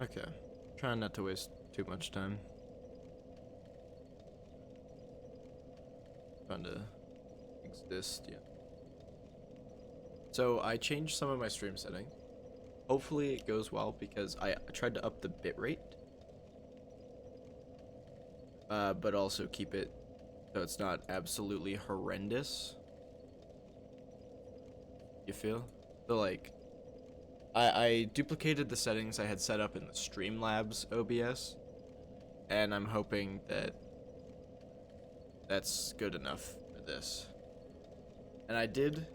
Okay. Trying not to waste too much time. Trying to exist, yeah. So I changed some of my stream settings. Hopefully it goes well because I tried to up the bitrate. But also keep it so it's not absolutely horrendous. You feel? So like, I duplicated the settings I had set up in the Streamlabs OBS, and I'm hoping that that's good enough for this. And I did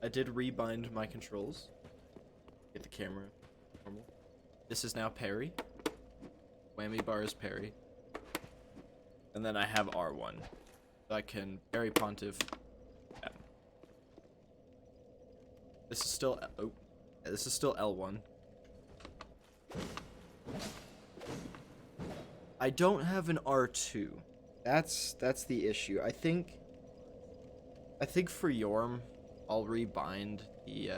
rebind my controls. Get the camera normal. This is now parry. Whammy bar is parry. And then I have R1. So I can parry Pontiff. Yeah. This is still this is still L1. I don't have an R2. That's the issue. I think for Yorm, I'll rebind the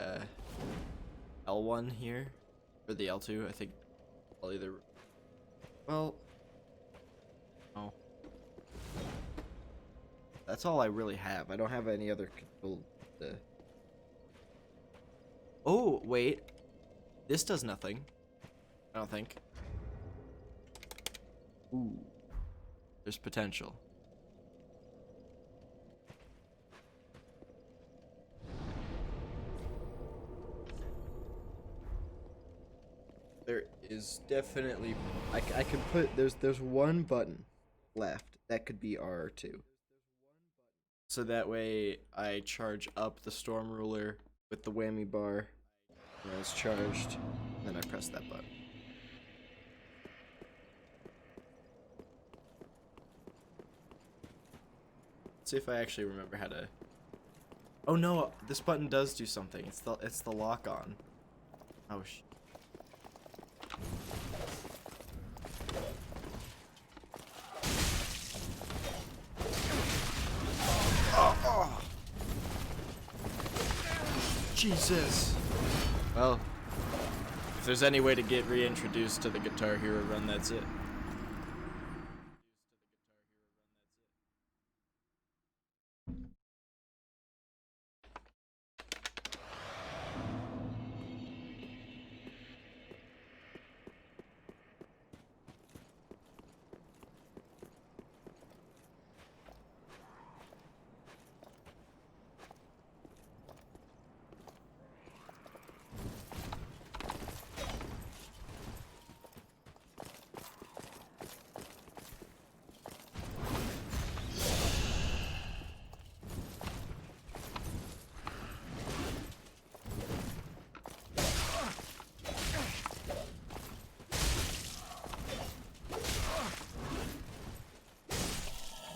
L1 here, or the L2. I think I'll either. Well, oh, that's all I really have. I don't have any other control. Oh wait, this does nothing. I don't think. Ooh, there's potential. There is definitely I can put there's one button left that could be R2. So that way I charge up the Storm Ruler with the whammy bar when it's charged, and then I press that button. Let's see if I actually remember how to. Oh no, this button does do something. It's the lock on. Oh sh. Oh. Jesus. Well, if there's any way to get reintroduced to the Guitar Hero run, that's it.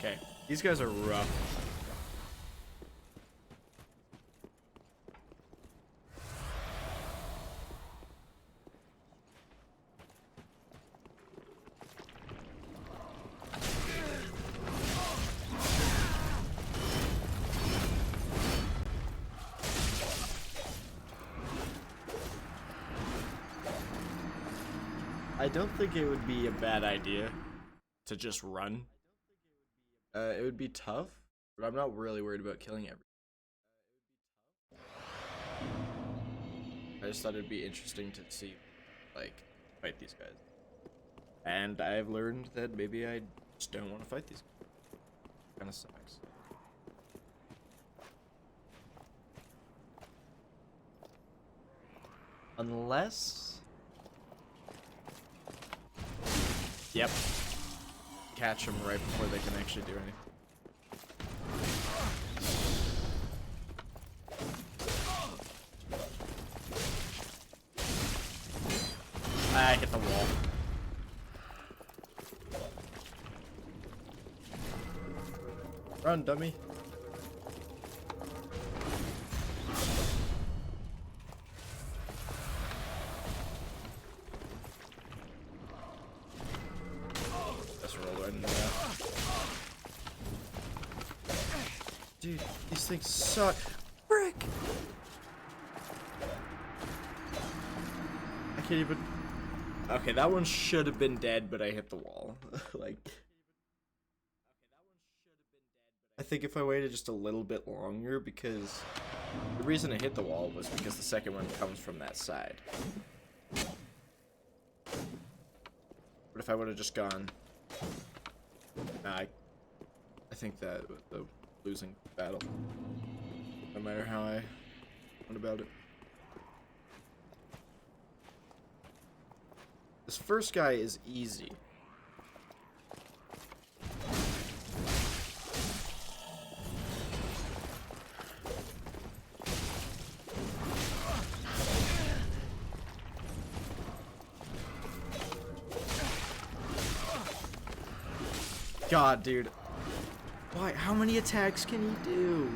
Okay, these guys are rough. I don't think it would be a bad idea to just run. It would be tough, but I'm not really worried about killing everyone. I just thought it'd be interesting to see, like, fight these guys. And I've learned that maybe I just don't want to fight these guys. Kind of sucks. Unless... Yep. Catch them right before they can actually do anything. I hit the wall. Run, dummy. Dude, these things suck. Frick! I can't even. Okay, that one should have been dead, but I hit the wall. Like, I think if I waited just a little bit longer, because the reason I hit the wall was because the second one comes from that side. But if I would have just gone, I think that the losing battle, no matter how I went about it. This first guy is easy. God, dude. Why? How many attacks can he do?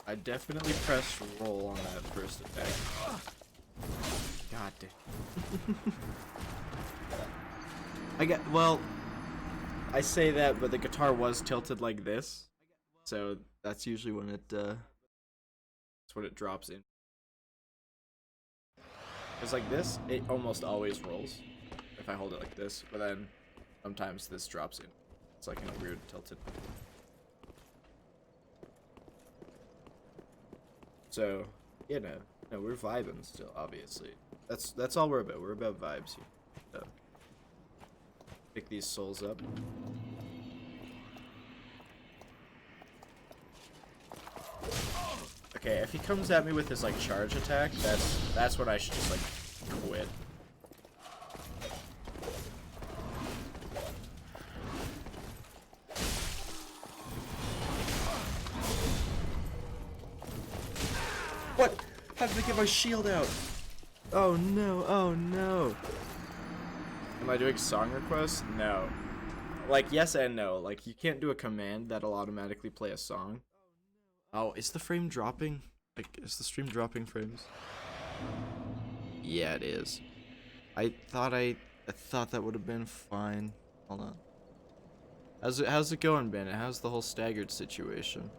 I definitely pressed roll on that first attack. God damn. Well, I say that, but the guitar was tilted like this, so that's usually when that's when it drops in. It's like this, it almost always rolls if I hold it like this, but then sometimes this drops in. It's like in a weird tilted. So, you know, no, we're vibing still, obviously. That's all we're about. We're about vibes here. So, pick these souls up. Okay, if he comes at me with his like charge attack, that's when I should just like quit. What? How did I get my shield out? Oh no, oh no. Am I doing song requests? No. Like, yes and no. Like, you can't do a command that'll automatically play a song. Oh, is the frame dropping? Like, is the stream dropping frames? Yeah, it is. I thought that would have been fine. Hold on. How's it going, Bennett? How's the whole staggered situation?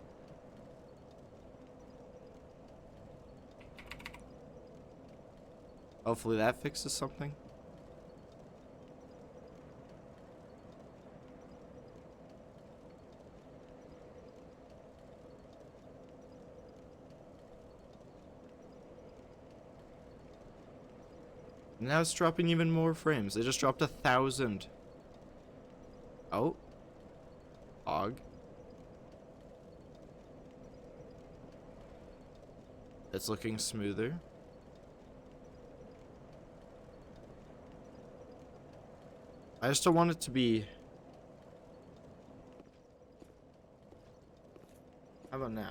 Hopefully that fixes something. Now it's dropping even more frames. It just dropped 1,000. Oh. Og. It's looking smoother. I just don't want it to be... How about now?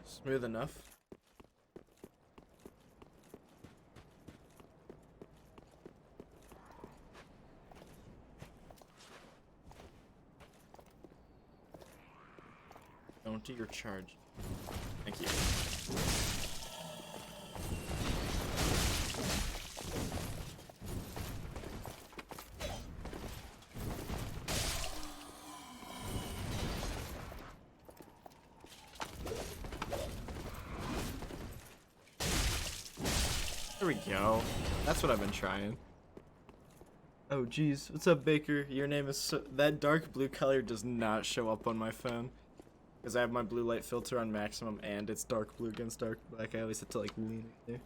Smooth enough. Don't do your charge. Thank you. There we go. That's what I've been trying. Oh jeez, what's up, Baker? Your name is that dark blue color does not show up on my phone because I have my blue light filter on maximum and it's dark blue against dark black. I always have to like lean it there.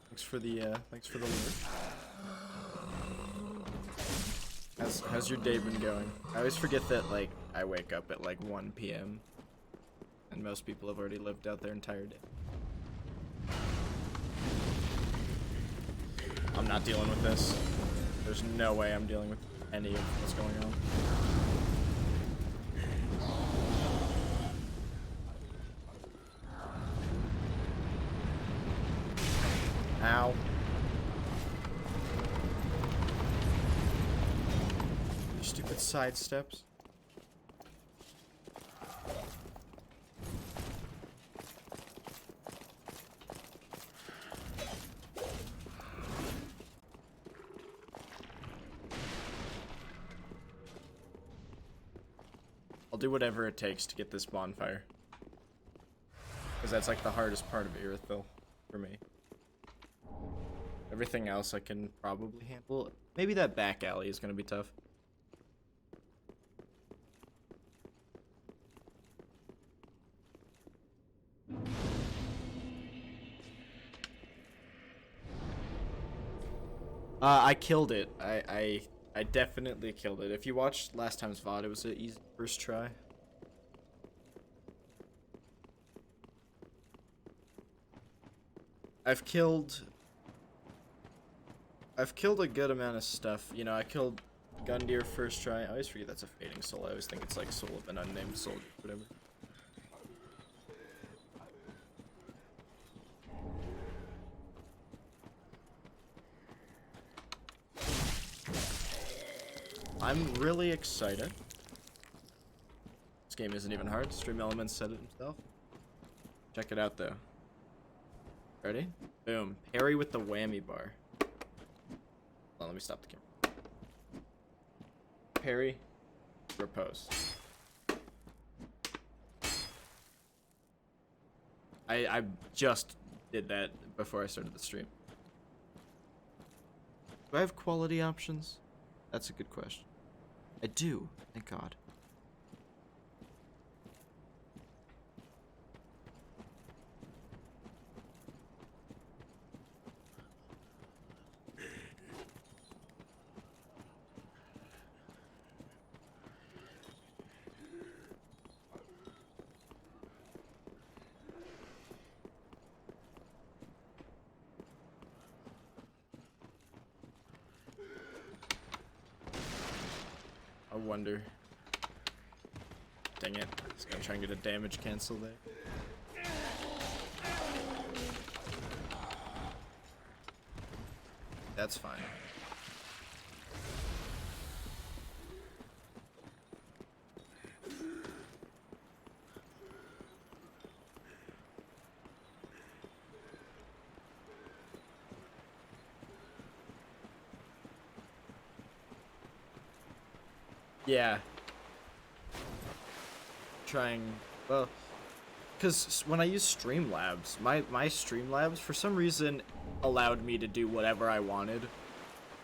Thanks for the alert. How's your day been going? I always forget that like I wake up at like 1 p.m. and most people have already lived out their entire day. I'm not dealing with this. There's no way I'm dealing with any of what's going on. Ow. Stupid side steps. I'll do whatever it takes to get this bonfire. Because that's like the hardest part of Irithville for me. Everything else I can probably handle. Maybe that back alley is going to be tough. I killed it. I definitely killed it. If you watched last time's VOD, it was an easy first try. I've killed a good amount of stuff. You know, I killed Gundyr first try. I always forget that's a fading soul. I always think it's like soul of an unnamed soldier, whatever. I'm really excited. This game isn't even hard. Stream Elements said it himself. Check it out though. Ready? Boom. Parry with the whammy bar. Well, let me stop the camera. Parry. Repose. I just did that before I started the stream. Do I have quality options? That's a good question. I do, thank God. I wonder. Dang it. He's gonna try and get a damage cancel there. That's fine. Yeah. Trying, well, because when I use Streamlabs, my Streamlabs for some reason allowed me to do whatever I wanted.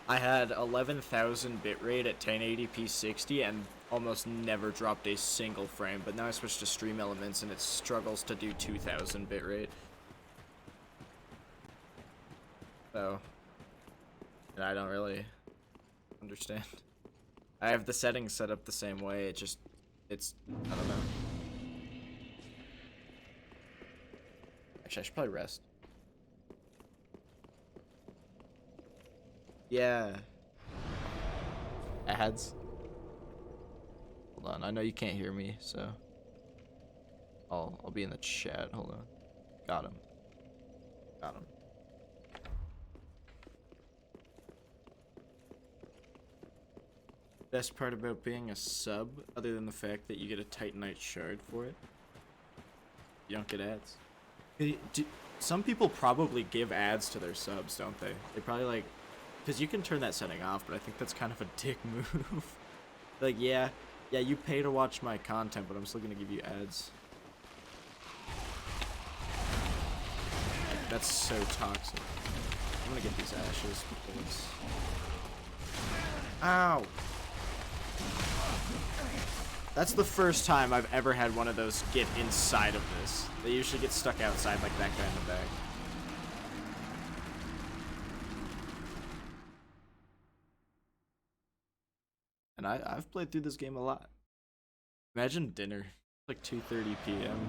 I had 11,000 bitrate at 1080p 60 and almost never dropped a single frame, but now I switched to Stream Elements and it struggles to do 2,000 bitrate. So, and I don't really understand. I have the settings set up the same way, it's, I don't know. Actually, I should probably rest. Yeah. Ads. Hold on, I know you can't hear me, so I'll be in the chat. Hold on. Got him. Got him. Best part about being a sub, other than the fact that you get a Titanite shard for it, you don't get ads. Some people probably give ads to their subs, don't they? They probably like, because you can turn that setting off, but I think that's kind of a dick move. Like, yeah, you pay to watch my content, but I'm still gonna give you ads. Like, that's so toxic. I'm gonna get these ashes because... Ow! That's the first time I've ever had one of those get inside of this. They usually get stuck outside like that guy in the back. And I've played through this game a lot. Imagine dinner. Like 2:30 p.m.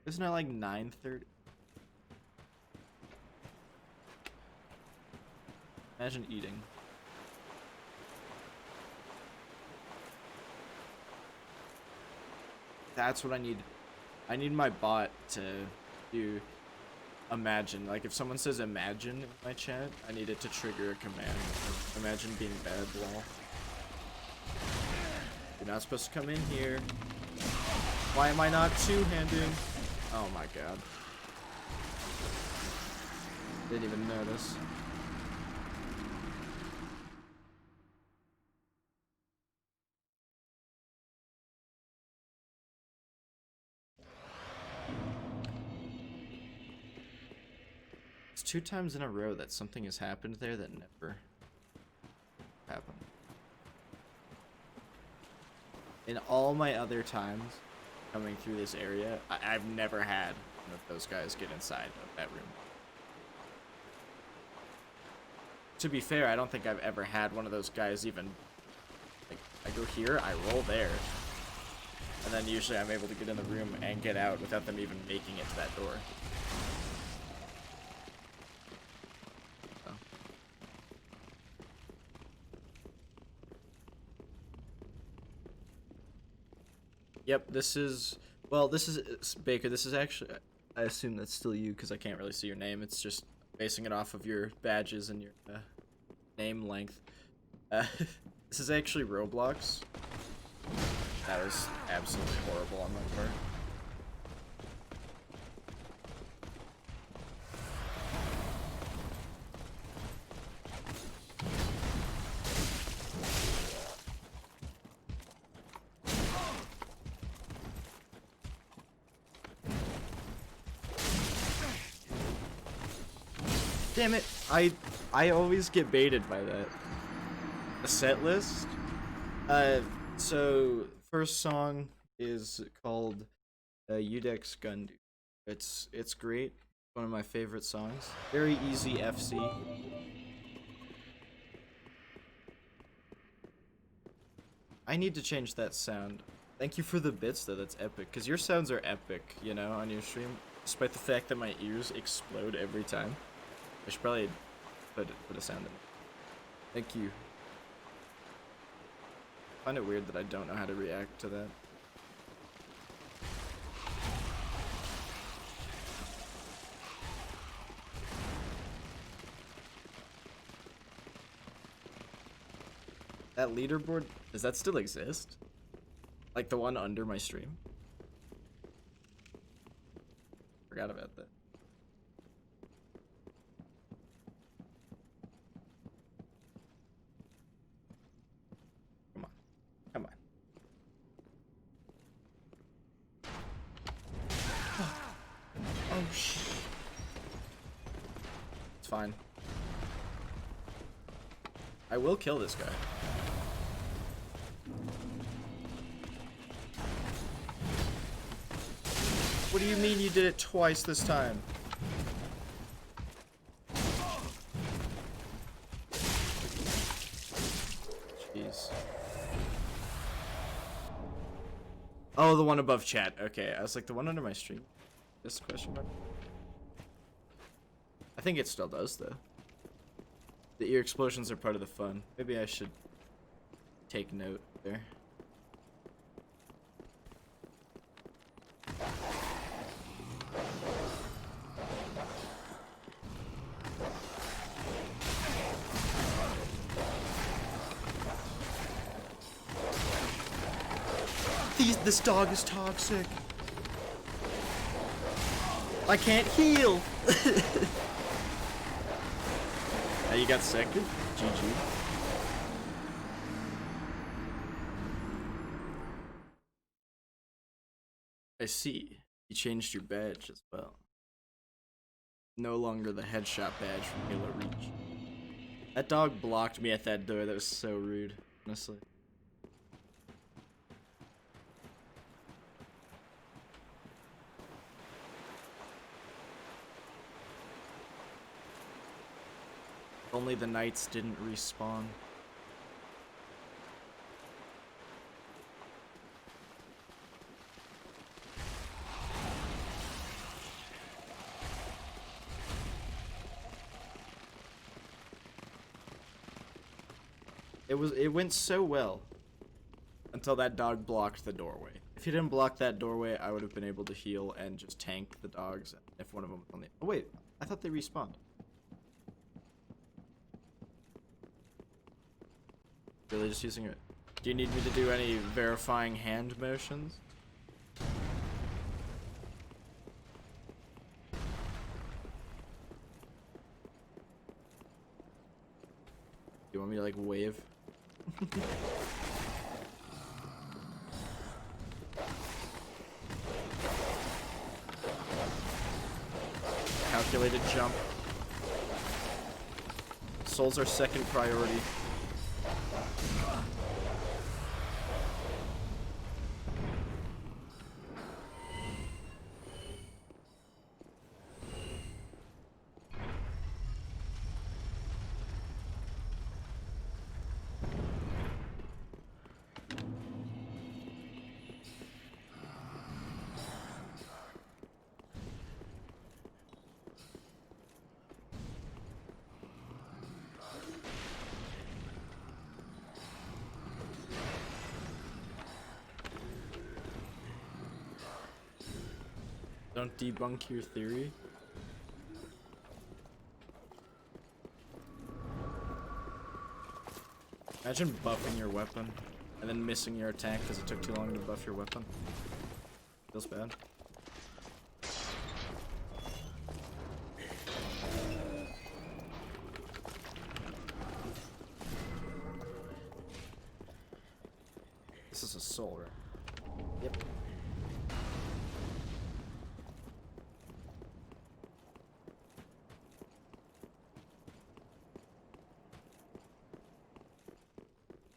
Isn't it like 9:30? Imagine eating. That's what I need. I need my bot to do imagine. Like if someone says imagine in my chat, I need it to trigger a command. Imagine being bad lol. You're not supposed to come in here. Why am I not two-handing? Oh my god. Didn't even notice. It's 2 times in a row that something has happened there that never happened. In all my other times coming through this area, I've never had one of those guys get inside of that room. To be fair, I don't think I've ever had one of those guys even, like, I go here, I roll there, and then usually I'm able to get in the room and get out without them even making it to that door. So. Yep, this is, well, this is, Baker, this is actually, I assume that's still you because I can't really see your name. It's just basing it off of your badges and your name length. This is actually Roblox. That was absolutely horrible on my part. Damn it! I always get baited by that. A set list? So first song is called Udex Gundu. It's great. One of my favorite songs. Very easy FC. I need to change that sound. Thank you for the bits though, that's epic. Cause your sounds are epic, you know, on your stream. Despite the fact that my ears explode every time. I should probably put a sound in it. Thank you. I find it weird that I don't know how to react to that. That leaderboard, does that still exist? Like the one under my stream? Forgot about that. Come on. Oh shit. It's fine. I will kill this guy. What do you mean you did it twice this time? Jeez. Oh, the one above chat. Okay, I was like, the one under my stream? This question mark? I think it still does, though. The ear explosions are part of the fun. Maybe I should take note there. This dog is toxic. I can't heal. Now you got second? GG. I see. You changed your badge as well. No longer the headshot badge from Halo Reach. That dog blocked me at that door. That was so rude, honestly. Only the knights didn't respawn. It went so well until that dog blocked the doorway. If he didn't block that doorway, I would have been able to heal and just tank the dogs if one of them was on the... Oh wait, I thought they respawned. Really just using it. Do you need me to do any verifying hand motions? You want me to like wave? Calculated jump. Souls are second priority. Don't debunk your theory. Imagine buffing your weapon and then missing your attack because it took too long to buff your weapon. Feels bad. This is a soul, right? Yep.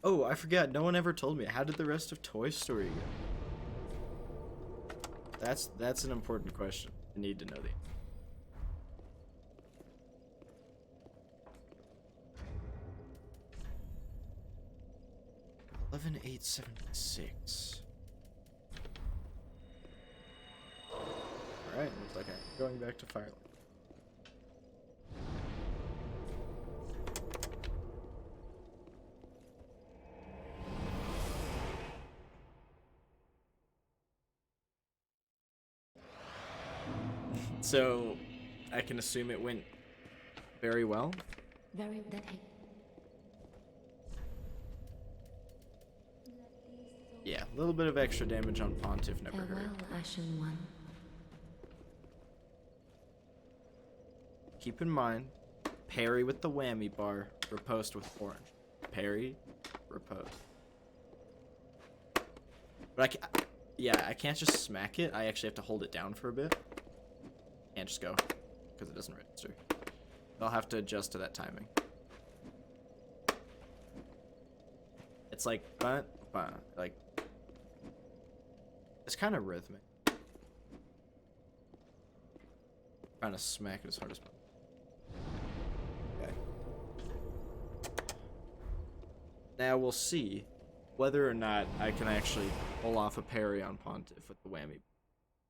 Oh, I forgot. No one ever told me. How did the rest of Toy Story go? That's an important question. I need to know the. 11,876. All right, looks like I'm going back to Firelight. So, I can assume it went very well. Very that Yeah, a little bit of extra damage on Pontiff never hurt. farewell, Ashen One. Keep in mind, parry with the whammy bar, riposte with orange. Parry, riposte. But I can't just smack it. I actually have to hold it down for a bit. Can't just go, because it doesn't register. I'll have to adjust to that timing. It's like, like, it's kind of rhythmic. Trying to smack it as hard as possible. Okay. Now we'll see whether or not I can actually pull off a parry on Pontiff with the whammy.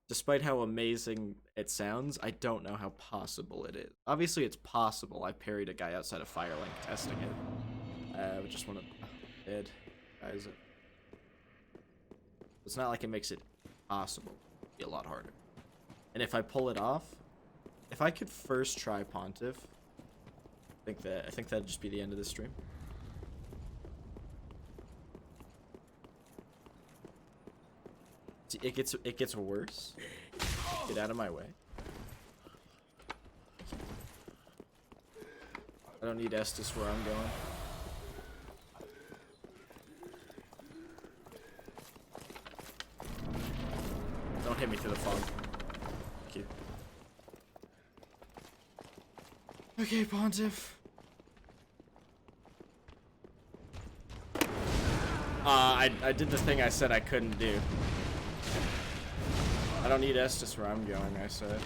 Despite how amazing it sounds, I don't know how possible it is. Obviously, it's possible. I parried a guy outside of Firelink testing it. I just want to... dead. Guys. It's not like it makes it possible. It'd be a lot harder. And if I pull it off, if I could first try Pontiff, I think that'd just be the end of this stream. See, it gets worse. Get out of my way. I don't need Estus where I'm going. Don't hit me through the fog. Thank you. Okay, Pontiff. I did the thing I said I couldn't do. I don't need Estus where I'm going, I said.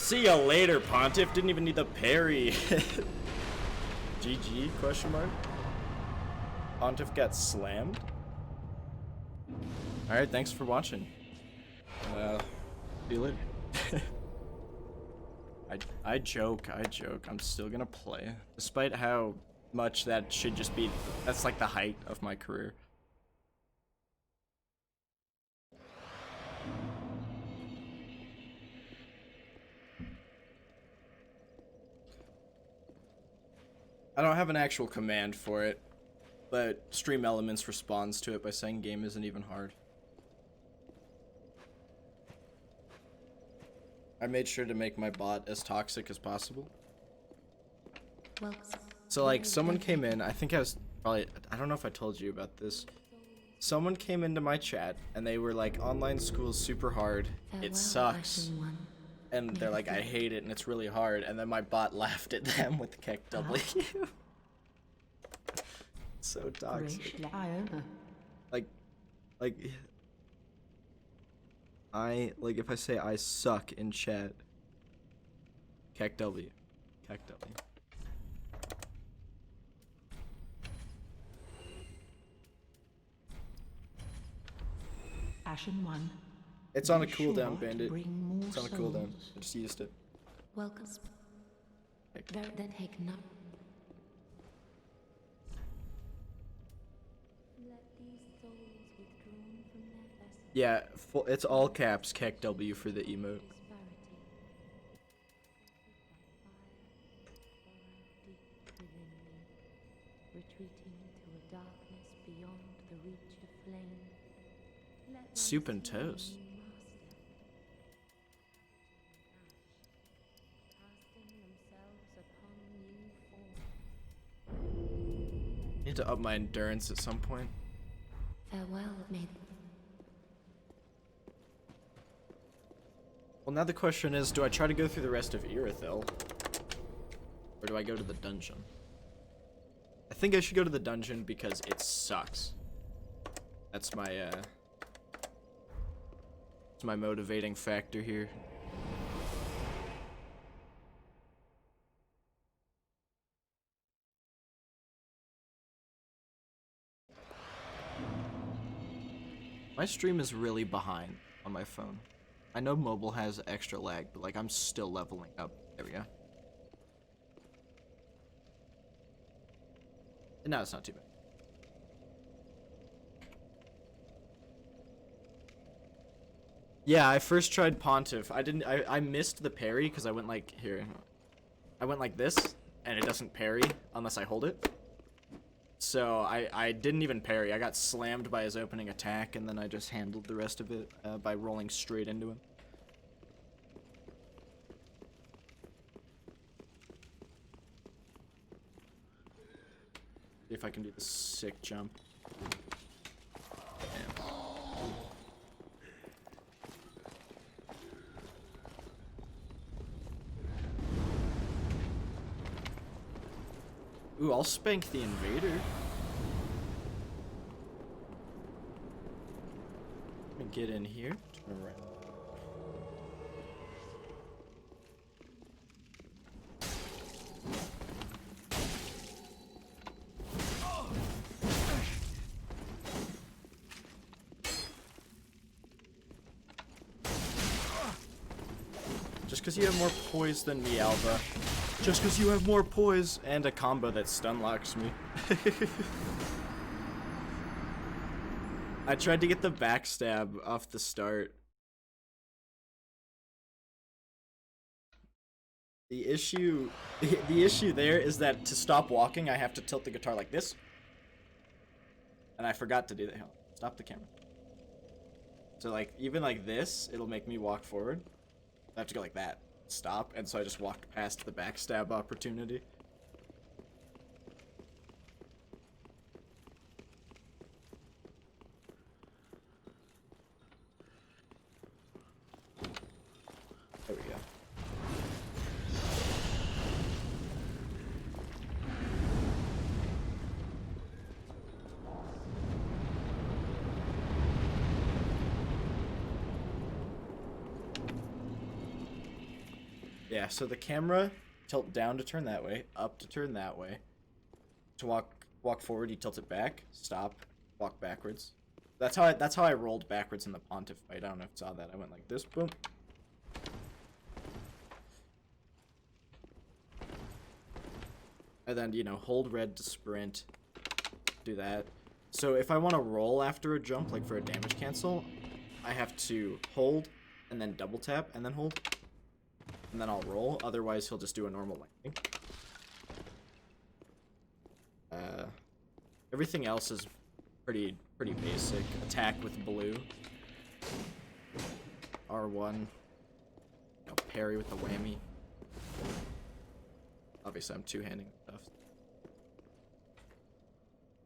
See ya later, Pontiff. Didn't even need the parry. GG, question mark. Pontiff got slammed. Alright, thanks for watching. See you later. I joke. I'm still gonna play. Despite how much that should just be, that's like the height of my career. I don't have an actual command for it, but Stream Elements responds to it by saying game isn't even hard. I made sure to make my bot as toxic as possible. Well, So like someone came in, I think I was probably, I don't know if I told you about this. Someone came into my chat and they were like, online school's super hard, it sucks. And they're like, I hate it and it's really hard. And then my bot laughed at them with the Keck W. So toxic. Like, if I say I suck in chat, Keck W. Keck W. Ashen one. It's on a Be cooldown, sure to Bandit. bring more It's on a cooldown. souls. I just used it. welcome. Very then take no. Yeah, it's all caps, Keck W for the emote. Soup and toast. Need to up my endurance at some point. Farewell, maiden. Well, now the question is, do I try to go through the rest of Irithyll? Or do I go to the dungeon? I think I should go to the dungeon because it sucks. That's my, it's my motivating factor here. My stream is really behind on my phone. I know mobile has extra lag, but like I'm still leveling up. There we go. No, it's not too bad. Yeah, I first tried Pontiff. I missed the parry because I went like, here. I went like this, and it doesn't parry unless I hold it. So I didn't even parry. I got slammed by his opening attack, and then I just handled the rest of it by rolling straight into him. See if I can do the sick jump. Damn. Ooh, I'll spank the invader. Let me get in here. Turn around. Just because you have more poise than me, Alva. Just because you have more poise and a combo that stun locks me. I tried to get the backstab off the start. The issue there is that to stop walking, I have to tilt the guitar like this. And I forgot to do that. Stop the camera. So like, even like this, it'll make me walk forward. I have to go like that. Stop, and so I just walked past the backstab opportunity. There we go. yeah, so the camera, tilt down to turn that way, up to turn that way. To walk forward, you tilt it back, stop, walk backwards. That's how I rolled backwards in the Pontiff fight. I don't know if you saw that. I went like this, boom. And then, you know, hold red to sprint. Do that. So if I want to roll after a jump, like for a damage cancel, I have to hold and then double tap and then hold. And then I'll roll. Otherwise, he'll just do a normal landing. Everything else is pretty basic. Attack with blue. R1. You know, parry with the whammy. Obviously, I'm two-handing stuff.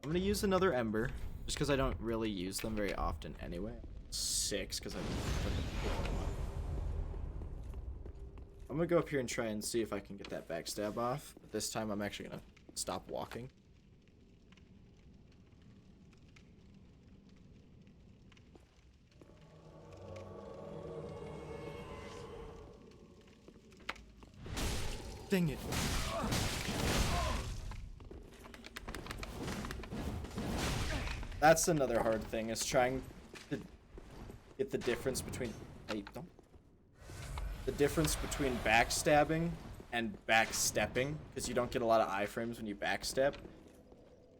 I'm gonna use another Ember, just because I don't really use them very often anyway. 6, because I'm gonna go up here and try and see if I can get that backstab off. But this time, I'm actually gonna stop walking. Dang it. That's another hard thing, is trying to get the difference between... The difference between backstabbing and backstepping, because you don't get a lot of iframes when you backstep.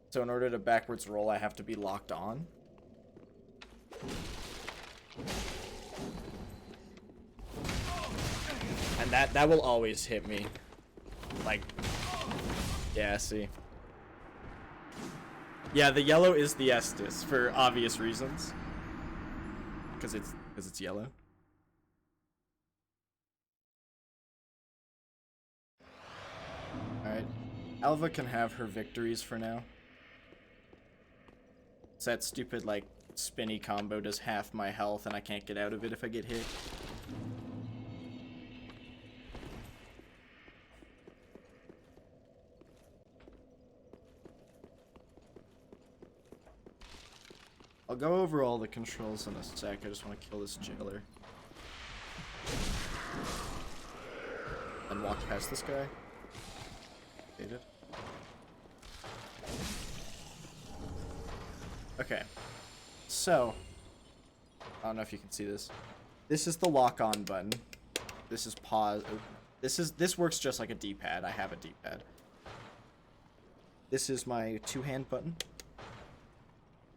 So in order to backwards roll, I have to be locked on. And that will always hit me. Like, yeah, see. Yeah, the yellow is the Estus for obvious reasons. Because it's yellow. Alright. Alva can have her victories for now. It's that stupid, like, spinny combo does half my health and I can't get out of it if I get hit. I'll go over all the controls in a sec. I just want to kill this jailer. And walk past this guy. Dated. Okay. So, I don't know if you can see this. This is the lock-on button. This is pause. This works just like a D-pad. I have a D-pad. This is my two-hand button.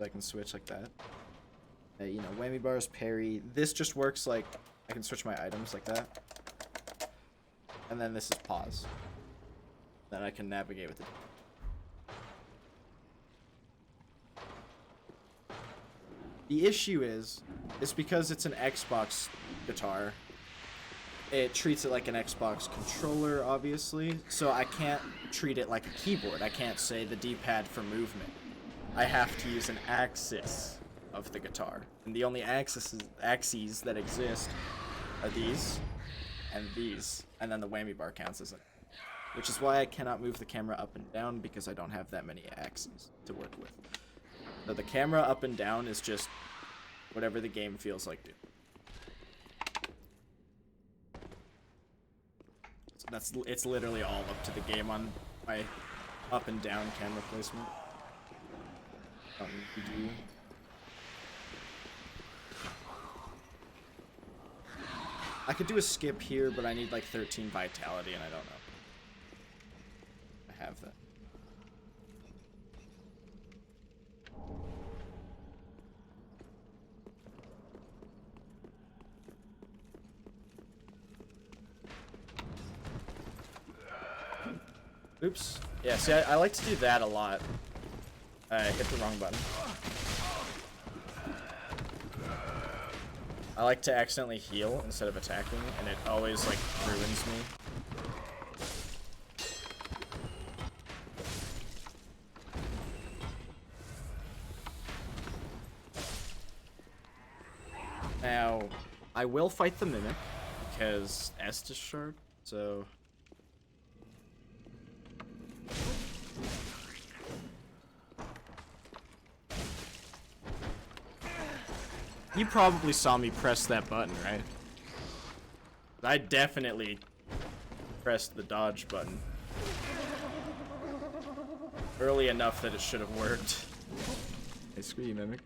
I can switch like that. You know, whammy bars, parry. This just works like I can switch my items like that. And then this is pause. Then I can navigate with it. The issue is because it's an Xbox guitar, it treats it like an Xbox controller, obviously. So I can't treat it like a keyboard. I can't say the D-pad for movement. I have to use an axis of the guitar. And the only axes that exist are these and these. And then the whammy bar counts as it. Which is why I cannot move the camera up and down, because I don't have that many axes to work with. So the camera up and down is just whatever the game feels like doing. So it's literally all up to the game on my up and down camera placement. I could do a skip here, but I need like 13 vitality, and I don't know. I have that. Oops. Yeah, see, I like to do that a lot. I hit the wrong button. I like to accidentally heal instead of attacking, and it always, like, ruins me. Now, I will fight the Mimic, because Estus Shard, so... You probably saw me press that button, right? I definitely pressed the dodge button early enough that it should have worked. Hey, screw you, Mimic.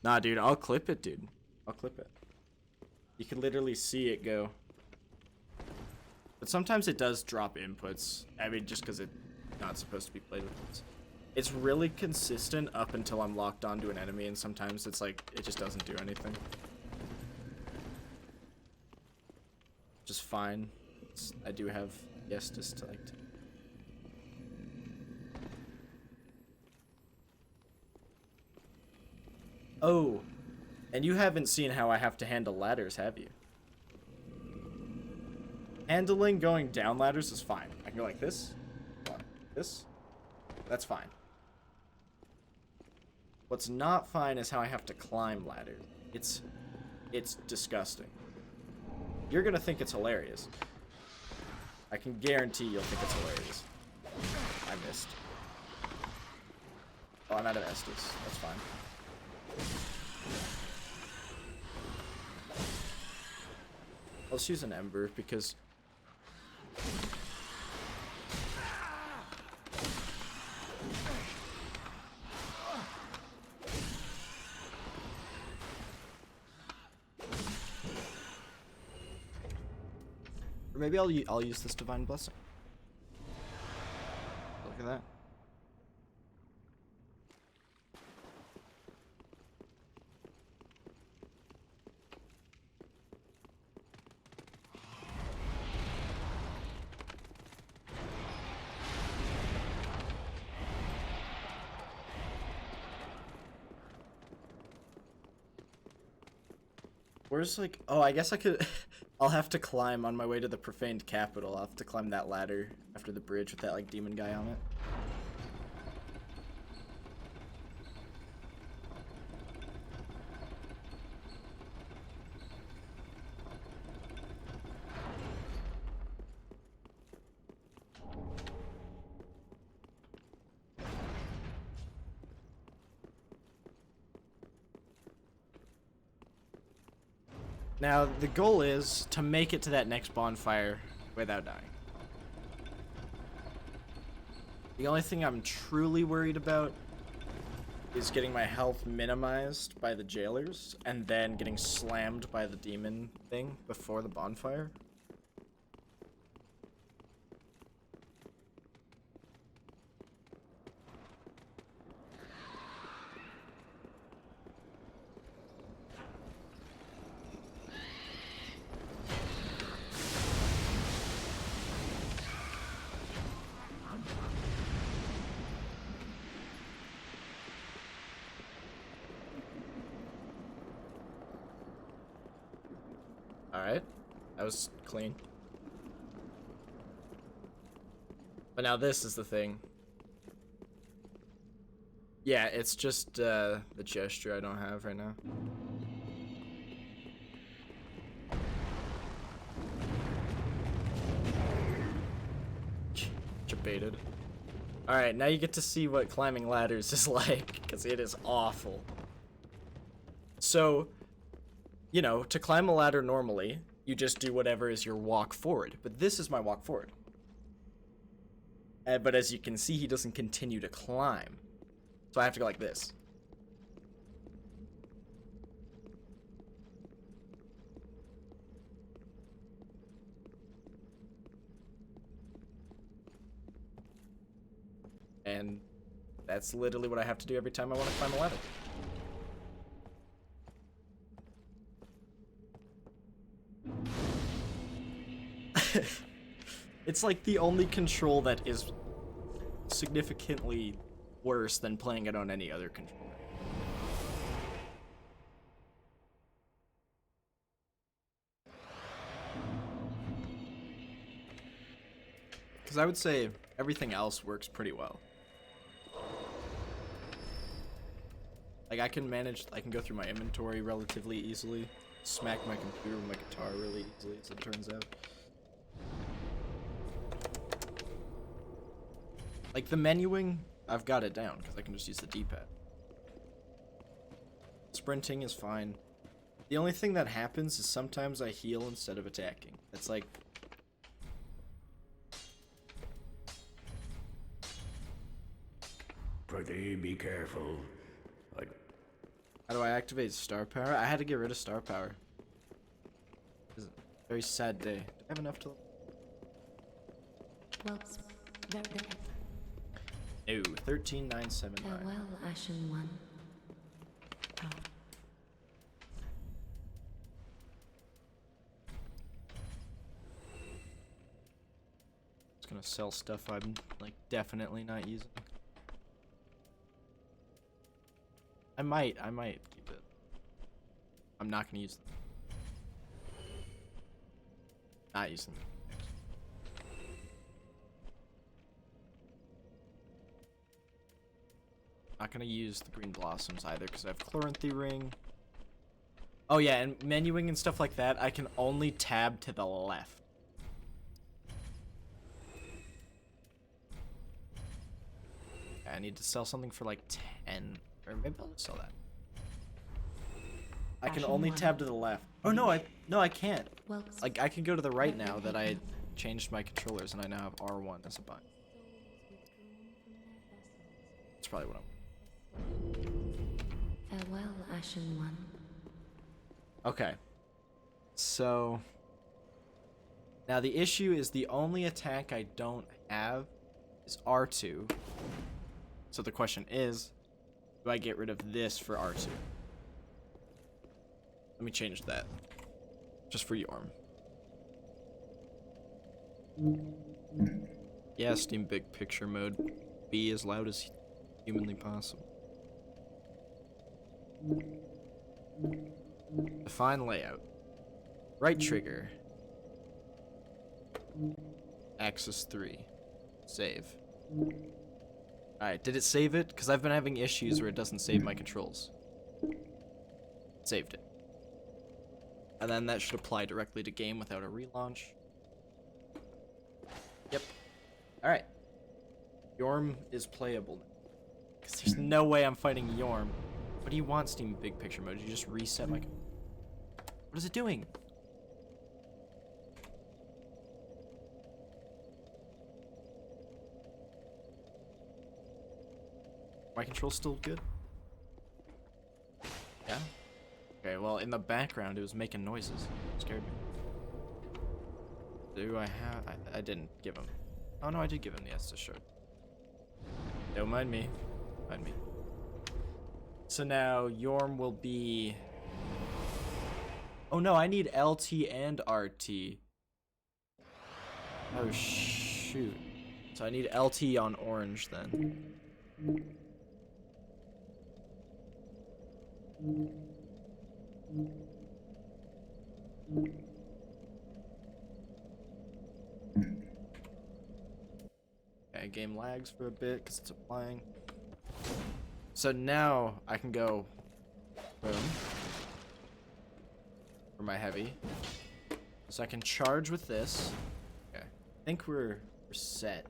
Nah, dude, I'll clip it, dude. I'll clip it. You can literally see it go. But sometimes it does drop inputs. I mean, just because it's not supposed to be played with. It's really consistent up until I'm locked onto an enemy, and sometimes it's like, it just doesn't do anything. Just fine. I do have yes disliked. Oh, and you haven't seen how I have to handle ladders, have you? Handling going down ladders is fine. I can go like this, this. That's fine. What's not fine is how I have to climb ladders. It's disgusting. You're gonna think it's hilarious. I can guarantee you'll think it's hilarious. I missed. Oh, I'm out of Estus. That's fine. I'll just use an Ember because or maybe I'll use this Divine Blessing. Look at that. Where's like, oh, I guess I could, I'll have to climb on my way to the profaned capital. I'll have to climb that ladder after the bridge with that like demon guy on it. Now, the goal is to make it to that next bonfire without dying. The only thing I'm truly worried about is getting my health minimized by the jailers and then getting slammed by the demon thing before the bonfire. Alright, that was clean. But now this is the thing. Yeah, it's just the gesture I don't have right now. Debated. Alright, now you get to see what climbing ladders is like, because it is awful. So, you know, to climb a ladder normally, you just do whatever is your walk forward. But this is my walk forward. But as you can see, he doesn't continue to climb. So I have to go like this. And that's literally what I have to do every time I want to climb a ladder. It's like the only control that is significantly worse than playing it on any other controller. Because I would say everything else works pretty well. Like I can go through my inventory relatively easily, smack my computer with my guitar really easily, as it turns out. Like the menuing, I've got it down because I can just use the D-pad. Sprinting is fine. The only thing that happens is sometimes I heal instead of attacking. It's like... Pretty be careful. Like, How do I activate star power? I had to get rid of star power. It's a very sad day. Do I have enough to... Well, very No, 13,979. farewell, Ashen One. Oh. Just gonna sell stuff I'm, like, definitely not using. I might keep it. I'm not gonna use them. Not using them. Not gonna use the green blossoms either because I have Chloranthy ring. Oh yeah, and menuing and stuff like that, I can only tab to the left. I need to sell something for like 10, or maybe I'll just sell that. I can Fashion only one. tab to the left. Oh no, I can't. Well, Like I can go to the right now that I changed my controllers and I now have R1 as a button. That's probably what I'm. farewell, Ashen One. Okay. So now the issue is the only attack I don't have is R2. So the question is, do I get rid of this for R2? Let me change that. Just for Yorm. Yeah, Steam Big Picture mode. Be as loud as humanly possible. Define layout. Right trigger. Axis 3. Save. Alright, did it save it? Because I've been having issues where it doesn't save my controls. Saved it. And then that should apply directly to game without a relaunch. Yep. Alright. Yorm is playable. Because there's no way I'm fighting Yorm. What do you want, Steam Big Picture mode? You just reset my... What is it doing? My control's still good? Yeah? Okay, well, in the background, it was making noises. It scared me. Do I have... I didn't give him... Oh, no, I did give him the Estus shard. Don't mind me. Mind me. So now, Yorm will be... Oh, no, I need LT and RT. Oh, shoot. So I need LT on orange, then. Okay, game lags for a bit because it's applying. So now I can go boom for my heavy. So I can charge with this. Okay, I think we're set.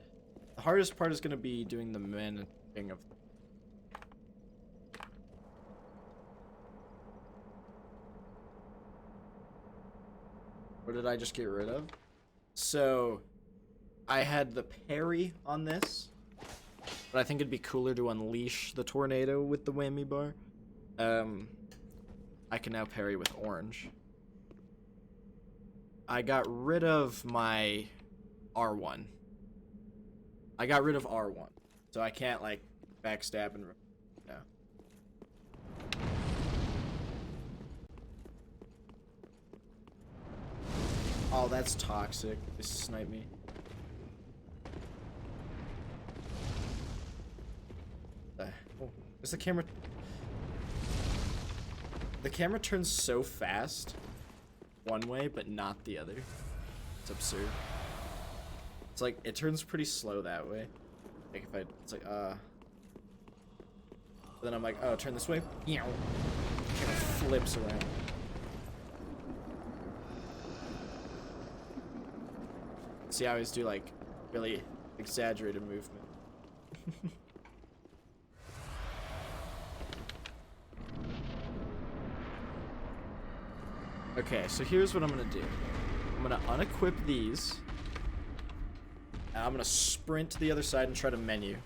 The hardest part is gonna be doing the managing of. What did I just get rid of? So, I had the parry on this, but I think it'd be cooler to unleash the tornado with the whammy bar. I can now parry with orange. I got rid of my R1. I got rid of R1, so I can't like backstab and no. Oh, that's toxic. They snipe me. Oh, is the camera... The camera turns so fast one way, but not the other. It's absurd. It's like, it turns pretty slow that way. Like, if I... It's like, then I'm like, oh, turn this way. Camera flips around. See, I always do like really exaggerated movement. Okay, so here's what I'm gonna do. I'm gonna unequip these. And I'm gonna sprint to the other side and try to menu.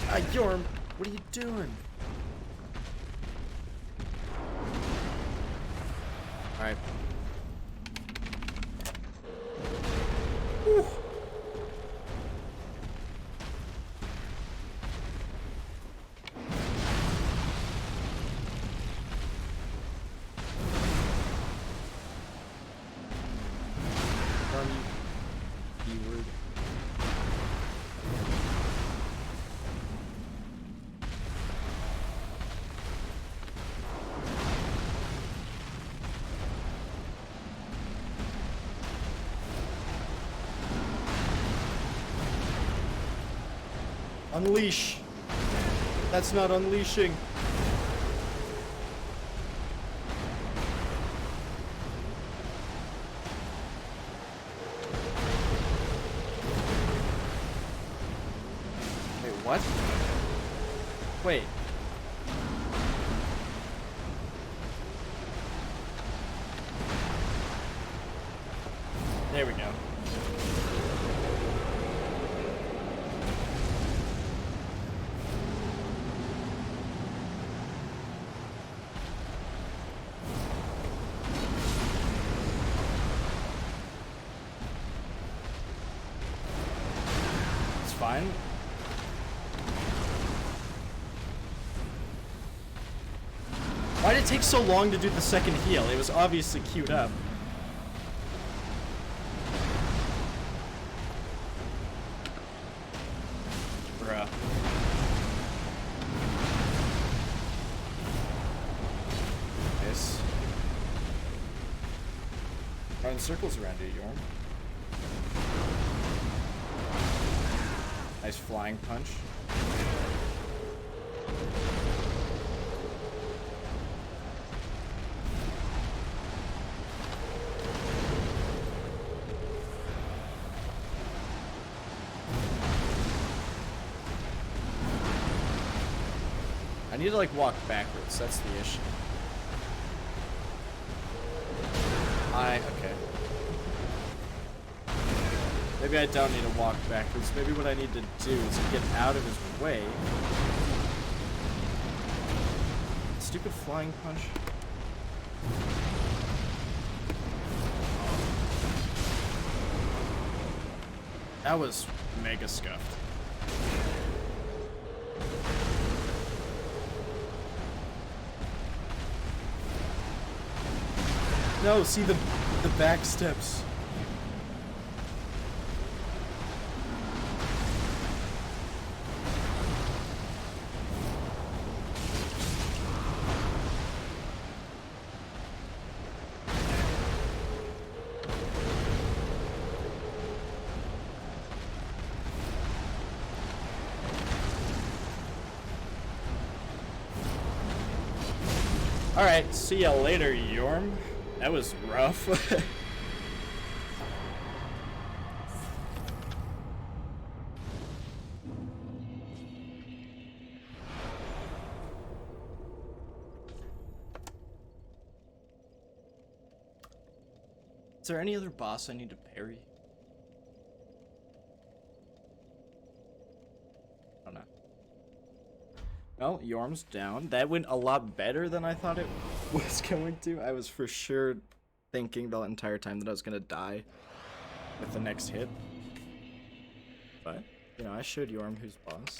Ah, Yorm, what are you doing? Alright. Whew. Keyword. Unleash. That's not unleashing. Wait, what? Wait. There we go. It's fine. Why did it take so long to do the second heal? It was obviously queued up. Bruh. Nice. Run circles around you, Yorm. Nice flying punch. I need to like walk backwards, that's the issue. Okay. Maybe I don't need to walk backwards. Maybe what I need to do is get out of his way. Stupid flying punch. That was mega scuffed. No, see the back steps. Alright, see ya later, Yorm. That was rough. Is there any other boss I need to parry? I don't know. Well, Yorm's down. That went a lot better than I thought it was going to. I was for sure thinking the entire time that I was gonna die with the next hit. But, you know, I showed Yorm who's boss.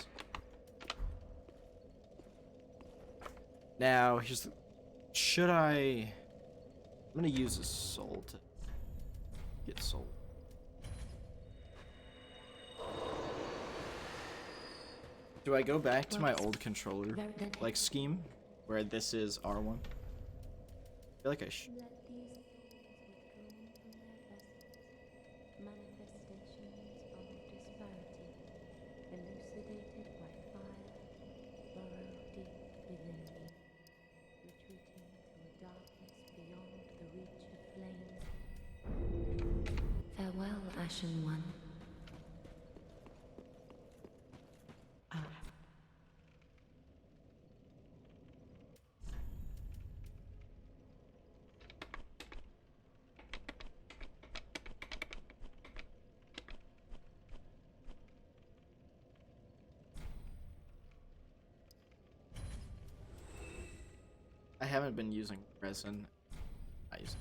Now, here's the... Should I... I'm gonna use a soul to get soul. Do I go back to my old controller, like, scheme? Where this is R1? I feel like I should. Farewell, Ashen One. haven't been using resin. I use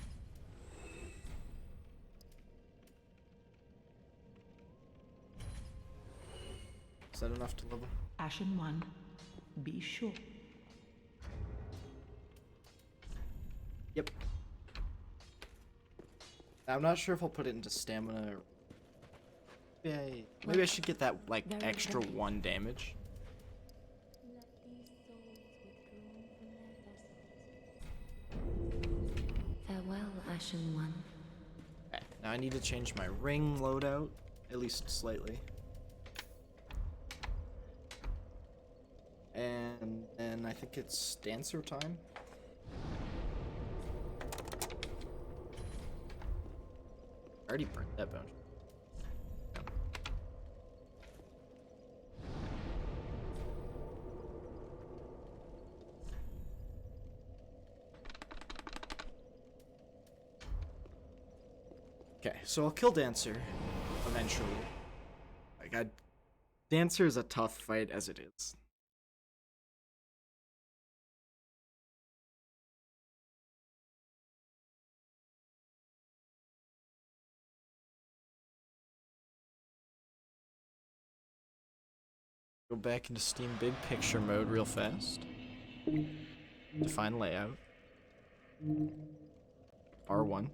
Is that enough to level? Ashen one, be sure. Yep. I'm not sure if I'll put it into stamina. Maybe I should get that like extra 1 damage. Let these souls withdrawn from their vessels. Farewell, Ashen One. Okay, now I need to change my ring loadout, at least slightly. And then I think it's dancer time. I already burnt that bone. Okay, so I'll kill Dancer eventually. Like, Dancer is a tough fight as it is. Go back into Steam Big Picture mode real fast. Define layout. R1.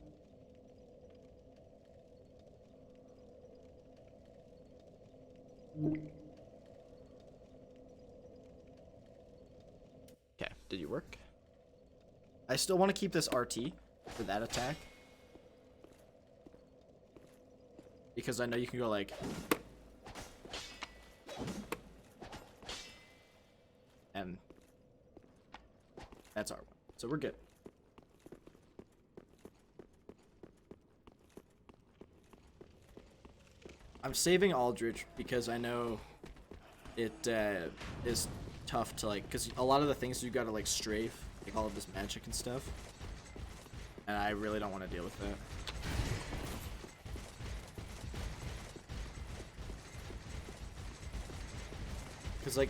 Okay, did you work? I still want to keep this RT for that attack. Because I know you can go like... And that's R1. So we're good. I'm saving Aldrich because I know it is tough to like, because a lot of the things you gotta like strafe, like all of this magic and stuff, and I really don't want to deal with that. Because like,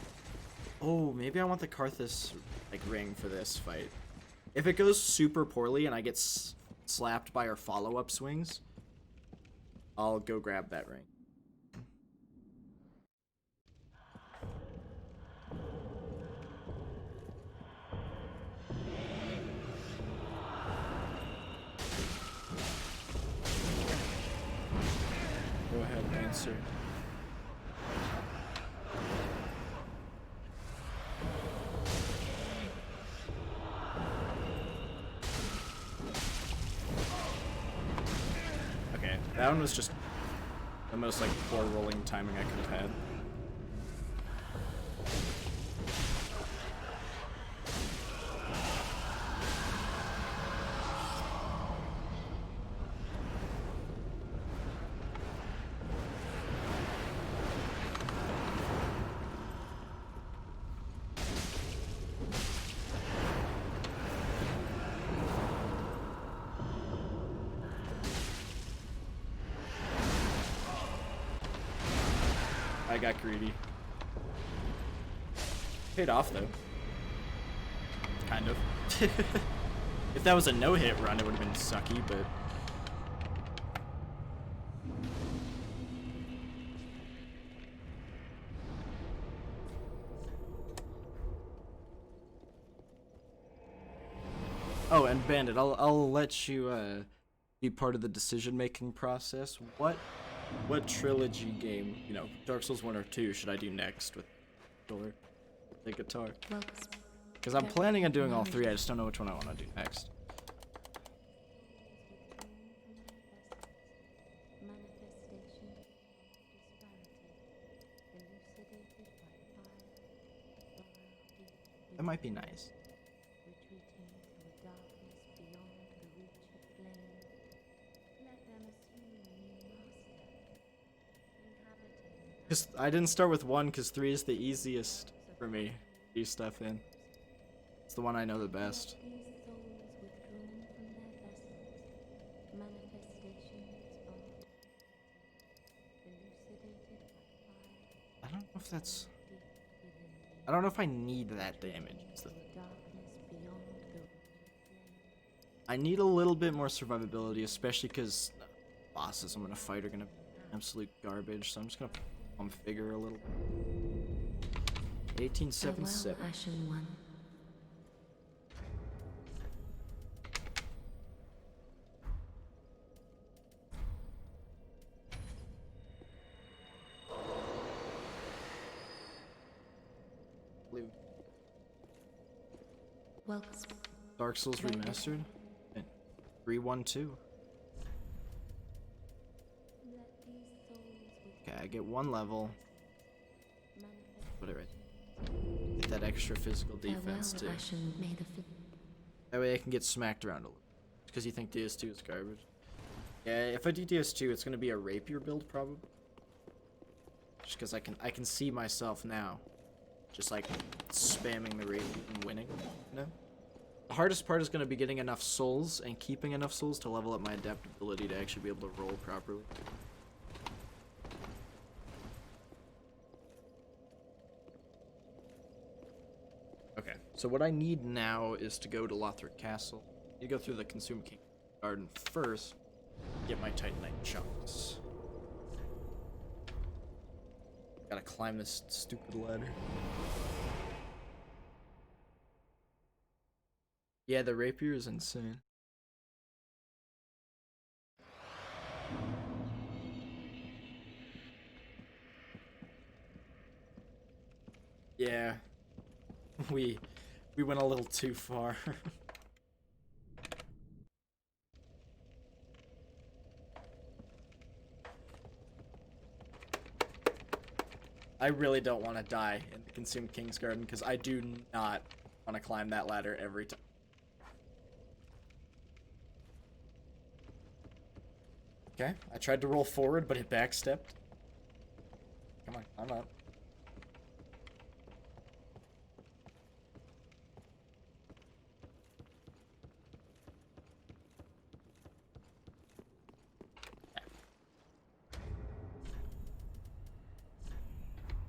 oh, maybe I want the Karthus like ring for this fight. If it goes super poorly and I get slapped by our follow-up swings, I'll go grab that ring. Go ahead and answer. Okay, that one was just the most like poor rolling timing I could have had. I got greedy. Paid off though. Kind of. If that was a no-hit run, it would have been sucky, but... Oh, and Bandit, I'll let you be part of the decision-making process. What trilogy game, you know, Dark Souls 1 or 2 should I do next with the guitar? Because I'm planning on doing all 3, I just don't know which one I want to do next. That might be nice. Because I didn't start with 1 because 3 is the easiest for me to do stuff in. It's the one I know the best. I don't know if that's... I don't know if I need that damage. I need a little bit more survivability, especially because bosses I'm gonna fight are gonna be absolute garbage. So I'm just gonna configure a little. 1877. Farewell, Ashen One. Welcome. Dark Souls Remastered. 312. Okay, I get 1 level. Put it right. Get that extra physical defense too. Farewell, Ashen. May the That way I can get smacked around a little. Because you think DS2 is garbage. Yeah, if I do DS2, it's gonna be a rapier build probably. Just because I can see myself now, just like spamming the rapier and winning. You know. The hardest part is gonna be getting enough souls and keeping enough souls to level up my adaptability to actually be able to roll properly. Okay, so what I need now is to go to Lothric Castle. You go through the Consume King Garden first, get my Titanite chunks. Gotta climb this stupid ladder. Yeah, the rapier is insane. Yeah. We went a little too far. I really don't want to die in the Consume King's Garden because I do not want to climb that ladder every time. Okay, I tried to roll forward, but it backstepped. Come on, climb up.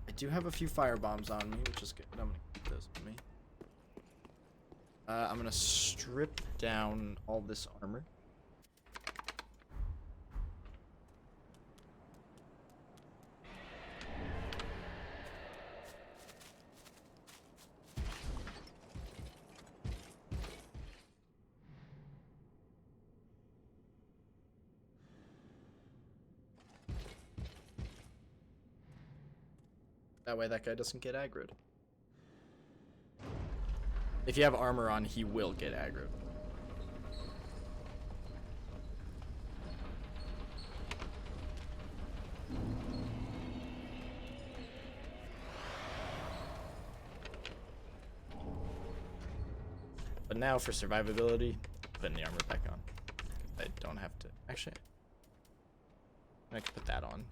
I do have a few fire bombs on me, which is good. I'm gonna keep those with me. I'm gonna strip down all this armor. That way that guy doesn't get aggroed. If you have armor on, he will get aggroed. But now for survivability, putting the armor back on. I don't have to. Actually, I can put that on.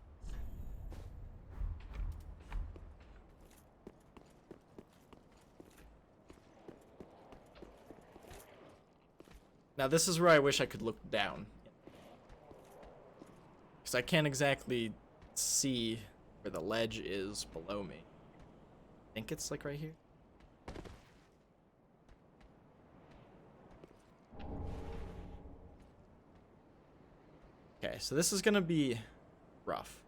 Now this is where I wish I could look down. Because I can't exactly see where the ledge is below me. I think it's like right here. Okay, so this is gonna be rough.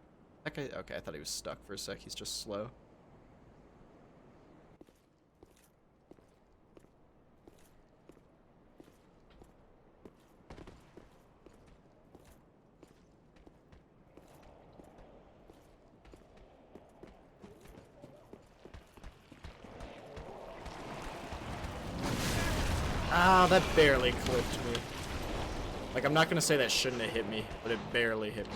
That guy, okay, I thought he was stuck for a sec. He's just slow. Ah, that barely clipped me. Like, I'm not gonna say that shouldn't have hit me, but it barely hit me.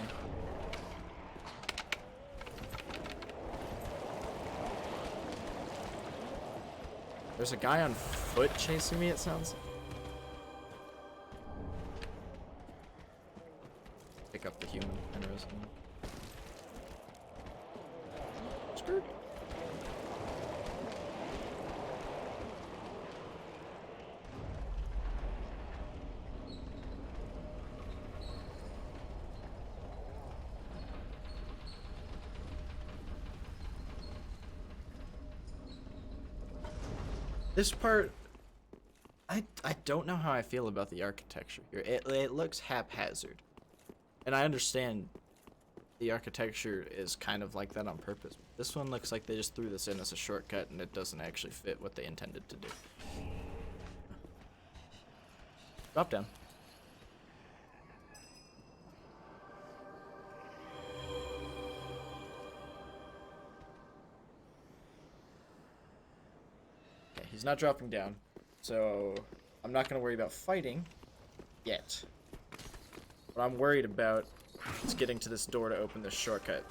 There's a guy on foot chasing me, it sounds like. Pick up the human interesting. Skirt. This part, I don't know how I feel about the architecture here. It looks haphazard. And I understand the architecture is kind of like that on purpose. This one looks like they just threw this in as a shortcut and it doesn't actually fit what they intended to do. Drop down. Okay, he's not dropping down. So I'm not going to worry about fighting yet. What I'm worried about is getting to this door to open this shortcut.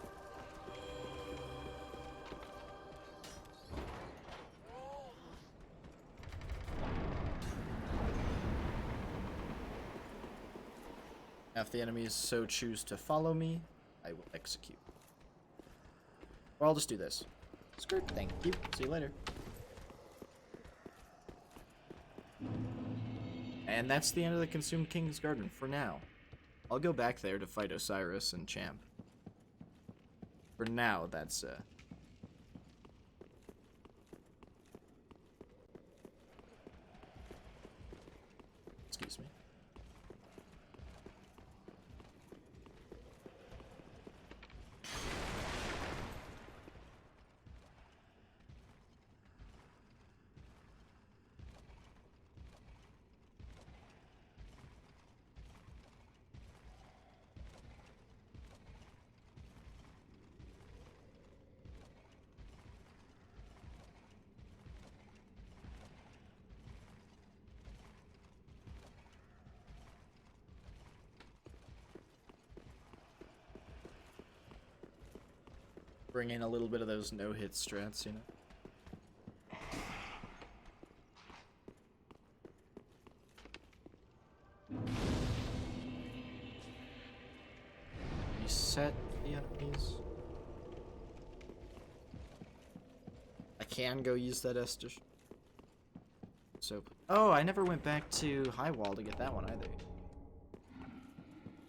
Now, if the enemies so choose to follow me, I will execute. Or I'll just do this. Skirt, thank you. See you later. And that's the end of the Consumed King's Garden for now. I'll go back there to fight Osiris and Champ. For now, that's excuse me. Bring in a little bit of those no-hit strats, you know? Reset the enemies. I can go use that Estus. So, oh, I never went back to High Wall to get that one either.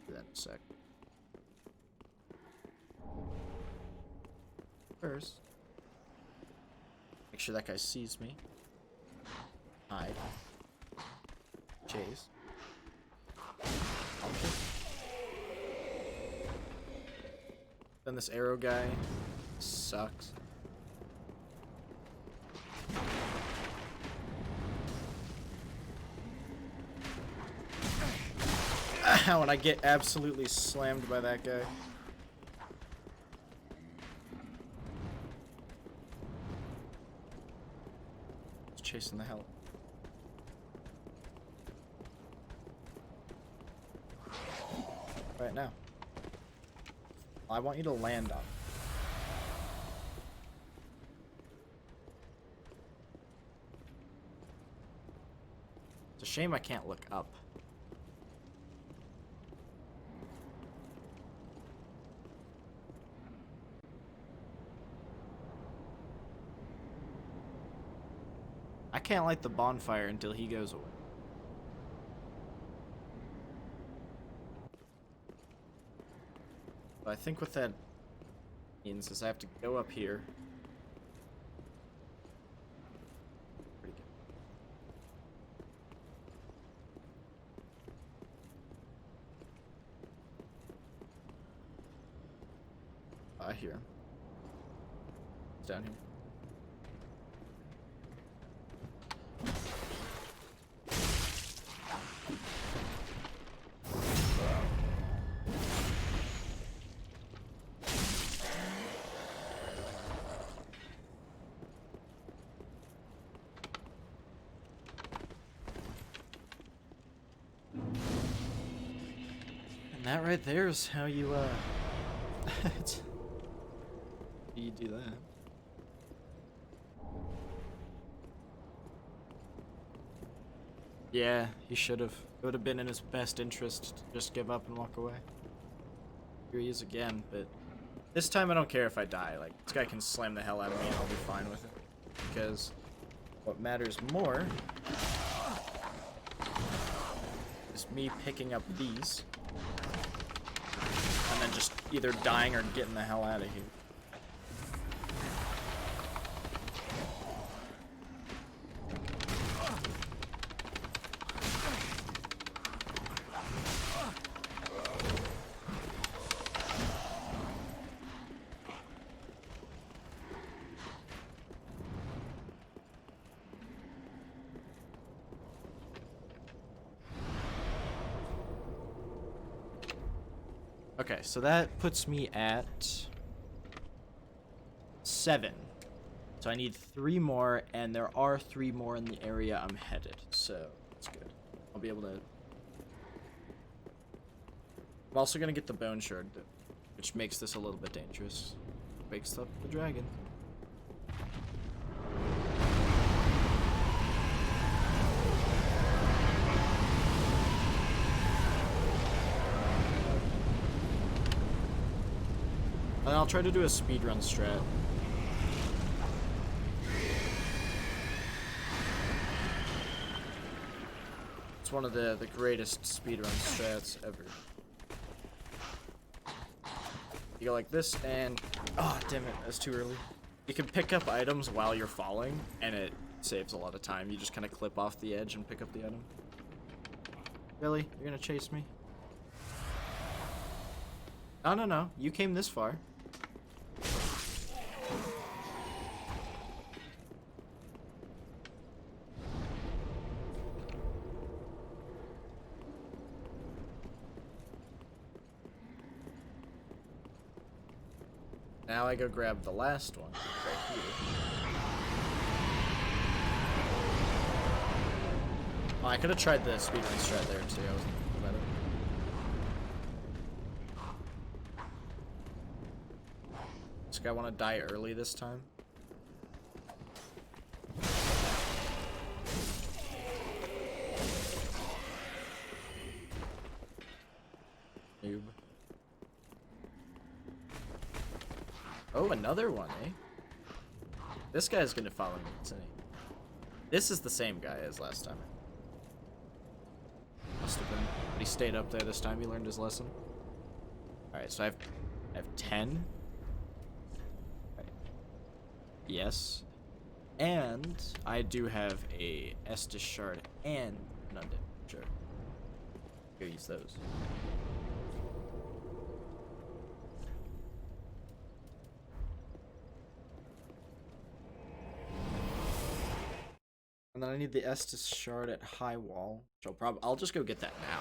Do that in a sec. First, make sure that guy sees me. Hide. Chase. Okay. Then this arrow guy sucks. Ow, and I get absolutely slammed by that guy. Chasing the hell. Right now. I want you to land on. It's a shame I can't look up. I can't light the bonfire until he goes away. But I think what that means is I have to go up here. Pretty good. I hear him. He's down here. That right there is how you, you do that. Yeah, he should have. It would have been in his best interest to just give up and walk away. Here he is again, but this time I don't care if I die. Like, this guy can slam the hell out of me and I'll be fine with it. Because what matters more is me picking up these. And then just either dying or getting the hell out of here. Okay, so that puts me at 7. So I need 3 more, and there are 3 more in the area I'm headed. So that's good. I'll be able to. I'm also gonna get the bone shard, which makes this a little bit dangerous. Wakes up the dragon. And I'll try to do a speedrun strat. It's one of the greatest speedrun strats ever. You go like this and... Oh, damn it, that's too early. You can pick up items while you're falling, and it saves a lot of time. You just kind of clip off the edge and pick up the item. Really? You're gonna chase me? No, no, no. You came this far. Now I go grab the last one right here. Oh, I could have tried the speedrun strat there too. I wasn't thinking about it. This guy want to die early this time? Noob. Oh, another one, eh? This guy's gonna follow me, isn't he? This is the same guy as last time. Must have been. But he stayed up there this time. He learned his lesson. Alright, so I have 10. Right. Yes. And I do have a Estus shard and an undead shard. Go use those. And then I need the Estus shard at high wall, which I'll just go get that now.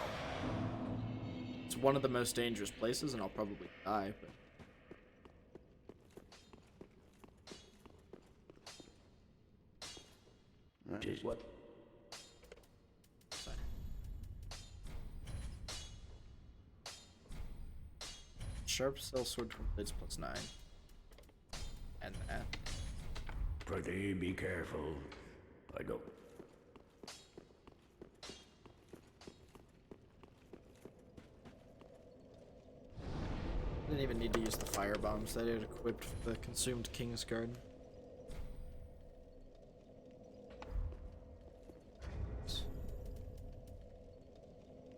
It's one of the most dangerous places, and I'll probably die, but... Just what? Fine. Sharp cell sword from blades +9. And that. Pretty be careful. I go. Didn't even need to use the fire bombs that it equipped for the consumed King's Guard.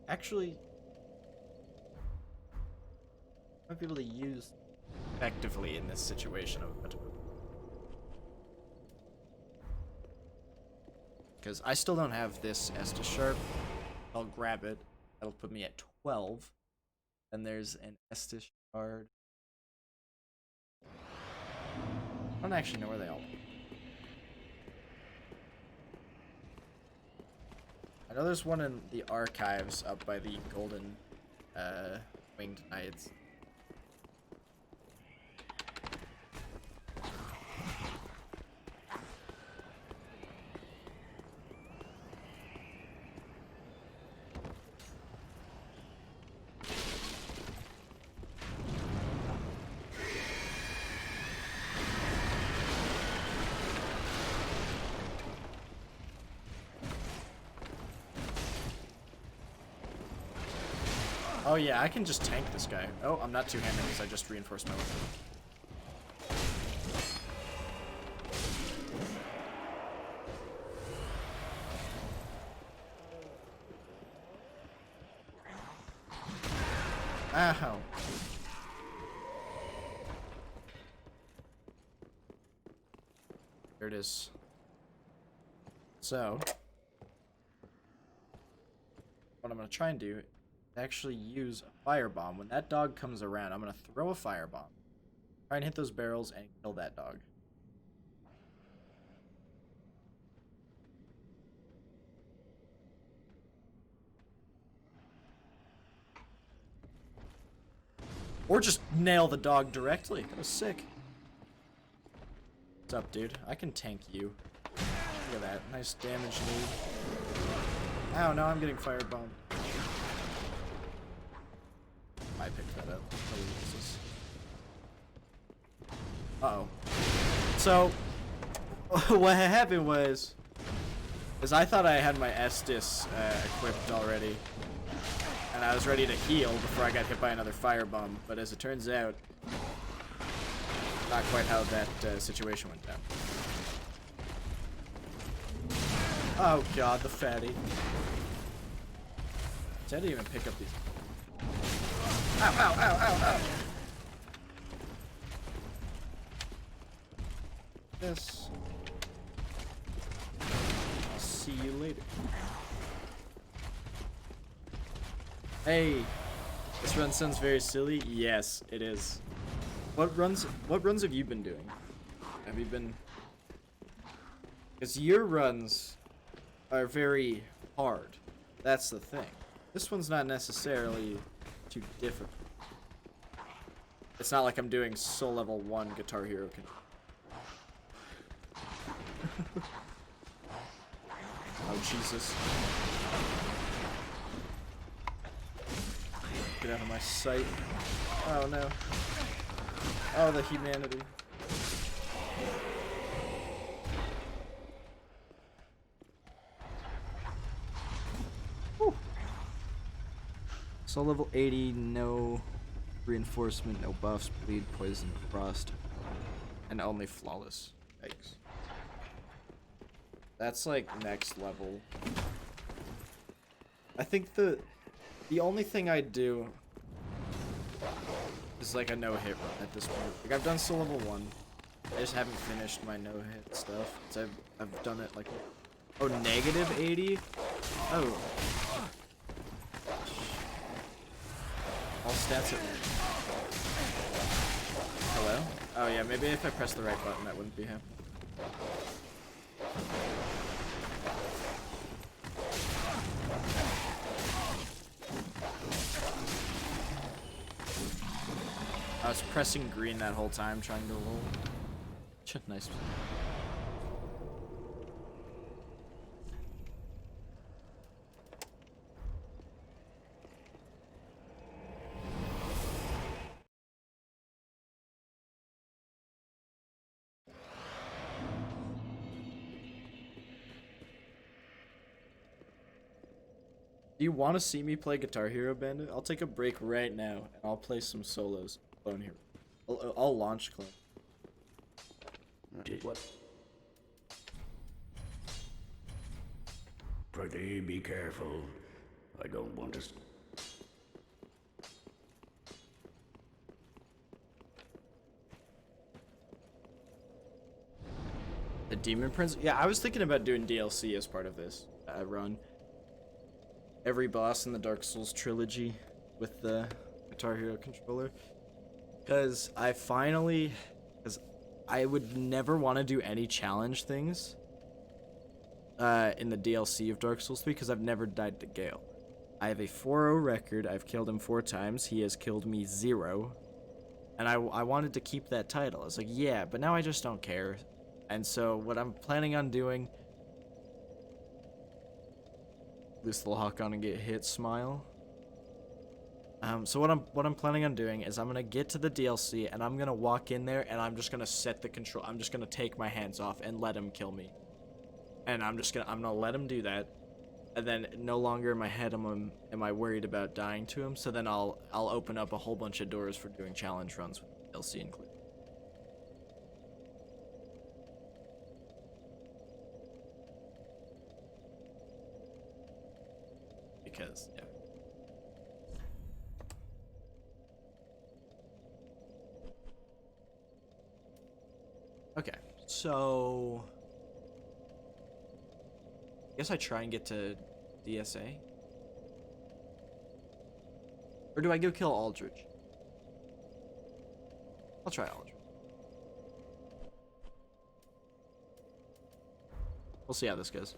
Actually, I might be able to use effectively in this situation. Because I still don't have this Estus Sharp. I'll grab it. That'll put me at 12. Then there's an Estus Shard. I don't actually know where they all are. I know there's one in the archives up by the golden winged knights. Oh yeah, I can just tank this guy. Oh, I'm not two-handed because I just reinforced my weapon. Ow. There it is. So, what I'm going to try and do is actually use a firebomb. When that dog comes around, I'm going to throw a firebomb. Try and hit those barrels and kill that dog. Or just nail the dog directly. That was sick. What's up, dude? I can tank you. Look at that. Nice damage lead. Ow, now I'm getting firebombed. I picked that up. Oh, what's this? Uh-oh. So, what happened was I thought I had my Estus equipped already. And I was ready to heal before I got hit by another firebomb. But as it turns out, not quite how that situation went down. Oh god, the fatty. I didn't even pick up these. Ow, ow, ow, ow, ow! Yes. I'll see you later. Hey, this run sounds very silly. Yes, it is. What runs have you been doing? Have you been? Because your runs are very hard. That's the thing. This one's not necessarily too difficult. It's not like I'm doing Soul Level 1 Guitar Hero. Oh, Jesus. Get out of my sight. Oh, no. Oh, the humanity. Whew. Soul level 80, no reinforcement, no buffs, bleed, poison, frost, and only flawless. Yikes. That's like next level. I think the only thing I'd do is like a no-hit run at this point. Like I've done Soul level 1. I just haven't finished my no-hit stuff. So I've done it like, oh, negative 80? Oh. All stats at hello? Oh yeah, maybe if I press the right button that wouldn't be happening. I was pressing green that whole time trying to roll. Nice. Do you want to see me play Guitar Hero Bandit? I'll take a break right now and I'll play some solos. Clone Hero. I'll launch Clone. Did what? Pretty be careful. I don't want to. The Demon Prince? Yeah, I was thinking about doing DLC as part of this run. Every boss in the Dark Souls trilogy with the Guitar Hero controller. Because I would never want to do any challenge things in the DLC of Dark Souls 3 because I've never died to Gale. I have a 4-0 record. I've killed him 4 times. He has killed me 0. And I wanted to keep that title. I was like, yeah, but now I just don't care. And so what I'm planning on doing... This little hawk on and get hit, smile. So what I'm planning on doing is I'm gonna get to the DLC and I'm gonna walk in there and I'm just gonna set the control. I'm just gonna take my hands off and let him kill me. And I'm gonna let him do that. And then no longer in my head am I worried about dying to him. So then I'll open up a whole bunch of doors for doing challenge runs with DLC included. Because yeah. Okay, so I guess I try and get to DSA. Or do I go kill Aldrich? I'll try Aldrich. We'll see how this goes.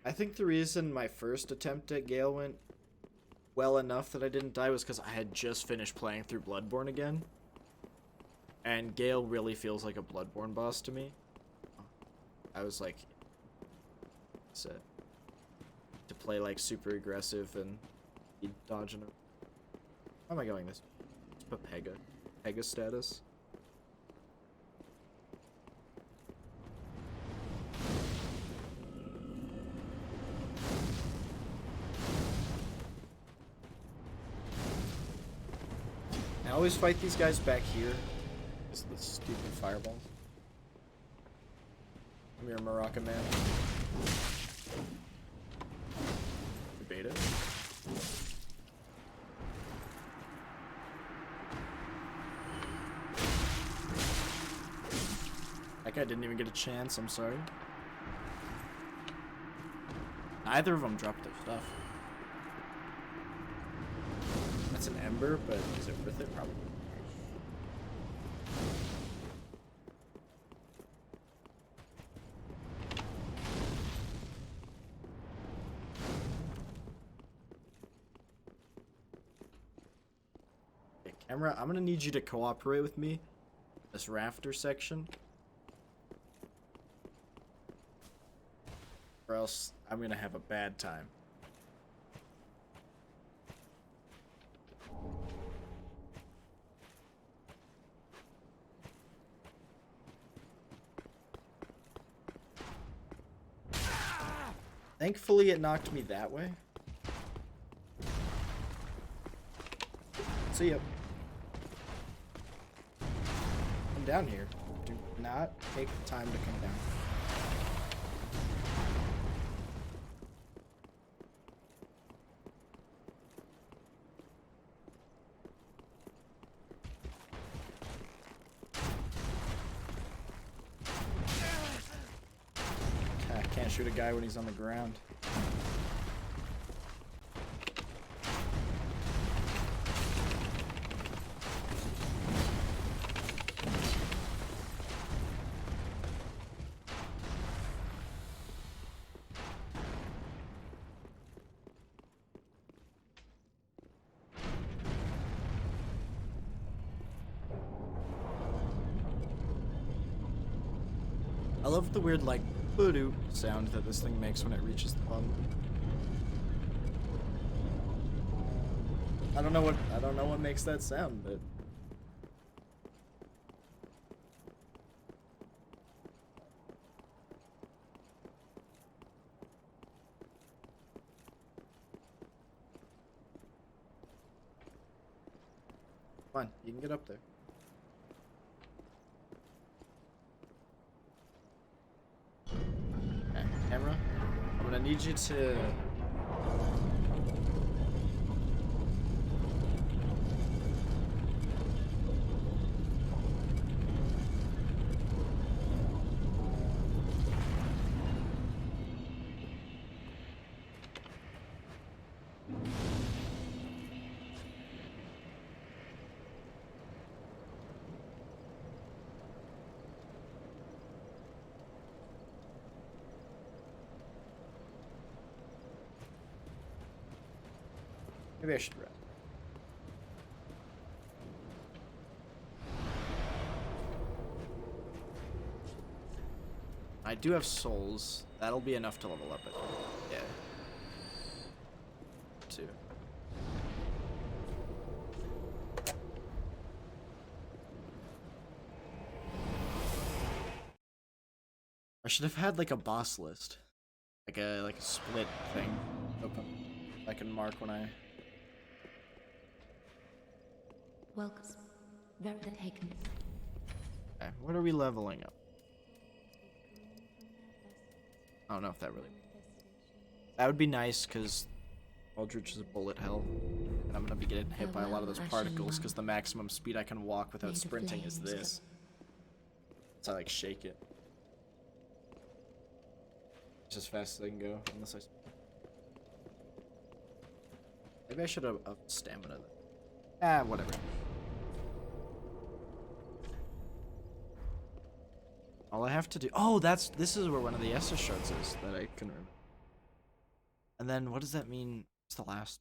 I think the reason my first attempt at Gale went well enough that I didn't die was because I had just finished playing through Bloodborne again. And Gale really feels like a Bloodborne boss to me. I was like, to play like super aggressive and be dodging him. How am I going this? It's Pepega. Pega status. I always fight these guys back here. It's the stupid fireballs. Come here, Moroccan man. Beta. That guy didn't even get a chance, I'm sorry. Neither of them dropped their stuff. That's an ember, but is it worth it? Probably. Okay, camera, I'm gonna need you to cooperate with me. This rafter section. Or else I'm gonna have a bad time. Thankfully, it knocked me that way. See ya. Come down here. Do not take the time to come down. Can't shoot a guy when he's on the ground. I love the weird, like, voodoo sound that this thing makes when it reaches the bottom. I don't know what makes that sound, but come on, you can get up there. Camera, I'm gonna need you to maybe I should rest. I do have souls. That'll be enough to level up it. Yeah. 2. I should have had like a boss list. Like a split thing. Open. I can mark when I Welcome. Very taken. Okay, what are we leveling up? I don't know if that really... That would be nice, because Aldrich is a bullet hell. And I'm going to be getting hit by a lot of those particles, because the maximum speed I can walk without sprinting is this. So I, like, shake it. It's as fast as I can go, unless I... Maybe I should have stamina then. Ah, whatever. All I have to do... Oh, this is where one of the Estus shards is that I couldn't remember. And then what does that mean? It's the last.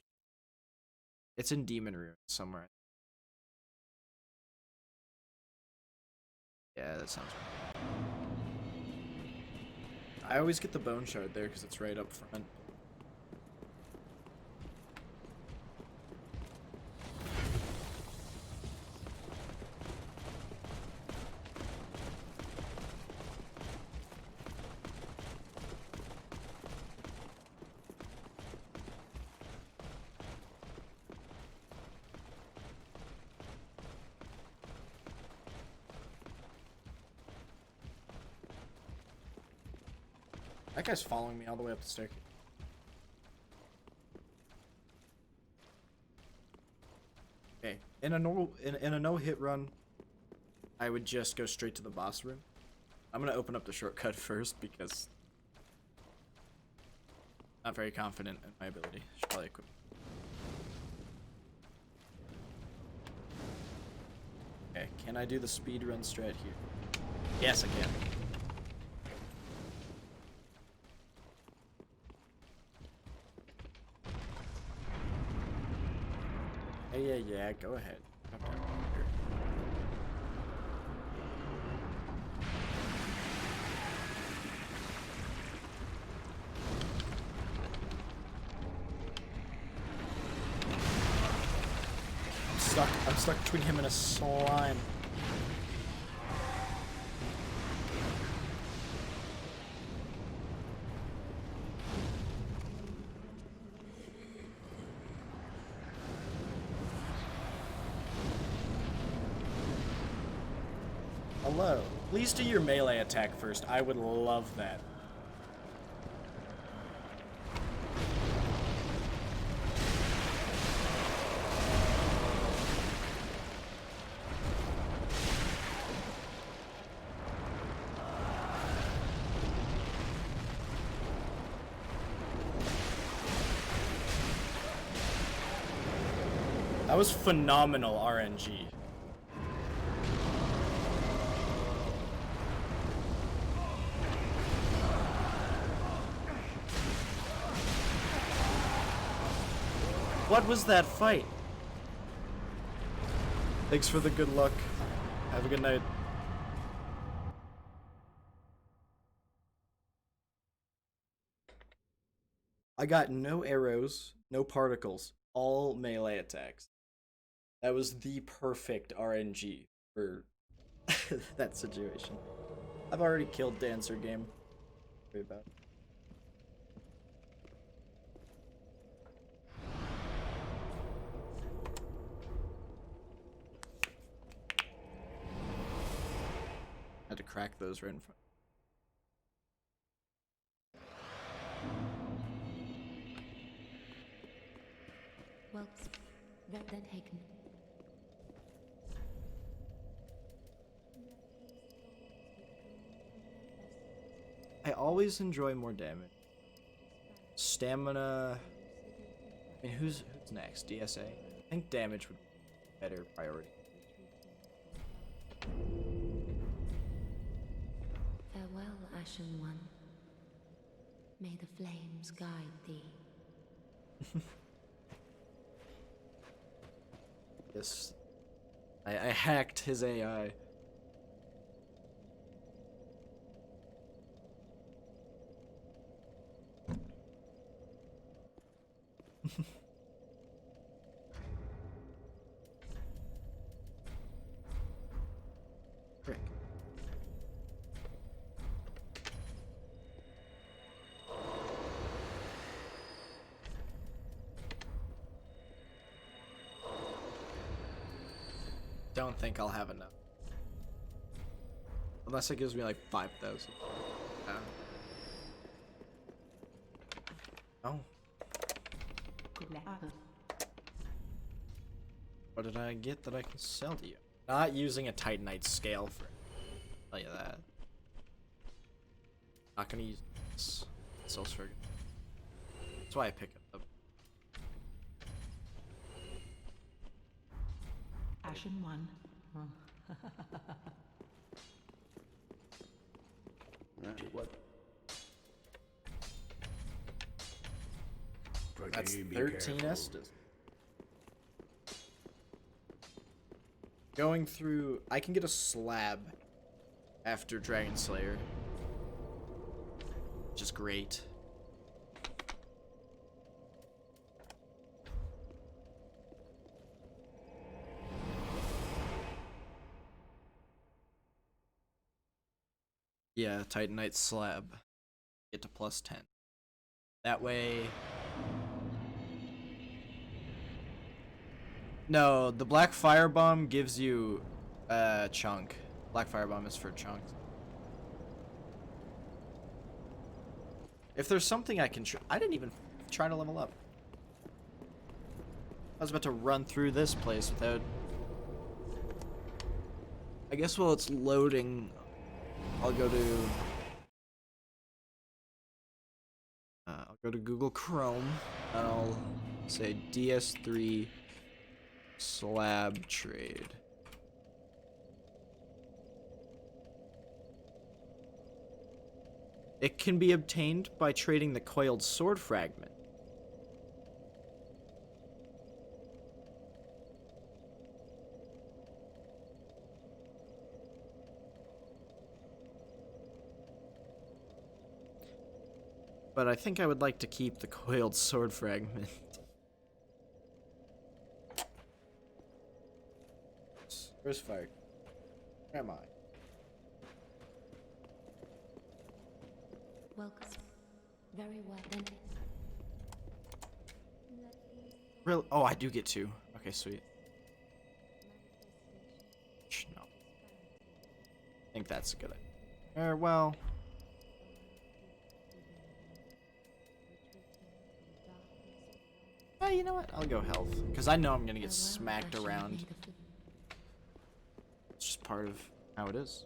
It's in Demon Ruin somewhere. Yeah, that sounds right. I always get the bone shard there because it's right up front. That guy's following me all the way up the staircase. Okay, in a normal in a no-hit run, I would just go straight to the boss room. I'm gonna open up the shortcut first because I'm not very confident in my ability. Should probably equip. Okay, can I do the speed run strat here? Yes, I can. Yeah, go ahead. Come down here. I'm stuck between him and a slime. Hello. Please do your melee attack first. I would love that. That was phenomenal RNG. What was that fight? Thanks for the good luck. Have a good night. I got no arrows, no particles, all melee attacks. That was the perfect RNG for that situation. I've already killed Dancer game. Worry about it. Had to crack those right in front. Well, then taken. I always enjoy more damage. Stamina. I mean, who's next? DSA? I think damage would be a better priority. Farewell, Ashen One. May the flames guide thee. Yes. I hacked his AI. Frick. Don't think I'll have enough. Unless it gives me like 5,000. Oh. What did I get that I can sell to you? Not using a Titanite scale for it. I'll tell you that. Not gonna use this. Sells for. That's why I pick it up. Ashen One. What? That's be 13 careful. Estus. Going through, I can get a slab after Dragon Slayer, which is great. Yeah, Titanite slab. Get to plus 10. That way... No, the Black Firebomb gives you a chunk. Black Firebomb is for chunks. If there's something I can I didn't even try to level up. I was about to run through this place without... I guess while it's loading, I'll go to Google Chrome and I'll say DS3 slab trade. It can be obtained by trading the coiled sword fragment. But I think I would like to keep the coiled sword fragment. Where's fire? Where am I? Welcome. Very well then. Really? Oh, I do get two. Okay, sweet. No. I think that's a good idea. Well... you know what? I'll go health. Because I know I'm going to get smacked around. It's just part of how it is.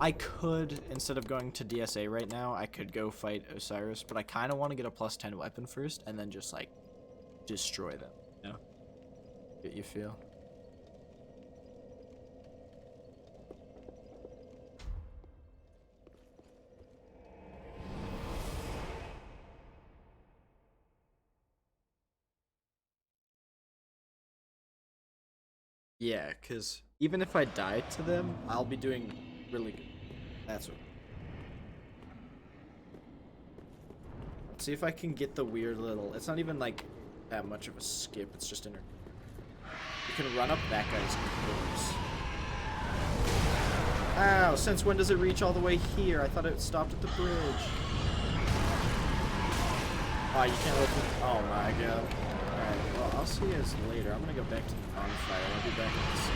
I could, instead of going to DSA right now, I could go fight Osiris, but I kind of want to get a plus 10 weapon first, and then just, like, destroy them. You know? Get you feel? Yeah, because even if I die to them, I'll be doing really good. That's what. Let's see if I can get the weird little... It's not even, like, that much of a skip. It's just inner... You can run up that guy's corpse. Ow! Since when does it reach all the way here? I thought it stopped at the bridge. Oh, you can't open... Oh my god. Alright, well, I'll see you guys later. I'm gonna go back to the bonfire. I'll be back at the scene.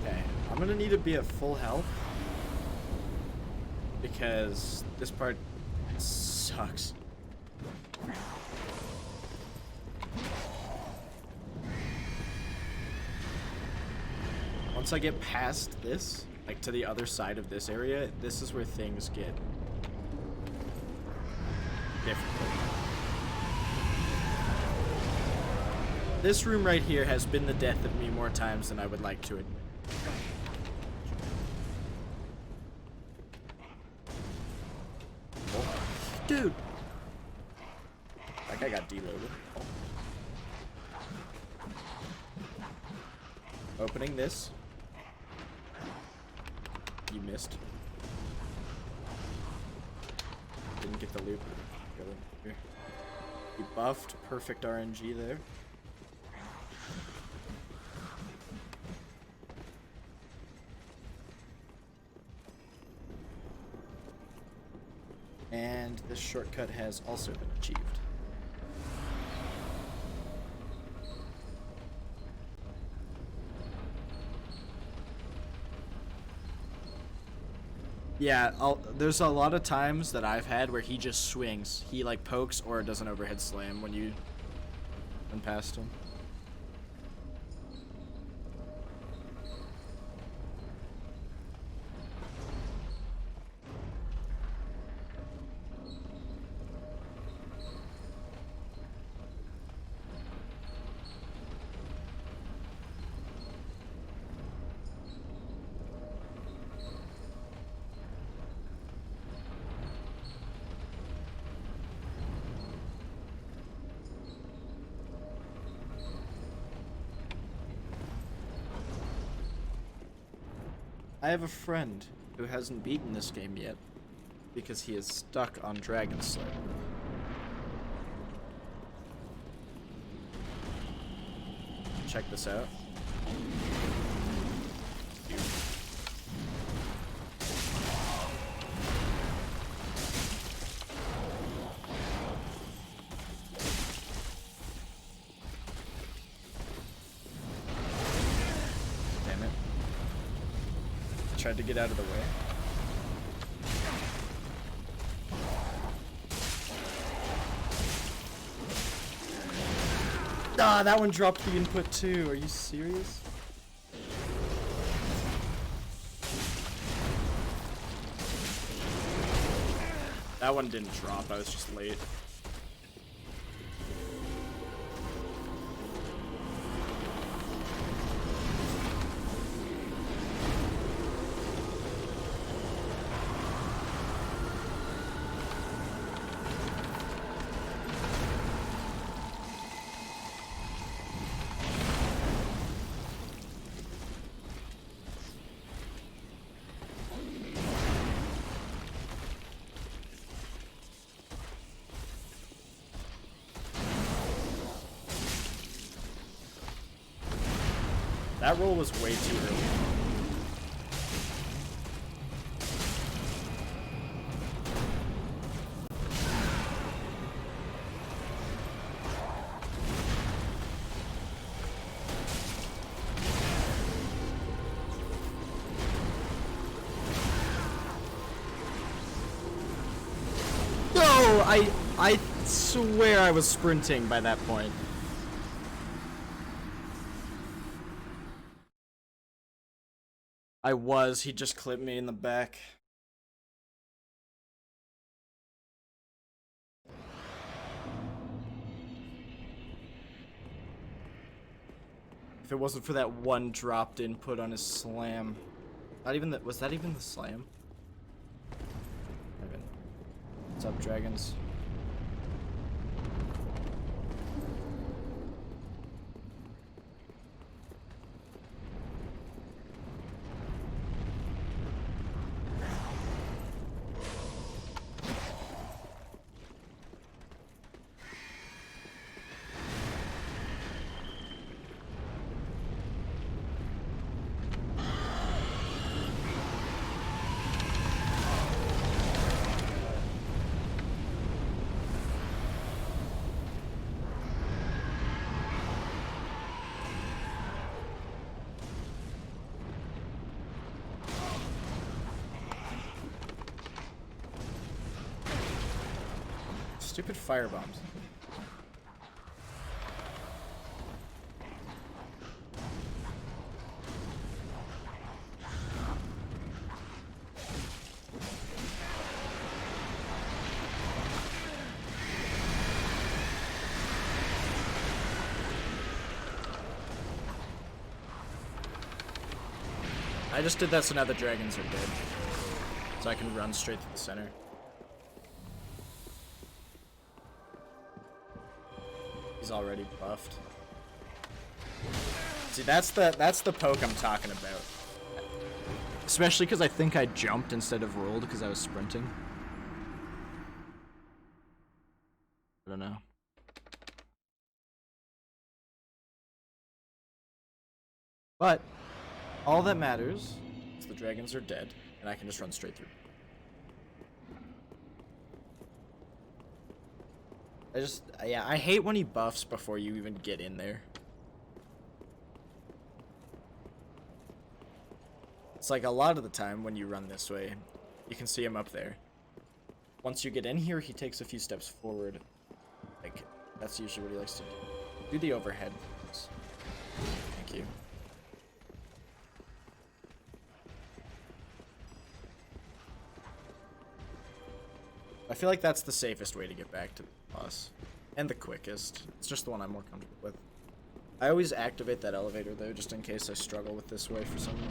Okay, I'm gonna need to be at full health. Because this part sucks. Once I get past this, like to the other side of this area, this is where things get difficult. This room right here has been the death of me more times than I would like to admit. Dude! That guy got deloaded. Opening this. You missed. Didn't get the loot. Go in here. You buffed. Perfect RNG there. And this shortcut has also been achieved. Yeah, there's a lot of times that I've had where he just swings. He like pokes or does an overhead slam when you run past him. I have a friend who hasn't beaten this game yet because he is stuck on Dragon Slayer. Check this out. Damn it. Tried to get out of the way. Ah, that one dropped the input too. Are you serious? That one didn't drop. I was just late. That roll was way too early. No, I swear I was sprinting by that point. I was. He just clipped me in the back. If it wasn't for that one dropped input on his slam. Not even that. Was that even the slam? What's up, dragons? Stupid fire bombs. I just did that so now the dragons are dead. So I can run straight to the center. He's already buffed. See, that's the poke I'm talking about. Especially because I think I jumped instead of rolled because I was sprinting. I don't know. But all that matters is the dragons are dead, and I can just run straight through. Yeah, I hate when he buffs before you even get in there. It's like a lot of the time when you run this way, you can see him up there. Once you get in here, he takes a few steps forward. Like, that's usually what he likes to do. Do the overhead. Thank you. I feel like that's the safest way to get back to the boss. And the quickest. It's just the one I'm more comfortable with. I always activate that elevator though, just in case I struggle with this way for some reason.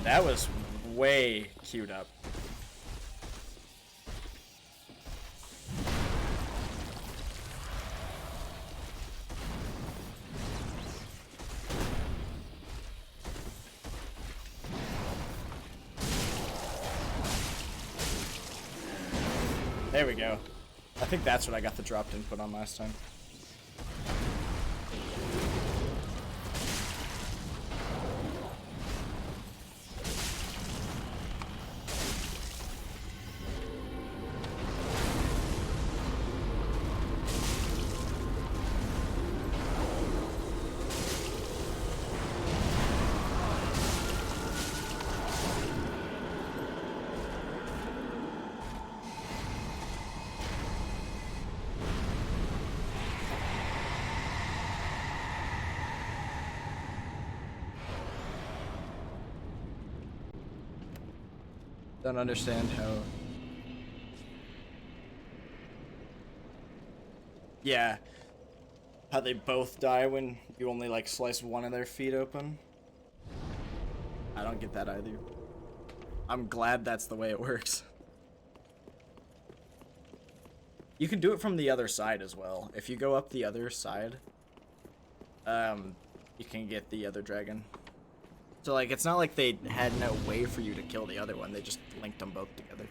That was way queued up. There we go. I think that's what I got the dropped input on last time. Don't understand how... Yeah. How they both die when you only, like, slice one of their feet open. I don't get that either. I'm glad that's the way it works. You can do it from the other side as well. If you go up the other side, you can get the other dragon. So, like, it's not like they had no way for you to kill the other one. They just linked them both together.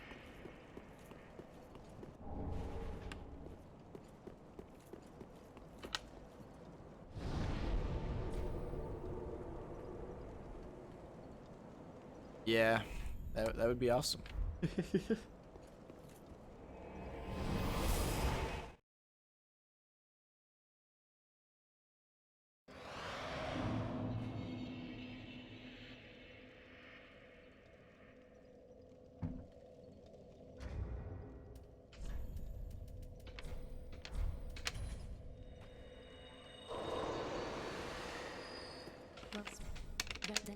Yeah, that would be awesome.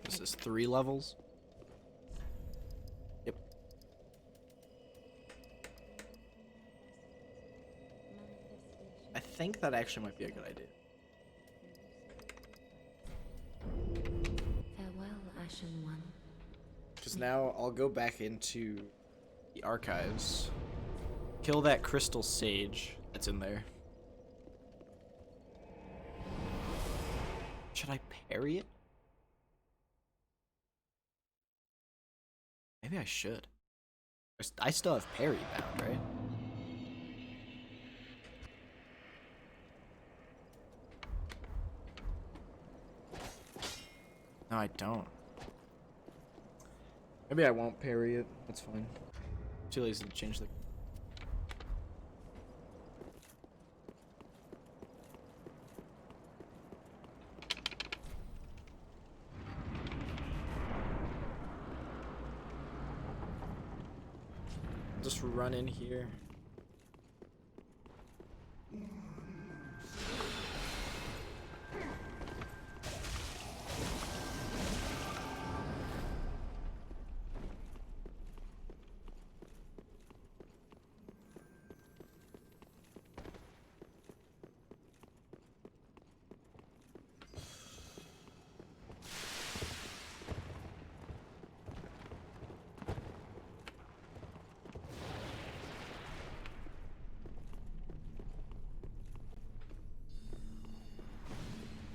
This is 3 levels. Yep. I think that actually might be a good idea. Farewell, Ashen One. Because now I'll go back into the archives, kill that crystal sage that's in there. Should I parry it? Maybe I should. I still have parry bound, right? No, I don't. Maybe I won't parry it. That's fine. Too lazy to change the... Just run in here.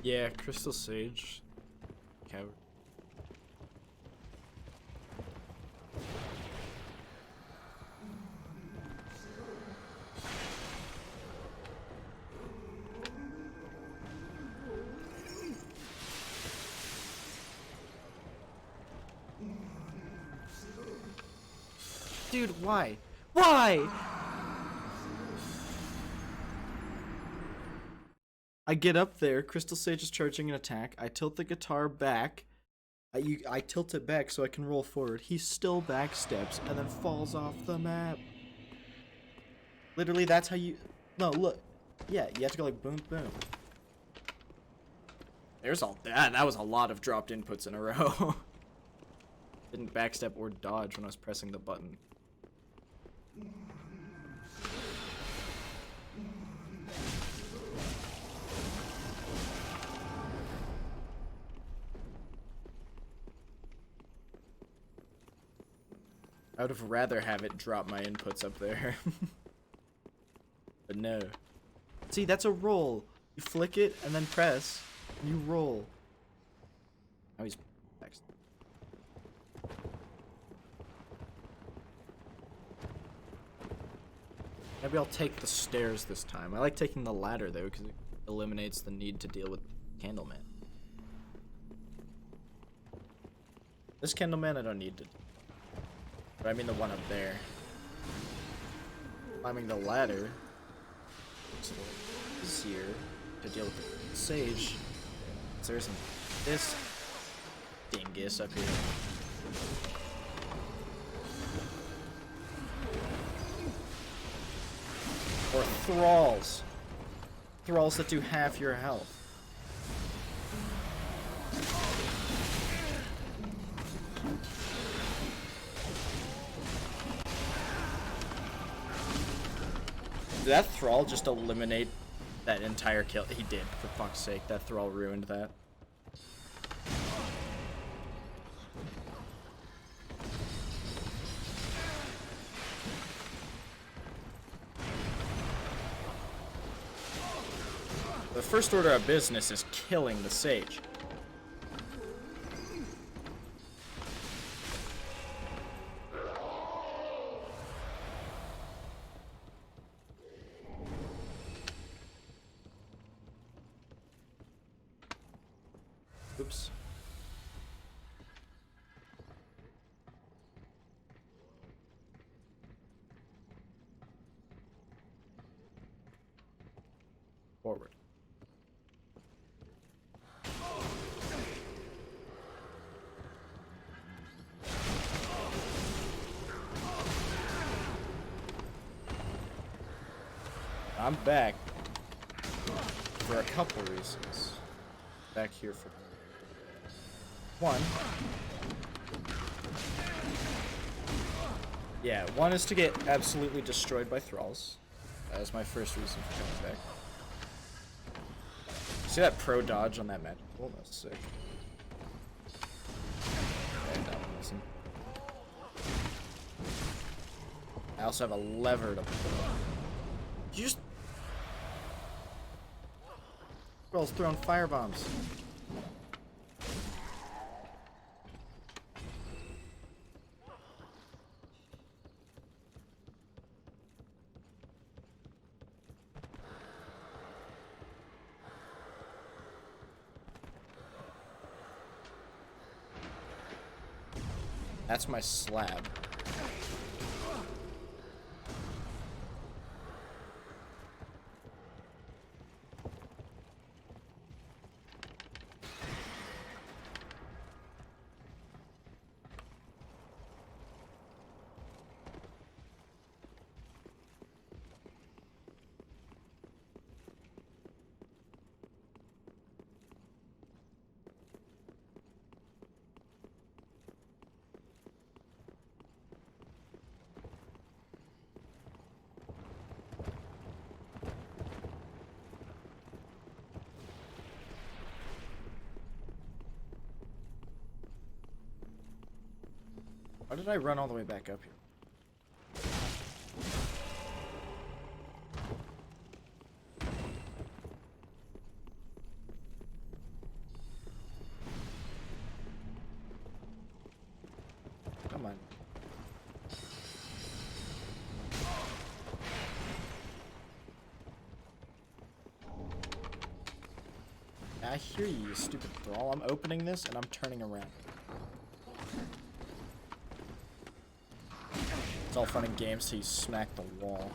Yeah, Crystal Sage. Coward. Dude, why? Why? I get up there, Crystal Sage is charging an attack, I tilt the guitar back, I tilt it back so I can roll forward, he still backsteps and then falls off the map. Literally, that's how you... No, look. Yeah, you have to go like boom, boom. There's all that. That was a lot of dropped inputs in a row. Didn't backstep or dodge when I was pressing the button. I would have rather have it drop my inputs up there. But no. See, that's a roll. You flick it and then press, and you roll. Now he's next. Maybe I'll take the stairs this time. I like taking the ladder though, because it eliminates the need to deal with Candleman. This Candleman I don't need to. But I mean the one up there. Climbing the ladder. It's a little easier to deal with the sage. So there's this dingus up here. Or thralls. Thralls that do half your health. Did that thrall just eliminate that entire kill? He did, for fuck's sake. That thrall ruined that. The first order of business is killing the sage. Oops. Forward. I'm back for a couple reasons. Back here for one. Yeah, one is to get absolutely destroyed by thralls. That was my first reason for coming back. See that pro dodge on that magic bolt? That's sick. Okay, that one wasn't. I also have a lever to pull. You just... Thralls throwing firebombs. That's my slab. Why did I run all the way back up here? Come on. I hear you, you stupid thrall. I'm opening this and I'm turning around. It's all fun and games till you smack the wall.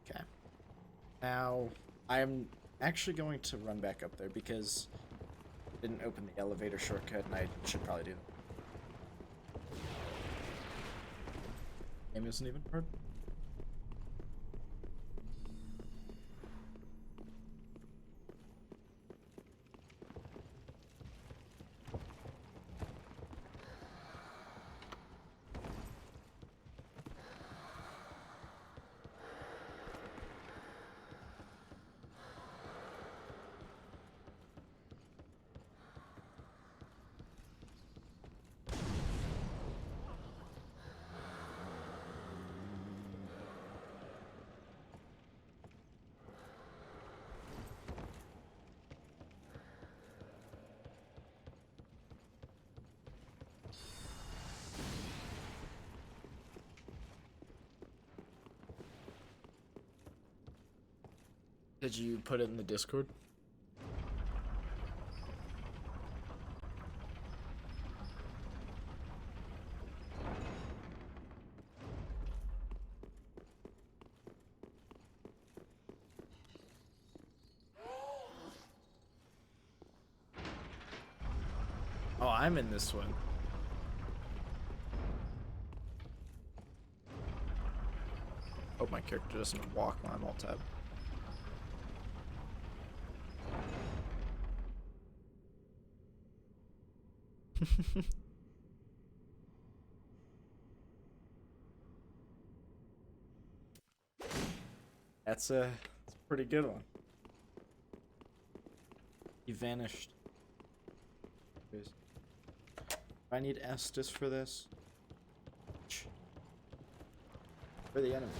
Okay. Now, I'm actually going to run back up there because I didn't open the elevator shortcut and I should probably do that. Game isn't even hard. Did you put it in the Discord? Oh, I'm in this one. Hope my character doesn't walk while I'm alt-tab. That's a pretty good one. He vanished. Do I need Estus for this? For the enemy.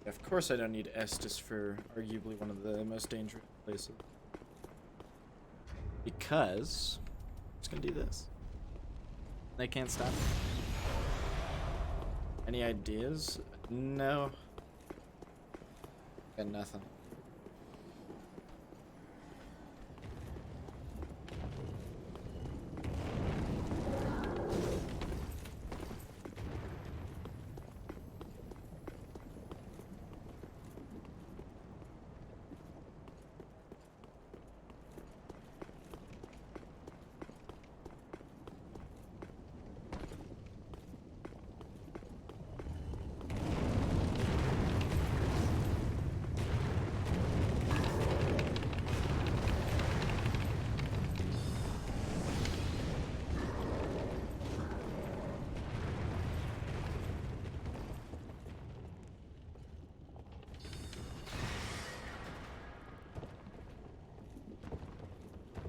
Of course I don't need Estus for arguably one of the most dangerous places. Because I'm just gonna do this. They can't stop me. Any ideas? No. Got nothing.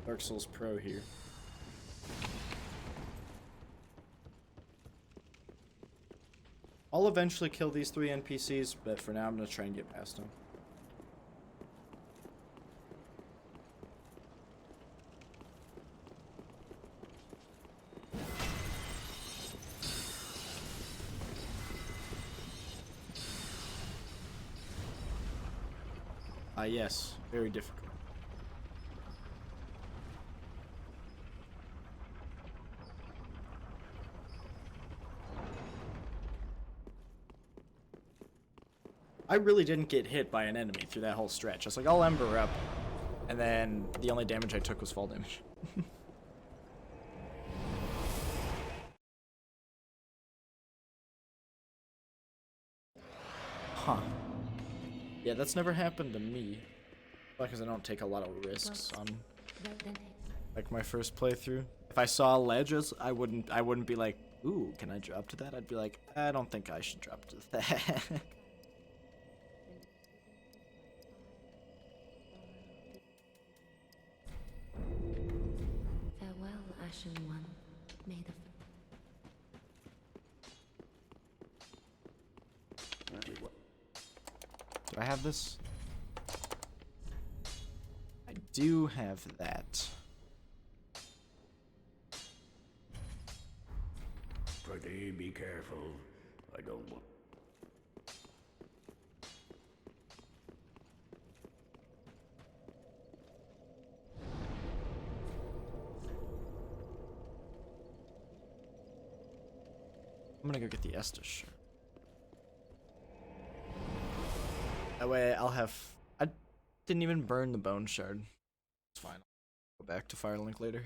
Dark Souls Pro here. I'll eventually kill these 3 NPCs, but for now I'm gonna try and get past them. Yes, very difficult. I really didn't get hit by an enemy through that whole stretch. I was like, I'll Ember up. And then the only damage I took was fall damage. Huh. Yeah, that's never happened to me. Because I don't take a lot of risks on like my first playthrough. If I saw a ledge, I wouldn't be like, ooh, can I drop to that? I'd be like, I don't think I should drop to that. Farewell, Ashen One. May the Do I have this? I do have that. Pretty be careful. I don't want. I'm gonna go get the Estus shirt. That way I'll have... I didn't even burn the bone shard. It's fine. I'll go back to Firelink later.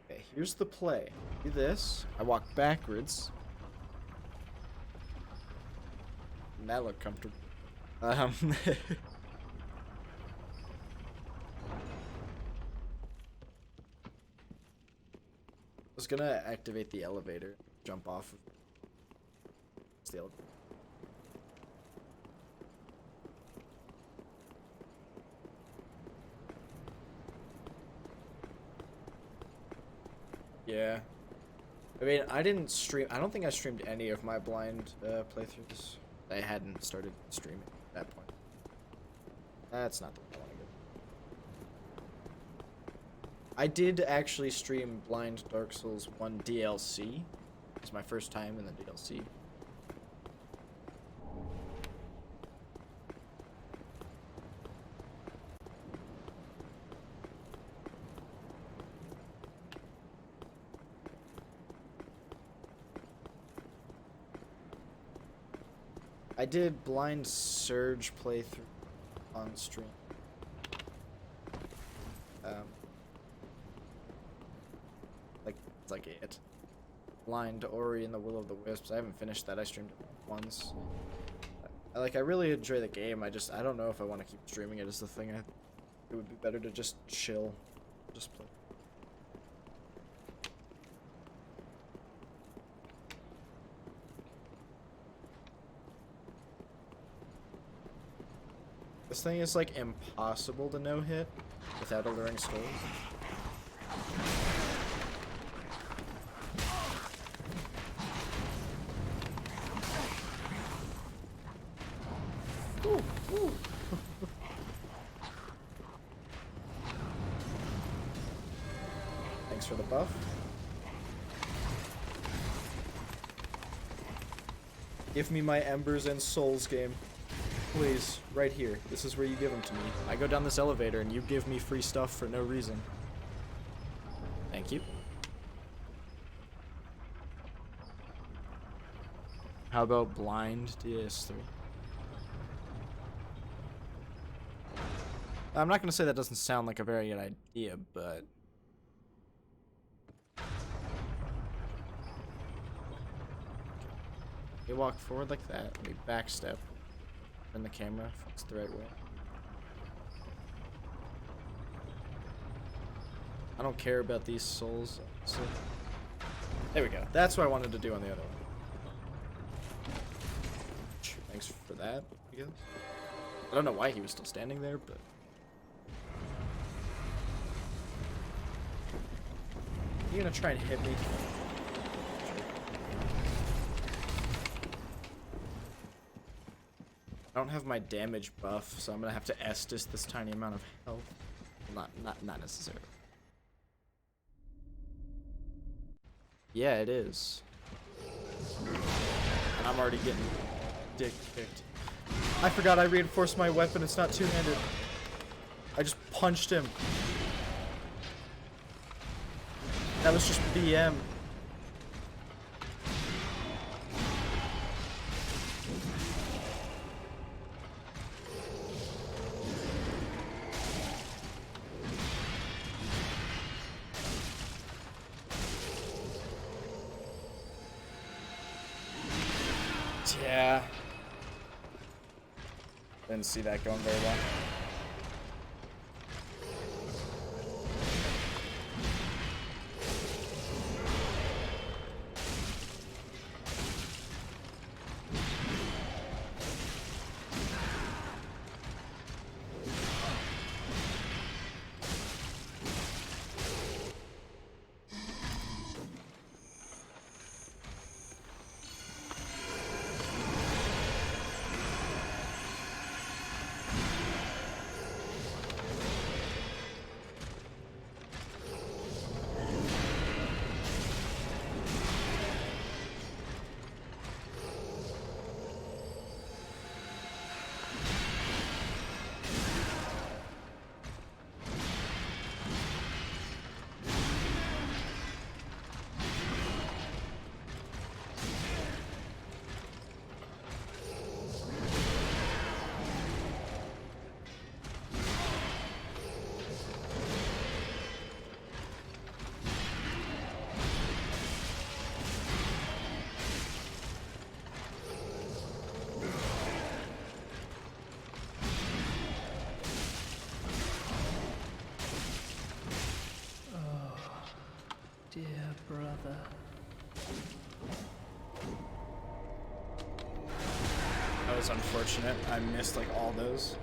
Okay, here's the play. Do this. I walk backwards. And that looked comfortable. I was gonna activate the elevator, jump off of the elevator. Yeah. I mean, I didn't stream. I don't think I streamed any of my blind playthroughs. I hadn't started streaming at that point. That's not the one I want to go. I did actually stream Blind Dark Souls 1 DLC. It's my first time in the DLC. I did Blind Surge playthrough on stream. Like it. Blind Ori and the Will of the Wisps. I haven't finished that. I streamed it once. I really enjoy the game. I don't know if I want to keep streaming it. Is the thing. It would be better to just chill, just play. This thing is like impossible to no hit without alluring skulls. Thanks for the buff. Give me my embers and souls game. Please, right here. This is where you give them to me. I go down this elevator and you give me free stuff for no reason. Thank you. How about Blind DS3? I'm not going to say that doesn't sound like a very good idea, but... You walk forward like that, we backstep. Turn the camera if it's the right way. I don't care about these souls. So there we go. That's what I wanted to do on the other one. Thanks for that, I guess. I don't know why he was still standing there, but... You gonna try and hit me? I don't have my damage buff, so I'm gonna have to Estus this tiny amount of health. Well, not necessarily. Yeah, it is. And I'm already getting dick kicked. I forgot I reinforced my weapon. It's not two-handed. I just punched him. That was just BM. Yeah. Didn't see that going very well. Dear brother. That was unfortunate. I missed like all those.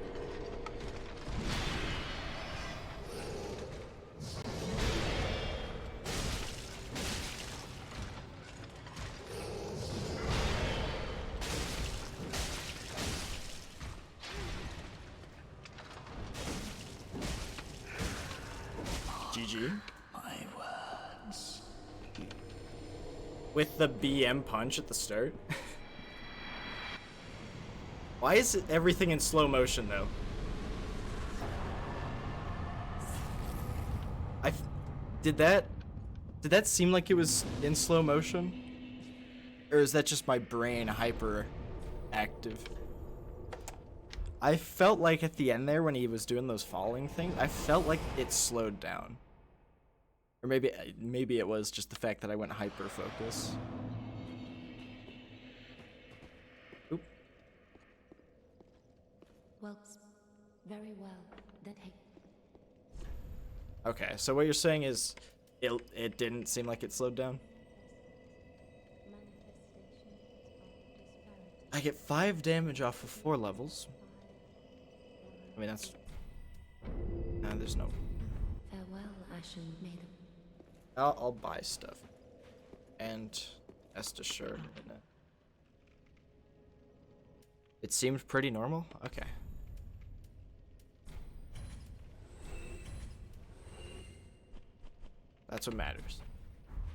GG. My words. With the BM punch at the start. Why is everything in slow motion though? Did that seem like it was in slow motion? Or is that just my brain hyper active? I felt like at the end there when he was doing those falling things, I felt like it slowed down. Or maybe it was just the fact that I went hyper focus. Oop. Well, very well. Then hey, Okay, so what you're saying is it didn't seem like it slowed down? I get 5 damage off of 4 levels. I mean, that's... Nah, there's no... farewell, Ashen Maiden. I'll buy stuff. And rest assured. It seemed pretty normal? Okay. That's what matters.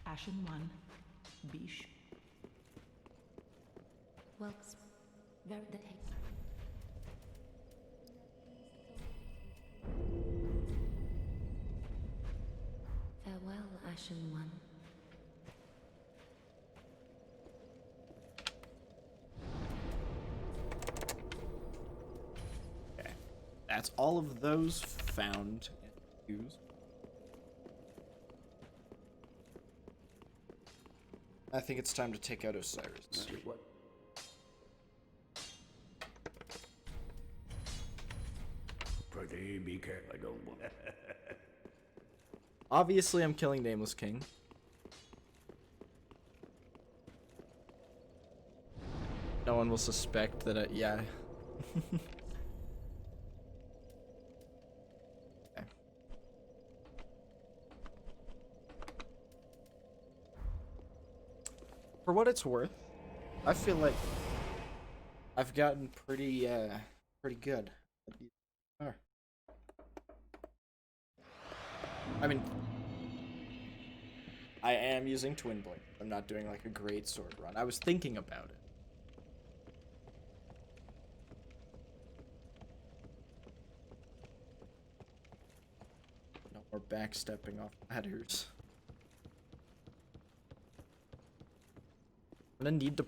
Ashen 1, Bish. Well, very then hey. Farewell, Ashen One. Okay. That's all of those found and used. I think it's time to take out Osiris. What? Pretty be careful. I don't want. Obviously, I'm killing Nameless King. No one will suspect that yeah. Okay. For what it's worth, I feel like I've gotten pretty good at these. I mean, I am using Twin Blade. I'm not doing like a great sword run. I was thinking about it. No more backstepping off ladders. I'm gonna need to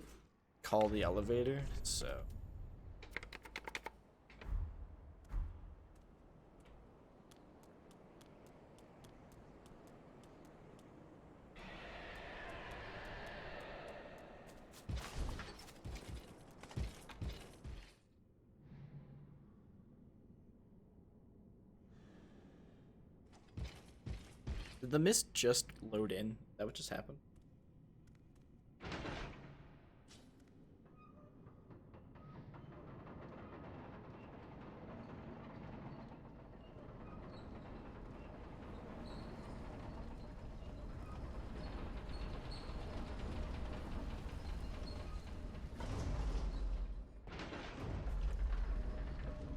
call the elevator, so... Did the mist just load in? Is that what just happened?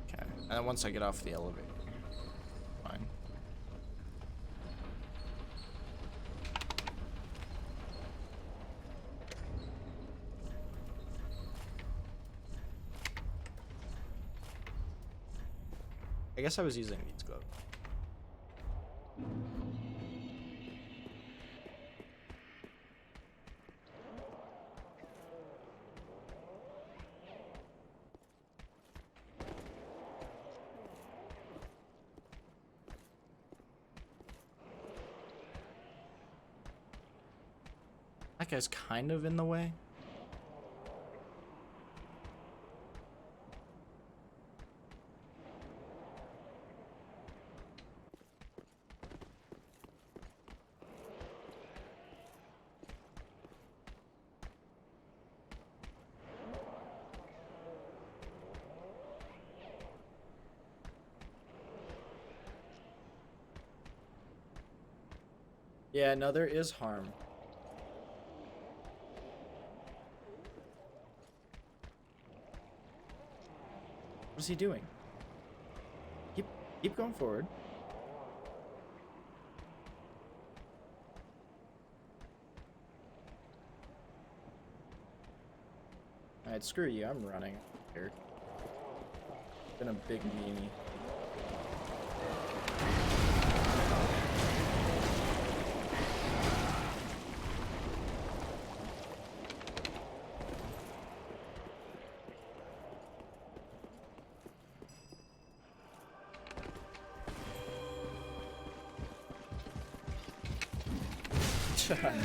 Okay, and then once I get off the elevator, fine. I guess I was using these gloves. That guy's kind of in the way. Yeah, no, there is harm. What is he doing? Keep going forward. Alright, screw you, I'm running. Here. Been a big meanie.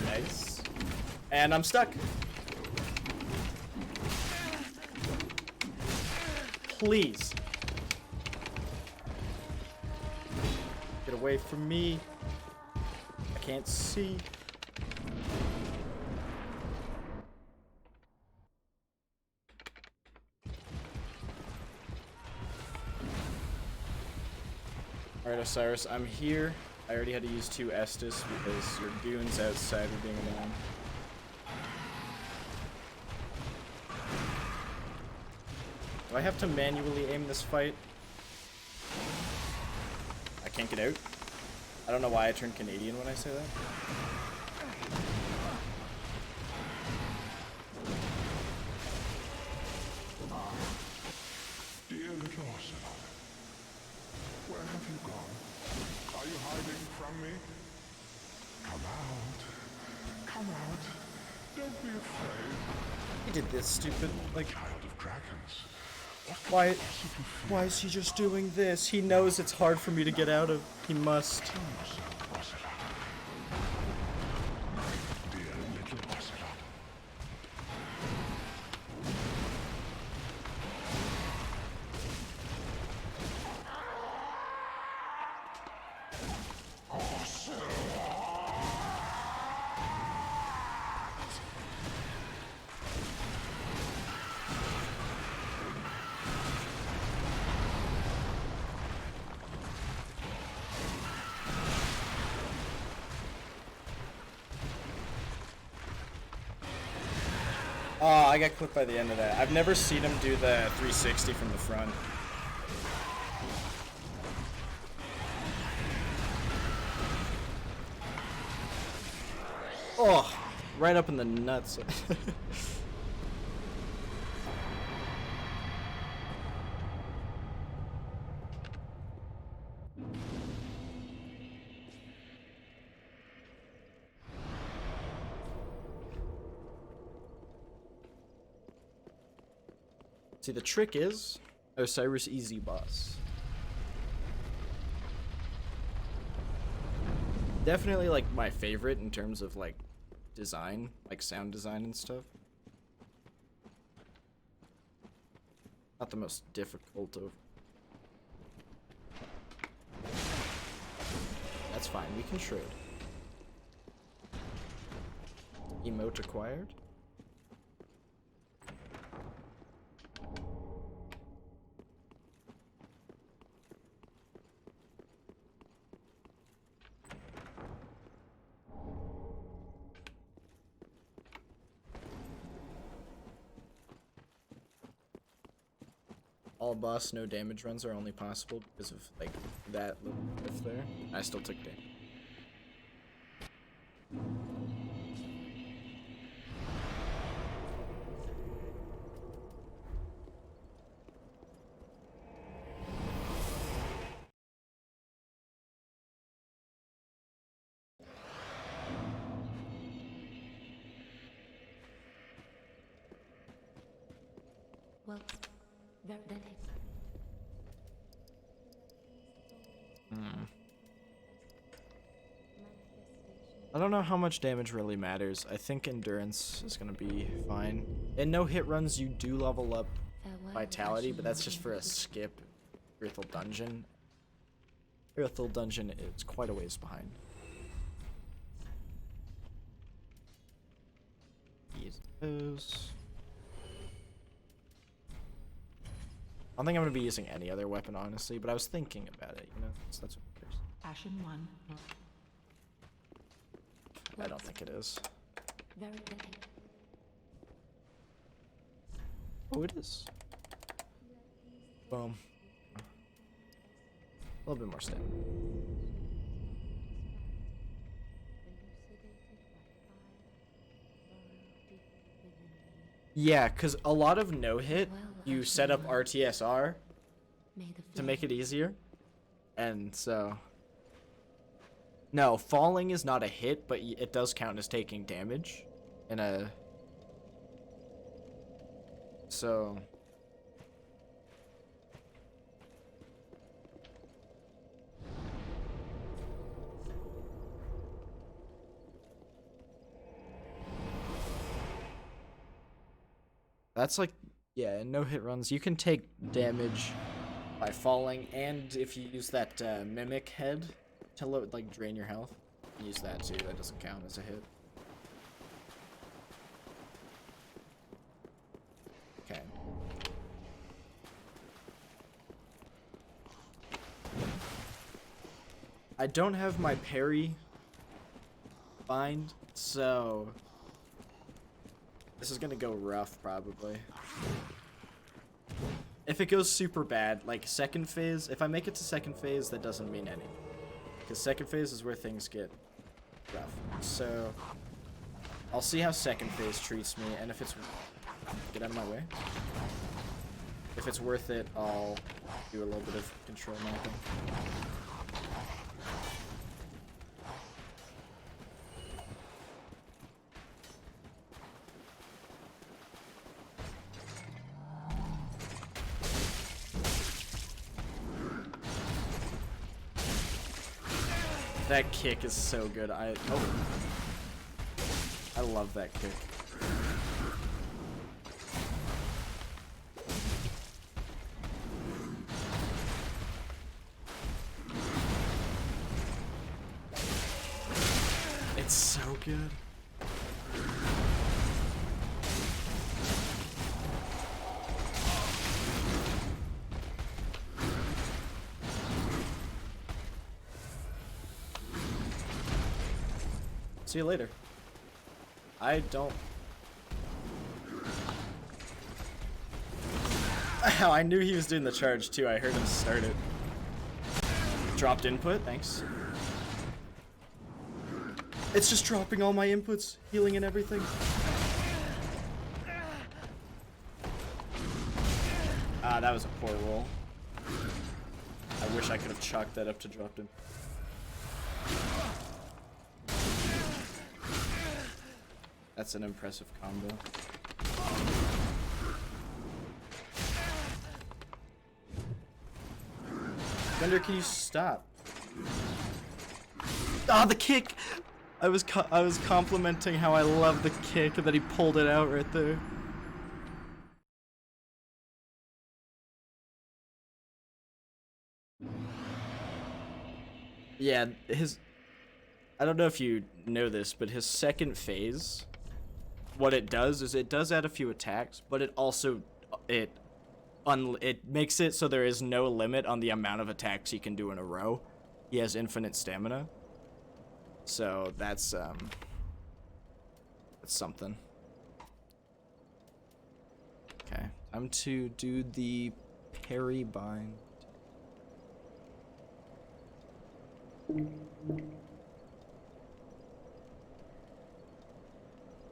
Nice. And I'm stuck. Please. Get away from me. I can't see. Alright, Osiris, I'm here. I already had to use 2 Estus because your goons outside were being annoying. Do I have to manually aim this fight? I can't get out. I don't know why I turned Canadian when I say that. Dear little Ocelot, where have you gone? Are you hiding from me? Come out. Come out. Don't be afraid. He did this stupid, like, Child of dragons. why is he just doing this? He knows it's hard for me to get out of. He must. Tell yourself, Ocelot. Dear little Ocelot. Oh, I got clipped by the end of that. I've never seen him do the 360 from the front. Oh, right up in the nuts. See, the trick is Osiris easy boss. Definitely like my favorite in terms of like design, like sound design and stuff. Not the most difficult of. That's fine, we can shred. Emote acquired. All boss no damage runs are only possible because of like that little cliff there. I still took damage. Well, then I don't know how much damage really matters. I think endurance is gonna be fine. In no hit runs, you do level up vitality, but that's just for a skip. Earthel Dungeon. Earthel Dungeon is quite a ways behind. Use those. I don't think I'm gonna be using any other weapon, honestly, but I was thinking about it, you know? So that's what matters. Ashen 1. I don't think it is. very good. Oh, it is. Boom. A little bit more stamina. Yeah, because a lot of no hit, Well, you Ashen set up One, RTSR may the to make it flames- easier. And so... No, falling is not a hit, but it does count as taking damage in a... So... That's like, yeah, in no hit runs, you can take damage by falling, and if you use that mimic head to like drain your health, use that too. That doesn't count as a hit. Okay. I don't have my parry bind, so this is gonna go rough probably. If it goes super bad, like second phase, if I make it to second phase, that doesn't mean anything. Because second phase is where things get rough. So, I'll see how second phase treats me, and if it's... Get out of my way. If it's worth it, I'll do a little bit of control mapping. That kick is so good. I love that kick. It's so good. See you later. I don't... Ow, I knew he was doing the charge too. I heard him start it. Dropped input, thanks. It's just dropping all my inputs, healing and everything. Ah, that was a poor roll. I wish I could have chalked that up to dropped him. That's an impressive combo. Thunder, can you stop? Ah, the kick! I was complimenting how I love the kick and that he pulled it out right there. Yeah, I don't know if you know this, but his second phase, what it does is it does add a few attacks, but it also it makes it so there is no limit on the amount of attacks he can do in a row. He has infinite stamina. So that's something. Okay, time to do the parry bind.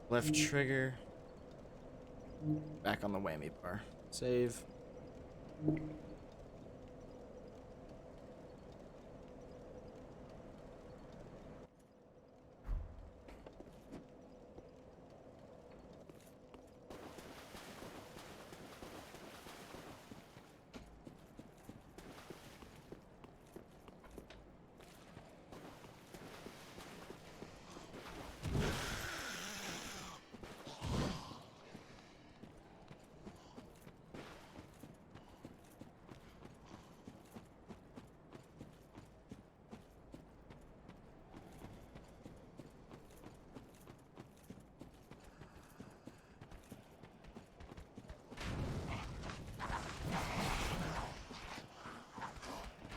Left trigger. Back on the whammy bar. Save.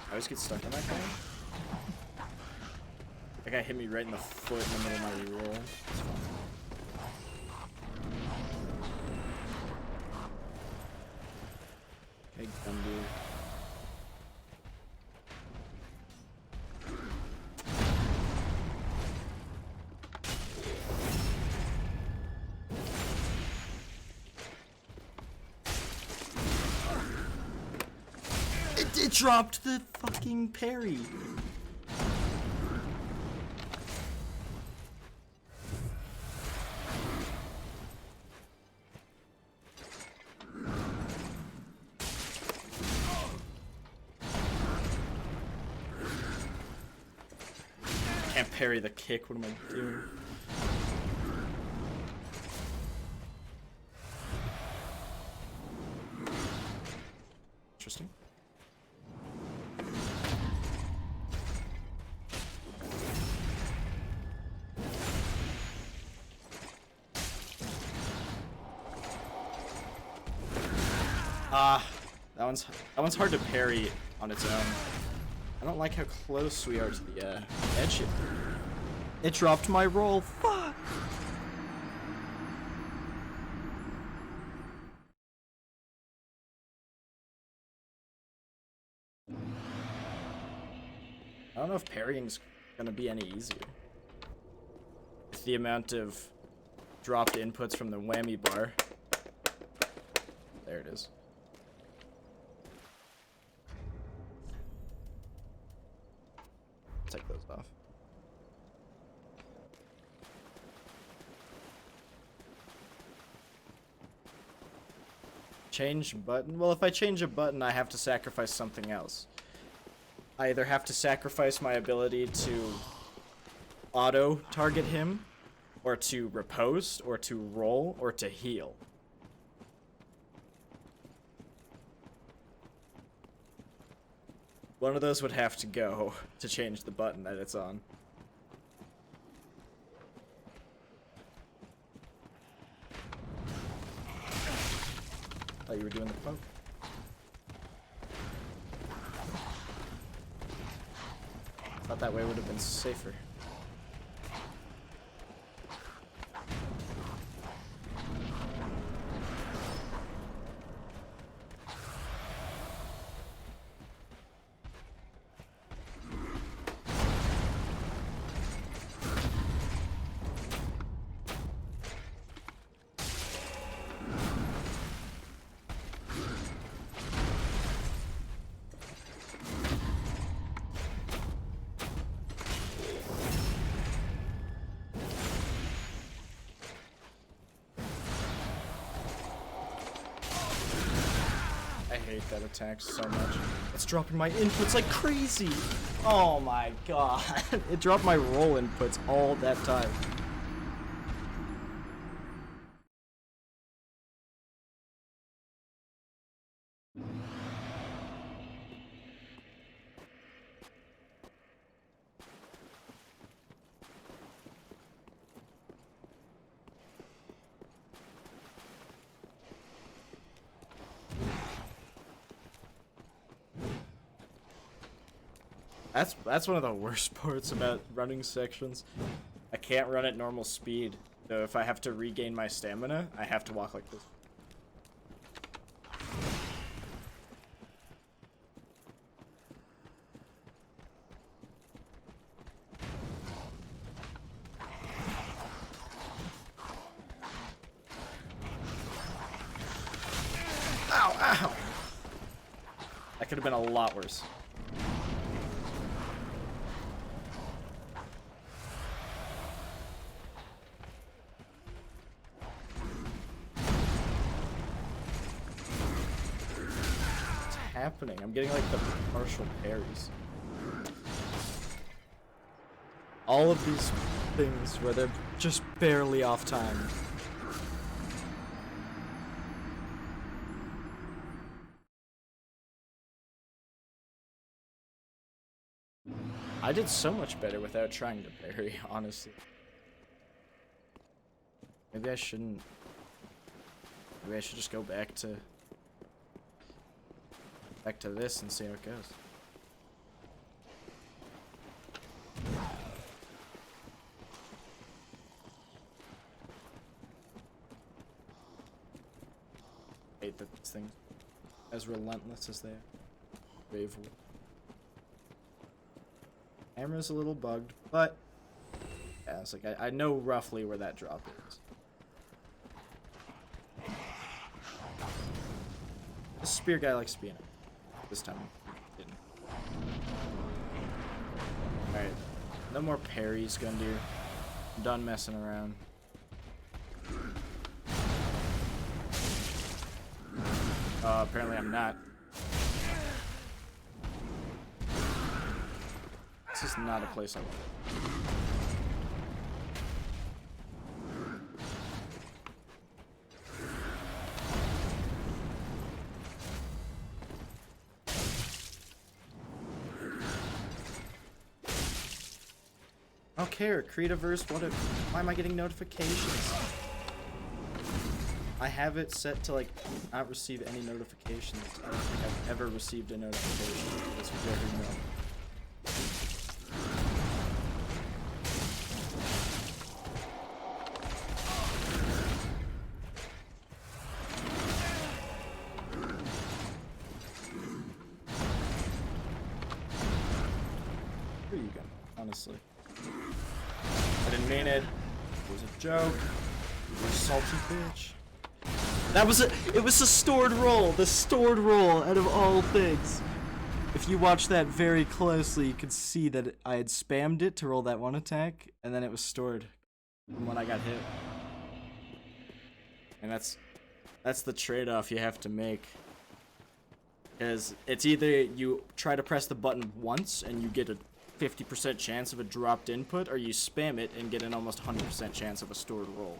I always get stuck on that guy. That guy hit me right in the foot in the middle of my reroll. It's fine. Okay, Gundu. dropped the fucking parry. Can't parry the kick. What am I doing? Interesting. That one's hard to parry on its own. I don't like how close we are to the edge here. It dropped my roll. Fuck. I don't know if parrying's gonna be any easier. With the amount of dropped inputs from the whammy bar. There it is. Take those off. Change button? Well, if I change a button, I have to sacrifice something else. I either have to sacrifice my ability to auto-target him, or to riposte, or to roll, or to heal. One of those would have to go to change the button that it's on. Thought you were doing the poke. Thought that way would have been safer. I hate that attack so much. It's dropping my inputs like crazy. Oh my god. It dropped my roll inputs all that time. That's one of the worst parts about running sections. I can't run at normal speed, so if I have to regain my stamina, I have to walk like this. Ow, ow! That could have been a lot worse. Happening? I'm getting like the partial parries. All of these things where they're just barely off time. I did so much better without trying to parry, honestly. Maybe I shouldn't. Maybe I should just go back to this and see how it goes. I hate that this thing as relentless as they are. Brave. Camera's a little bugged, but yeah, it's like I know roughly where that drop is. This spear guy likes being it. This time, didn't. Alright. No more parries, Gundyr. I'm done messing around. Apparently I'm not. This is not a place I want. I don't care. Creativerse, what if... Why am I getting notifications? I have it set to, like, not receive any notifications. I don't think I've ever received a notification for this very milk. Where are you going? Honestly. I didn't mean it. It was a joke. You salty bitch. That was it was a stored roll. The stored roll out of all things. If you watch that very closely, you could see that I had spammed it to roll that one attack, and then it was stored from when I got hit. And that's the trade-off you have to make. Because it's either you try to press the button once and you get a 50% chance of a dropped input, or you spam it and get an almost 100% chance of a stored roll.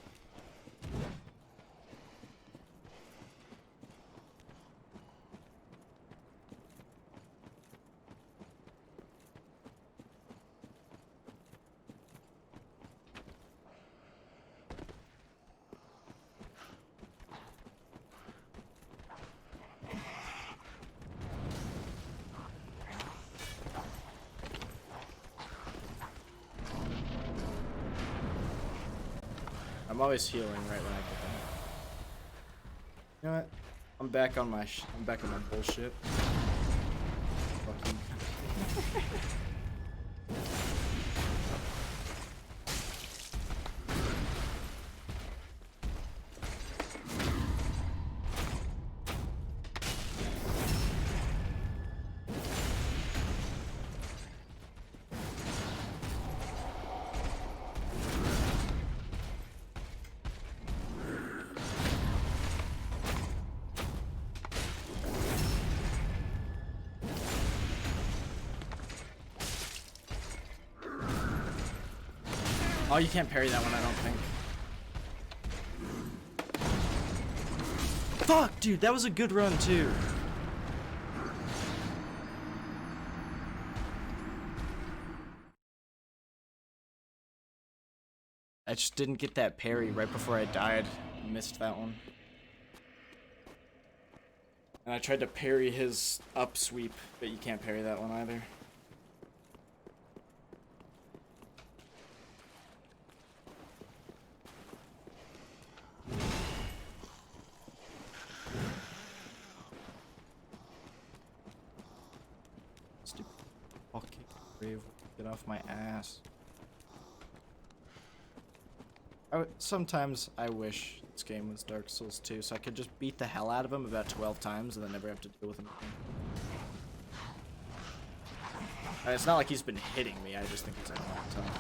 I'm always healing right when I get that. You know what? I'm back on my bullshit. Fuck you. Oh, you can't parry that one, I don't think. Fuck, dude, that was a good run, too. I just didn't get that parry right before I died. Missed that one. And I tried to parry his up sweep, but you can't parry that one either. Stupid fucking brave. Get off my ass. Sometimes I wish this game was Dark Souls 2, so I could just beat the hell out of him about 12 times and then never have to deal with him again. It's not like he's been hitting me, I just think he's had a long time.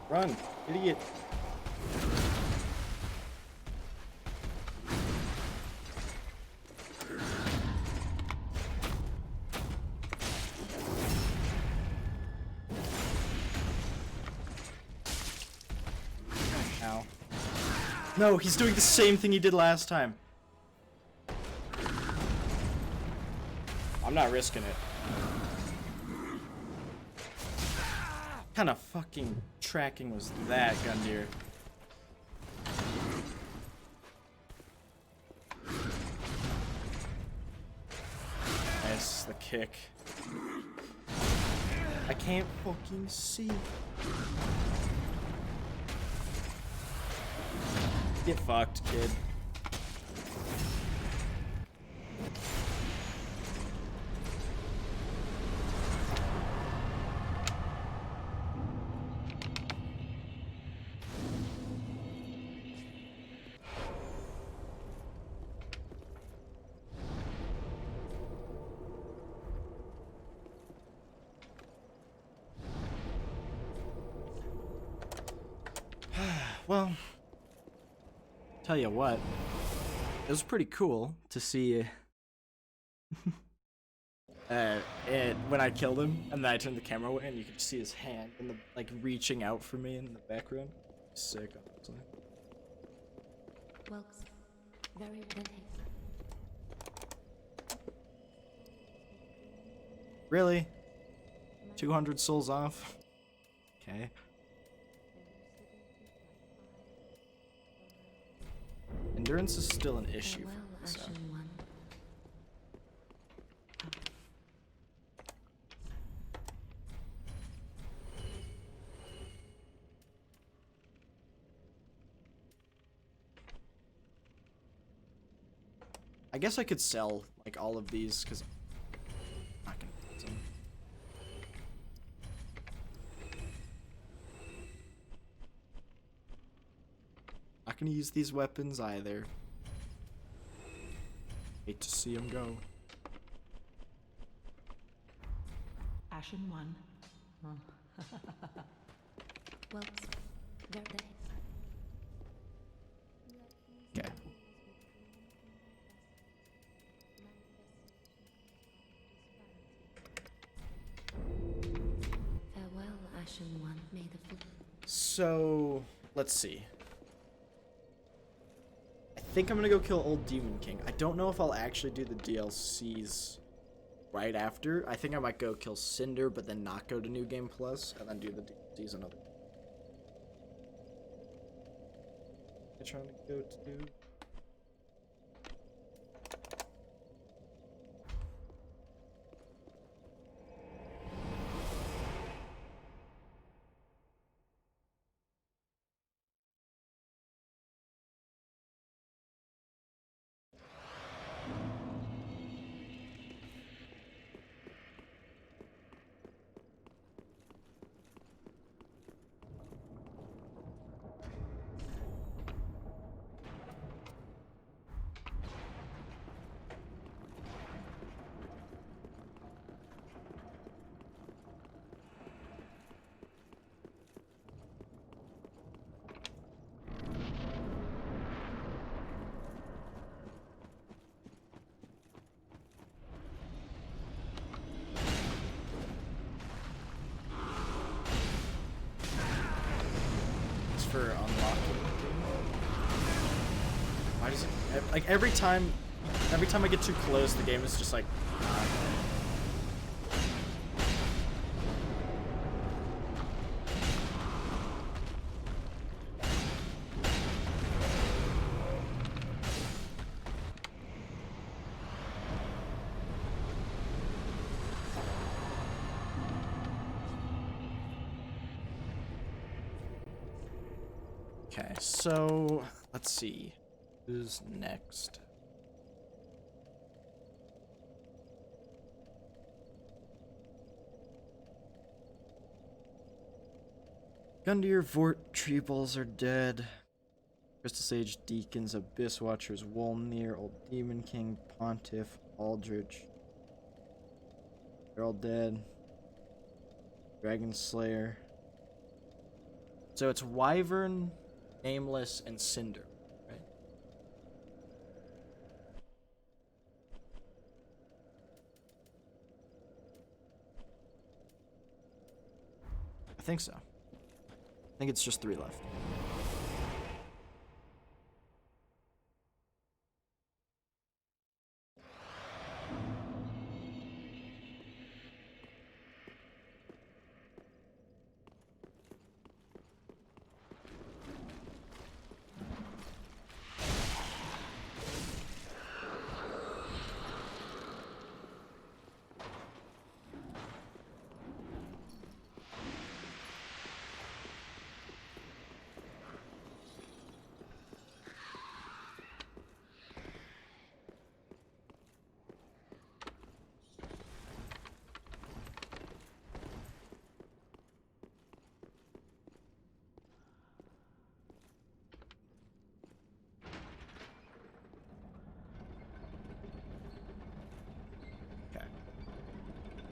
Run, idiot. Ow. No, he's doing the same thing he did last time. I'm not risking it. What kind of fucking tracking was that, Gundyr? Nice, the kick. I can't fucking see. Get fucked, kid. Well, tell you what, it was pretty cool to see when I killed him, and then I turned the camera away, and you could see his hand in the like reaching out for me in the background. Sick, honestly. Welks, very well. Really? 200 souls off? Okay. Endurance is still an issue Farewell, for me, so. Ashen One. I guess I could sell like all of these because I'm not gonna use them. Not gonna use these weapons either. Hate to see them go. Ashen One. Welks, very Okay. farewell, Ashen One. May the So let's see. I think I'm gonna go kill Old Demon King. I don't know if I'll actually do the DLCs right after. I think I might go kill Cinder, but then not go to New Game Plus, and then do the DLCs another. I'm trying to go to. For unlocking. Why does it like every time I get too close, the game is just like okay, so let's see. Who's next? Gundyr, Vort, Treeballs are dead. Crystal Sage, Deacons, Abyss Watchers, Wolnir, Old Demon King, Pontiff, Aldrich. They're all dead. Dragon Slayer. So it's Wyvern, Nameless, and Cinder, right? I think so. I think it's just 3 left.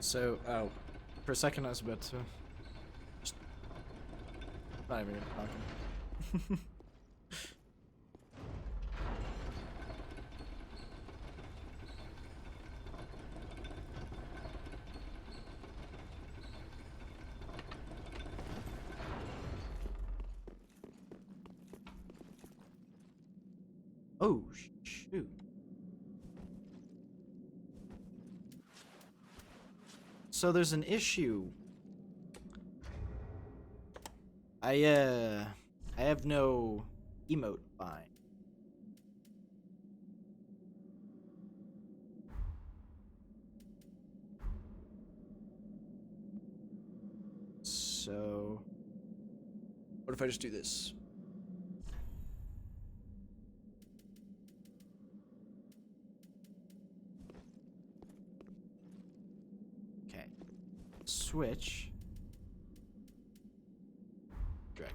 So, oh, for a second I was about to. Just, not even talking. Oh, shoot. So there's an issue. I have no emote bind. So, what if I just do this? Okay. Switch. Drag.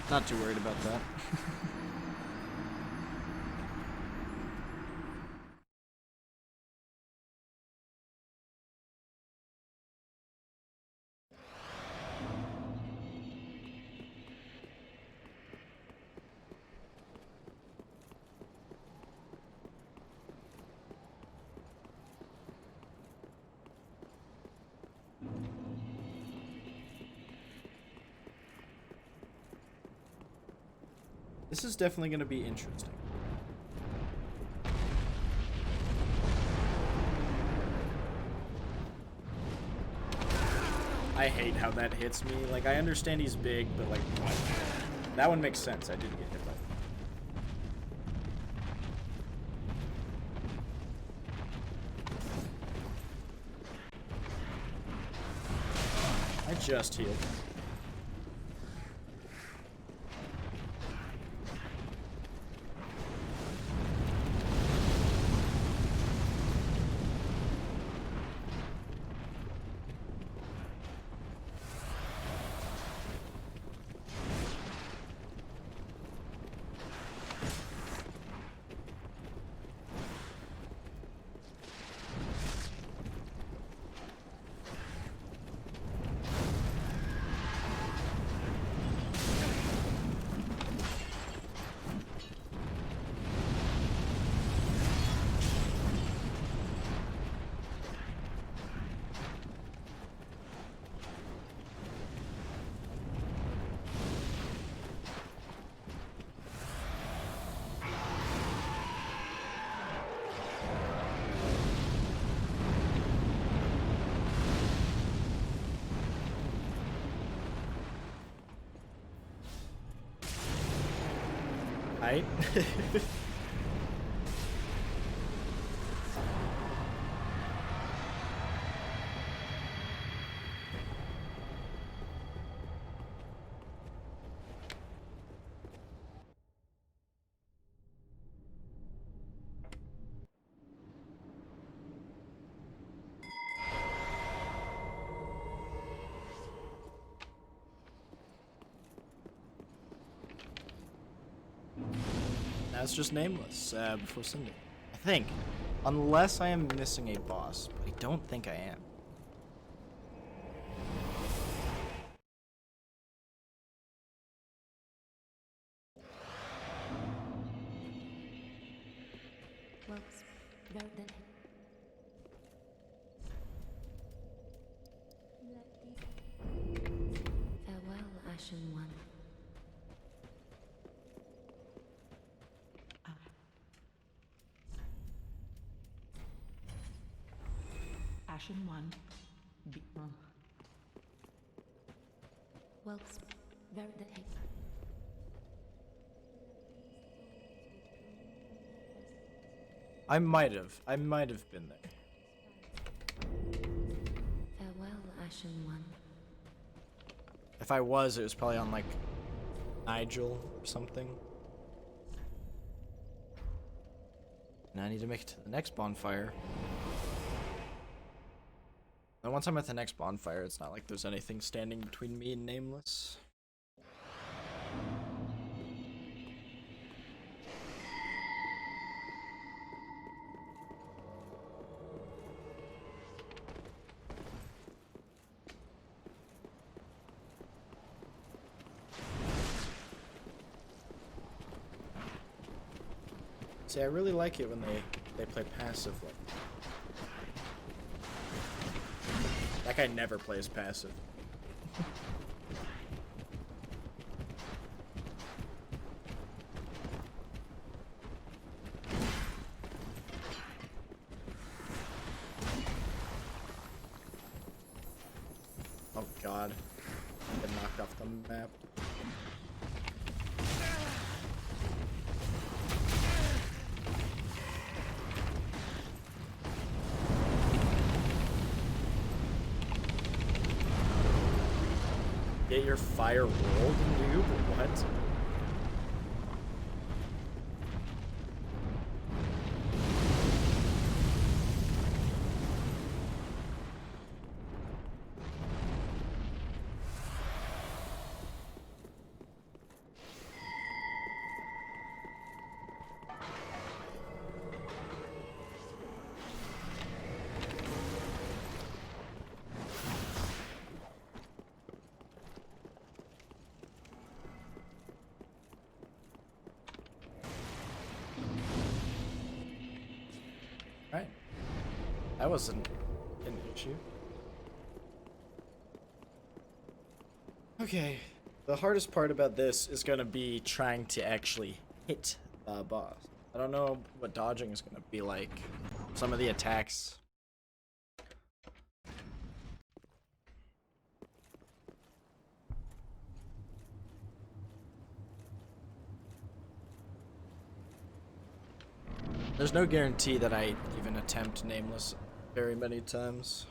Not too worried about that. This is definitely going to be interesting. I hate how that hits me. Like, I understand he's big, but like, that one makes sense. I did get hit by it. I just healed. Right? Now it's just nameless before sending. I think. Unless I am missing a boss. But I don't think I am. Well, very then. Farewell, Ashen One. Ashen One. Well, very then. I might have been there. Farewell, Ashen One. If I was, it was probably on like Nigel or something. Now I need to make it to the next bonfire. And once I'm at the next bonfire, it's not like there's anything standing between me and Nameless. See, I really like it when they play passive like that guy never plays passive. Oh god. I get knocked off the map. Get your fire rolled, noob? What? Right. That wasn't an issue. Okay. The hardest part about this is going to be trying to actually hit the boss. I don't know what dodging is going to be like. Some of the attacks. There's no guarantee that I even attempt Nameless very many times.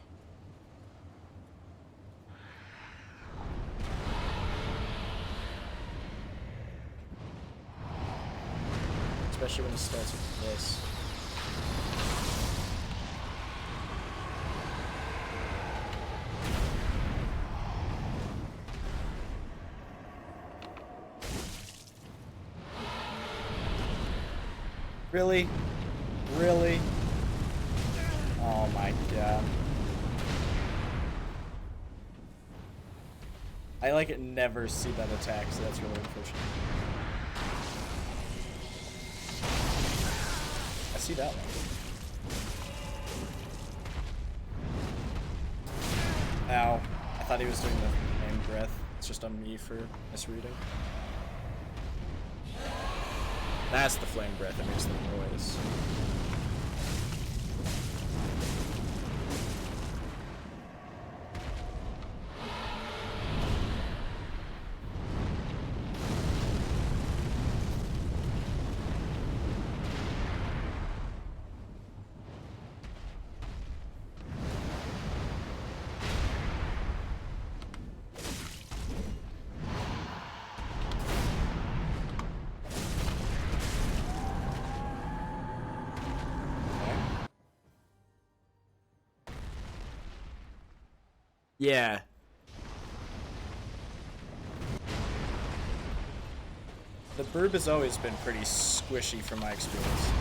Especially when it starts with this. Really? Really? Oh my god. I like never see that attack, so that's really unfortunate. I see that one. Ow. I thought he was doing the flame breath. It's just on me for misreading. That's the flame breath that makes the noise. Yeah. The burb has always been pretty squishy from my experience.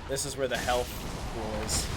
This is where the health pool is.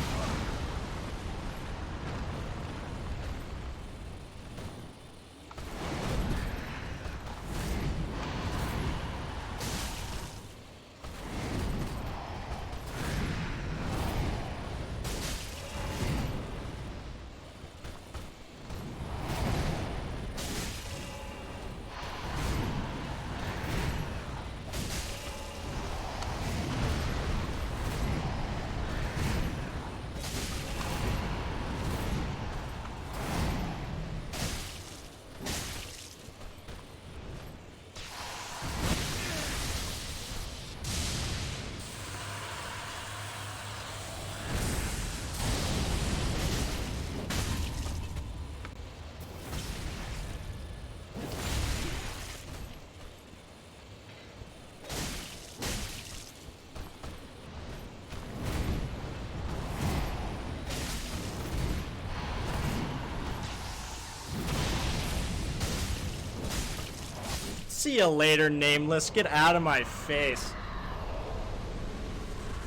See you later, Nameless. Get out of my face.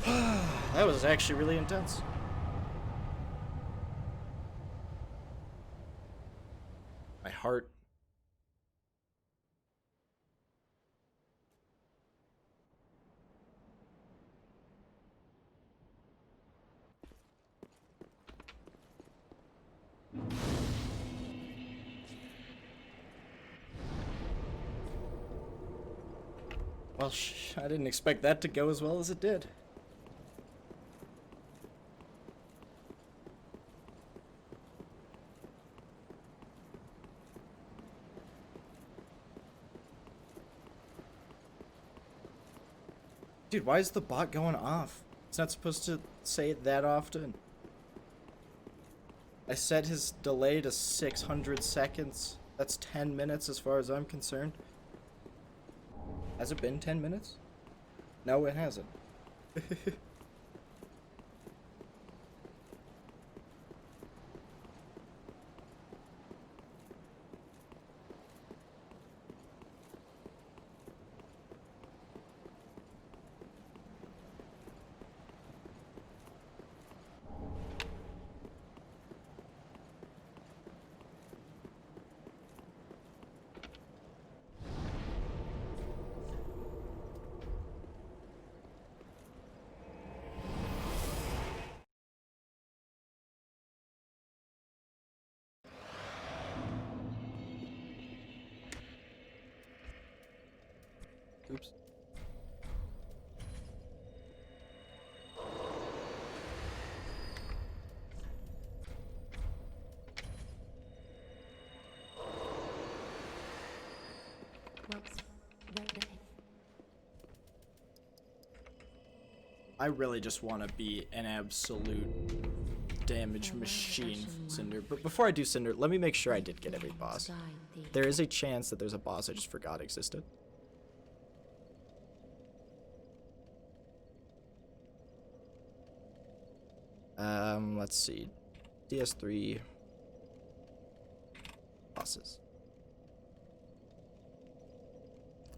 That was actually really intense. My heart. Well, I didn't expect that to go as well as it did. Dude, why is the bot going off? It's not supposed to say it that often. I set his delay to 600 seconds. That's 10 minutes as far as I'm concerned. Has it been 10 minutes? No, it hasn't. Oops. Whoops. Right. I really just want to be an absolute damage machine, Cinder. But before I do Cinder, let me make sure I did get every boss. There is a chance that there's a boss I just forgot existed. Let's see. DS3 bosses.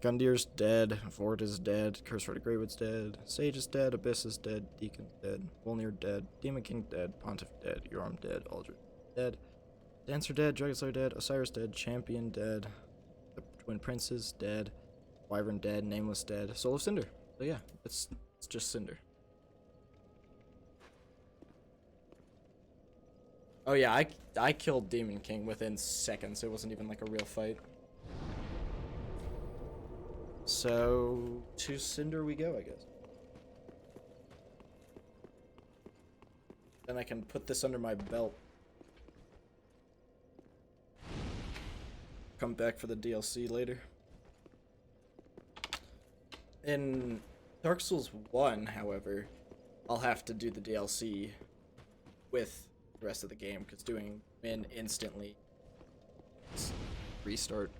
Gundir's dead, Vord is dead, Curse for the Greywood's dead, Sage is dead, Abyss is dead, Deacon dead, Volnir dead, Demon King dead, Pontiff dead, Yorm dead, Aldrich dead, Dancer dead, Dragonslayer dead, Osiris dead, Champion dead, the Twin Princes dead, Wyvern dead, Nameless dead, Soul of Cinder. So yeah, it's just Cinder. Oh yeah, I killed Demon King within seconds. It wasn't even like a real fight. So to Cinder we go, I guess. Then I can put this under my belt. Come back for the DLC later. In Dark Souls 1, however, I'll have to do the DLC with the rest of the game, because doing min instantly restart.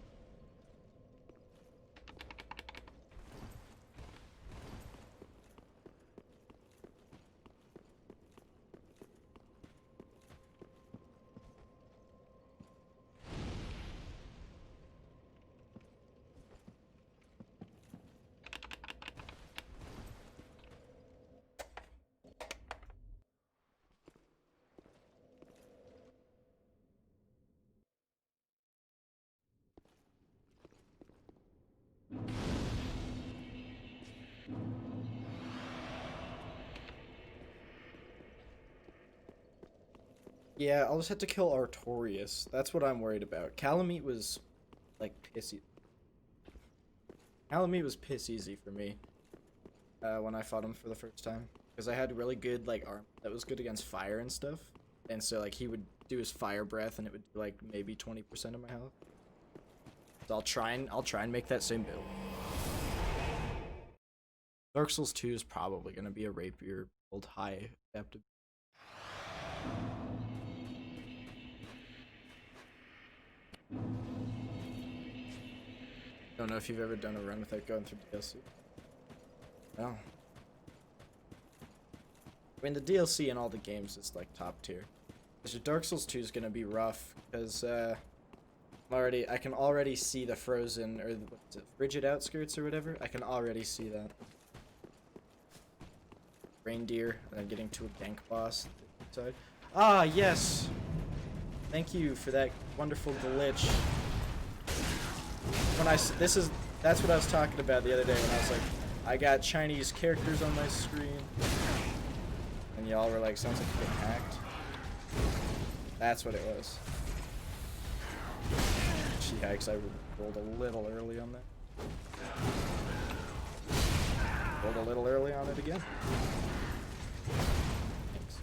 Yeah, I'll just have to kill Artorias. That's what I'm worried about. Calamite was, like, pissy. Calamite was piss easy for me when I fought him for the first time. Because I had really good, like, arm that was good against fire and stuff. And so, like, he would do his fire breath and it would do, like, maybe 20% of my health. So I'll try and make that same build. Dark Souls 2 is probably going to be a rapier build, high adaptive. Don't know if you've ever done a run without going through DLC. No. I mean, the DLC in all the games is like top tier. So Dark Souls 2 is gonna be rough because I can already see the frozen or what's it, frigid outskirts or whatever. I can already see that. Reindeer and then getting to a gank boss side. Ah, yes. Thank you for that wonderful glitch. That's what I was talking about the other day when I was like, I got Chinese characters on my screen, and y'all were like, sounds like you're getting hacked. That's what it was. She hacks. I rolled a little early on that. Rolled a little early on it again. Thanks.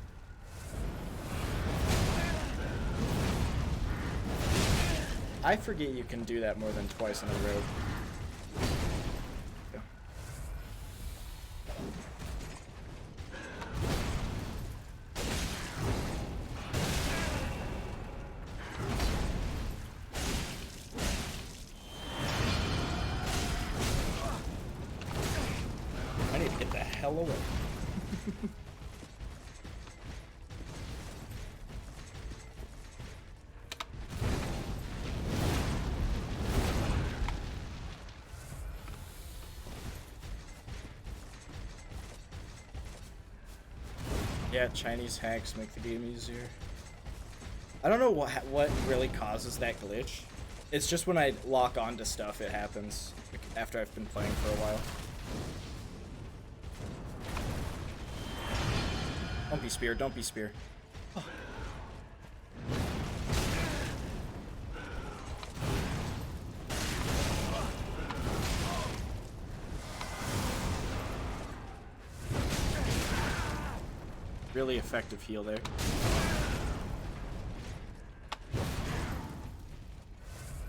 I forget you can do that more than twice in a row. Yeah. I need to get the hell away. Yeah, Chinese hacks make the game easier. I don't know what really causes that glitch. It's just when I lock onto stuff, it happens after I've been playing for a while. Don't be spear, don't be spear. Oh. Really effective heal there.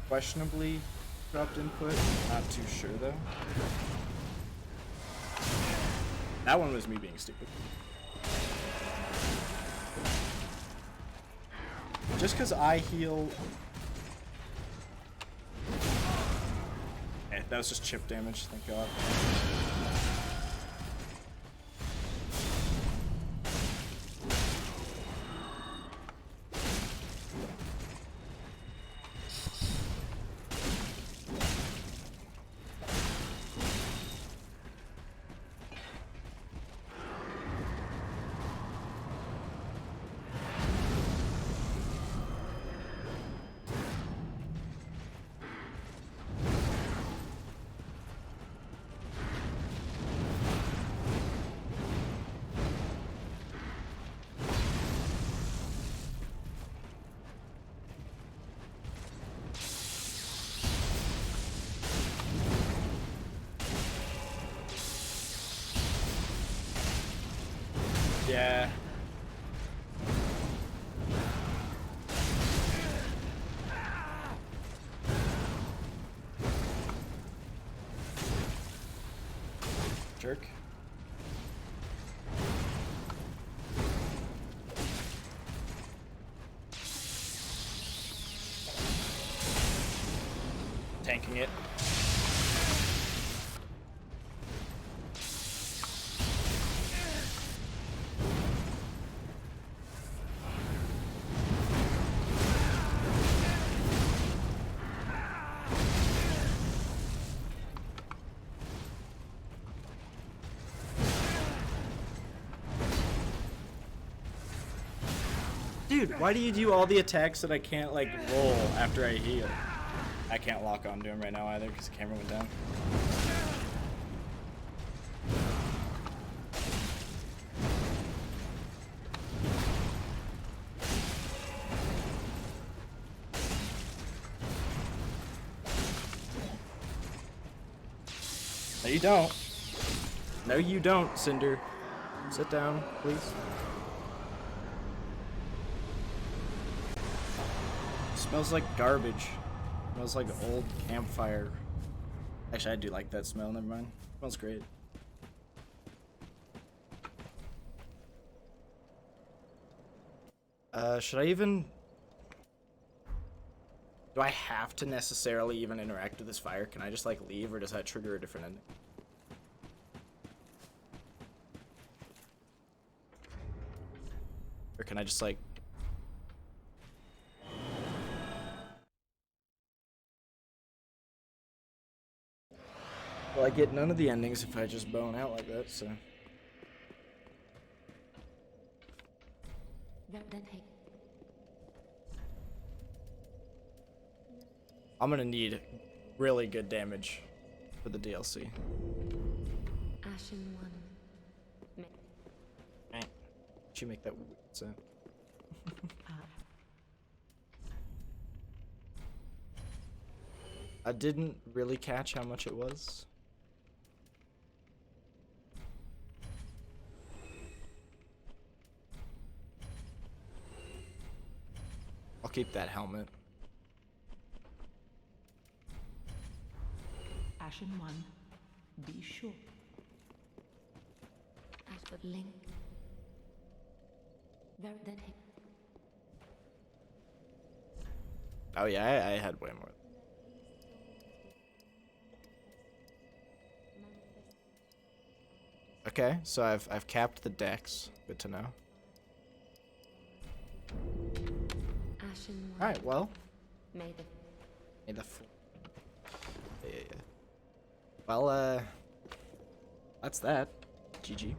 Questionably dropped input, not too sure though. That one was me being stupid. Just because I heal... that was just chip damage, thank god. Yeah. Jerk. Tanking it. Dude, why do you do all the attacks that I can't, like, roll after I heal? I can't lock on to him right now either because the camera went down. No, you don't. No, you don't, Cinder. Sit down, please. Smells like garbage. Smells like old campfire. Actually, I do like that smell. Never mind. Smells great. Should I even... Do I have to necessarily even interact with this fire? Can I just, like, leave, or does that trigger a different ending? Or can I just, like... Well, I get none of the endings if I just bone out like that, so... I'm gonna need really good damage for the DLC. Ashen One. Did you make that weird sound? I didn't really catch how much it was. I'll keep that helmet. Ashen One, be sure. Ashford Link. Oh yeah, I had way more. Okay, so I've capped the decks. Good to know. Ashen One. All right, well. May the Yeah. Well, that's that. GG.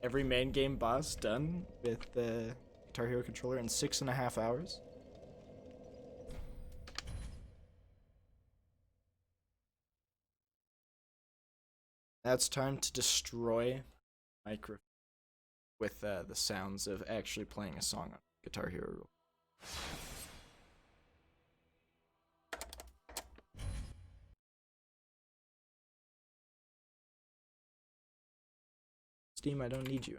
Every main game boss done with the Guitar Hero controller in 6.5 hours. Now it's time to destroy micro with the sounds of actually playing a song on Guitar Hero. Steam, I don't need you.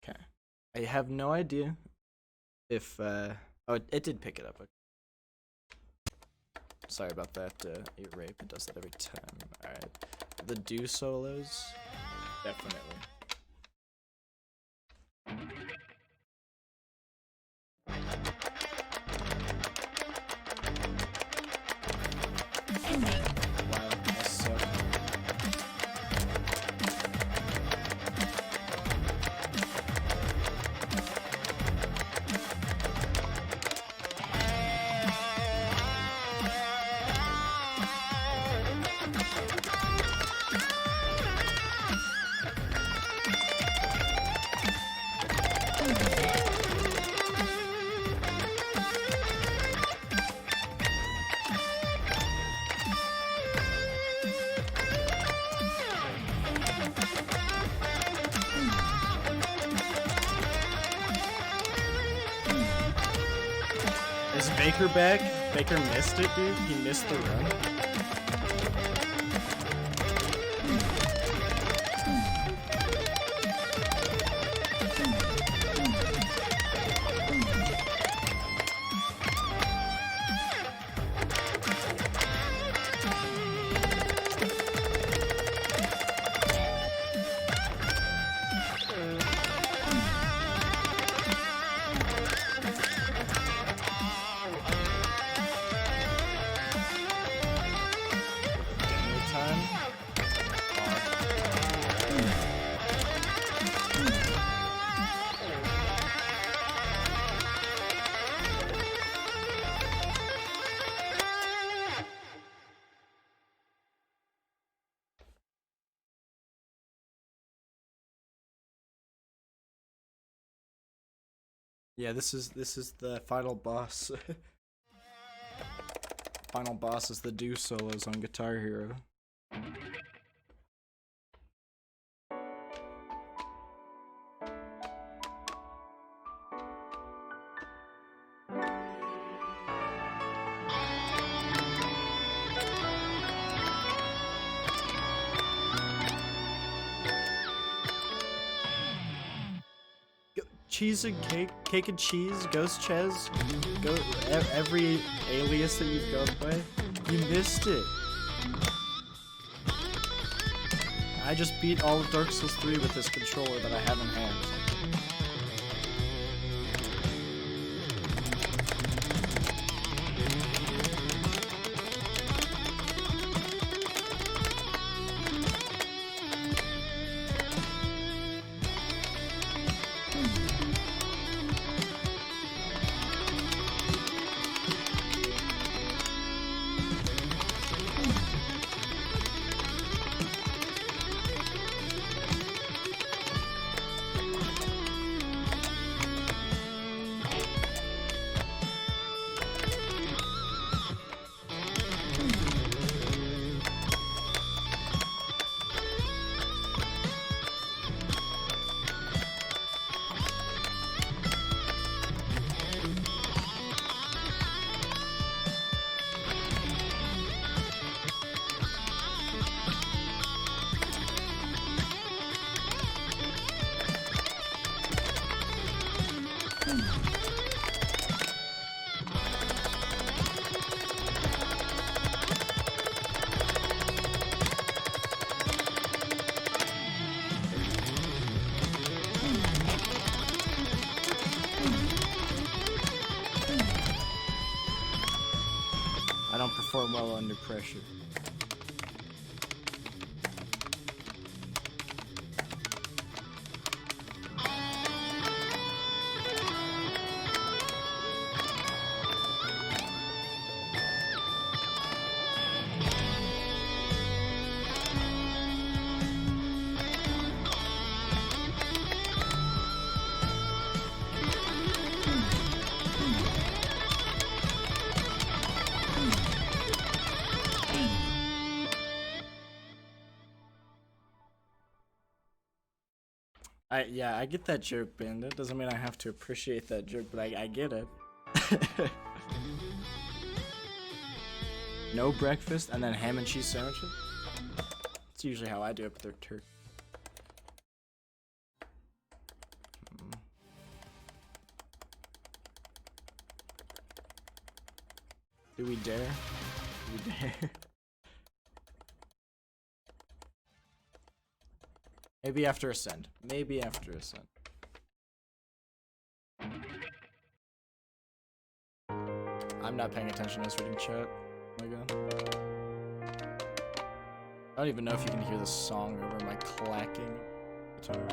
Okay. I have no idea if oh, it did pick it up. Sorry about that, rape. It does that every time. Alright. The do solos? Definitely. Wow, that sucked. Is Baker back? Baker missed it, dude. He missed the run. Time. Yeah, this is the final boss. Final boss is the do solos on Guitar Hero. Cheese and cake, cake and cheese, ghost ches, every alias that you've gone by. You missed it. I just beat all of Dark Souls 3 with this controller that I have in hand. I don't perform well under pressure. Yeah, I get that joke, Bandit. Doesn't mean I have to appreciate that joke, but I get it. No breakfast and then ham and cheese sandwiches? That's usually how I do it, but they're turkey. Do we dare? Do we dare? Maybe after Ascend. Maybe after Ascend. I'm not paying attention. I was reading chat. Oh my god. I don't even know if you can hear the song over my clacking guitar.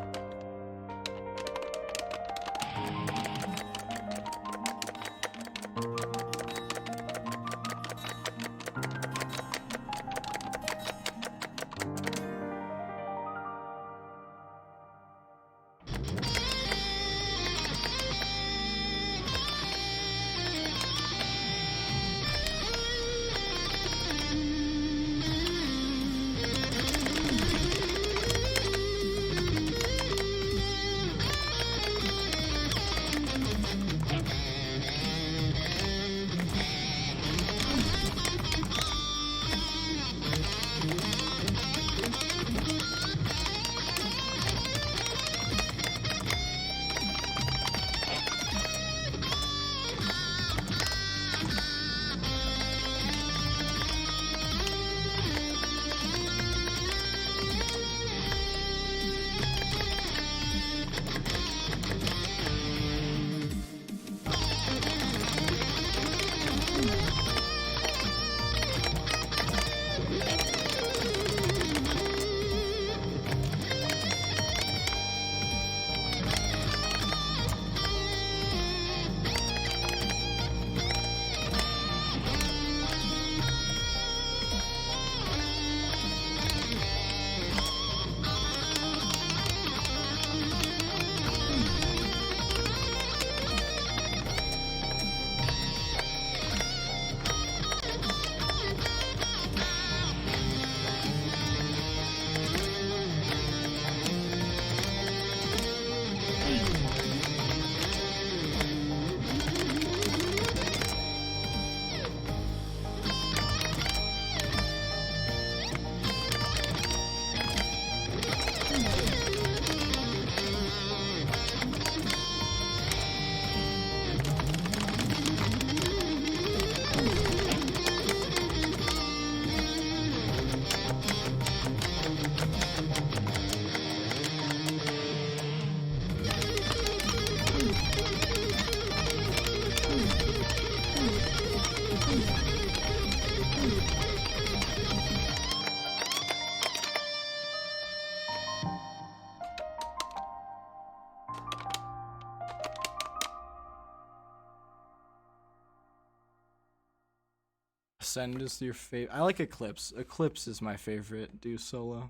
Ascend is your favorite. I like Eclipse. Eclipse is my favorite. Do solo.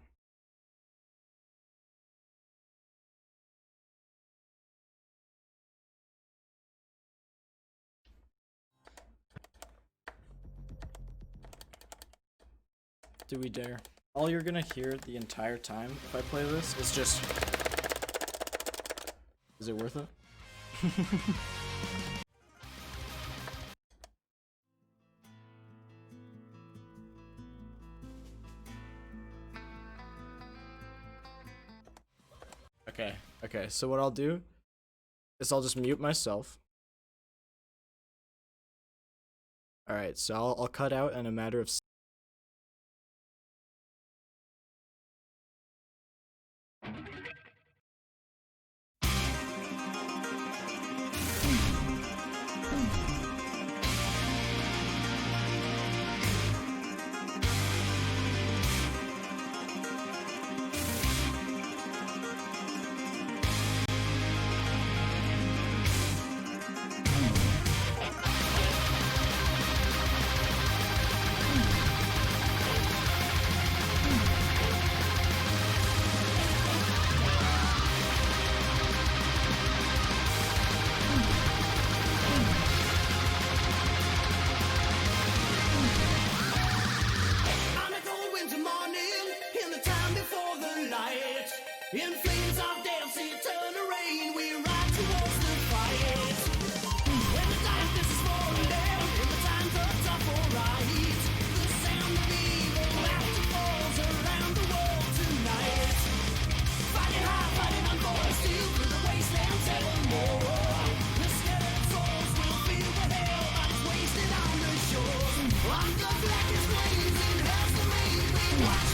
Do we dare? All you're gonna hear the entire time if I play this is just. Is it worth it? Okay, so what I'll do is I'll just mute myself. Alright, so I'll cut out in a matter of On a cold winter morning, in the time before the light, in flames of dancing, turn to rain, we ride towards the fight. When the darkness is falling down, and the time turns up alright, the sound of evil laughter falls around the world tonight. Fighting hard, fighting on for steel through the wastelands evermore. The scattered souls will feel the hell bodies wasted on the shore. On the blackest blazing hell's the main we watch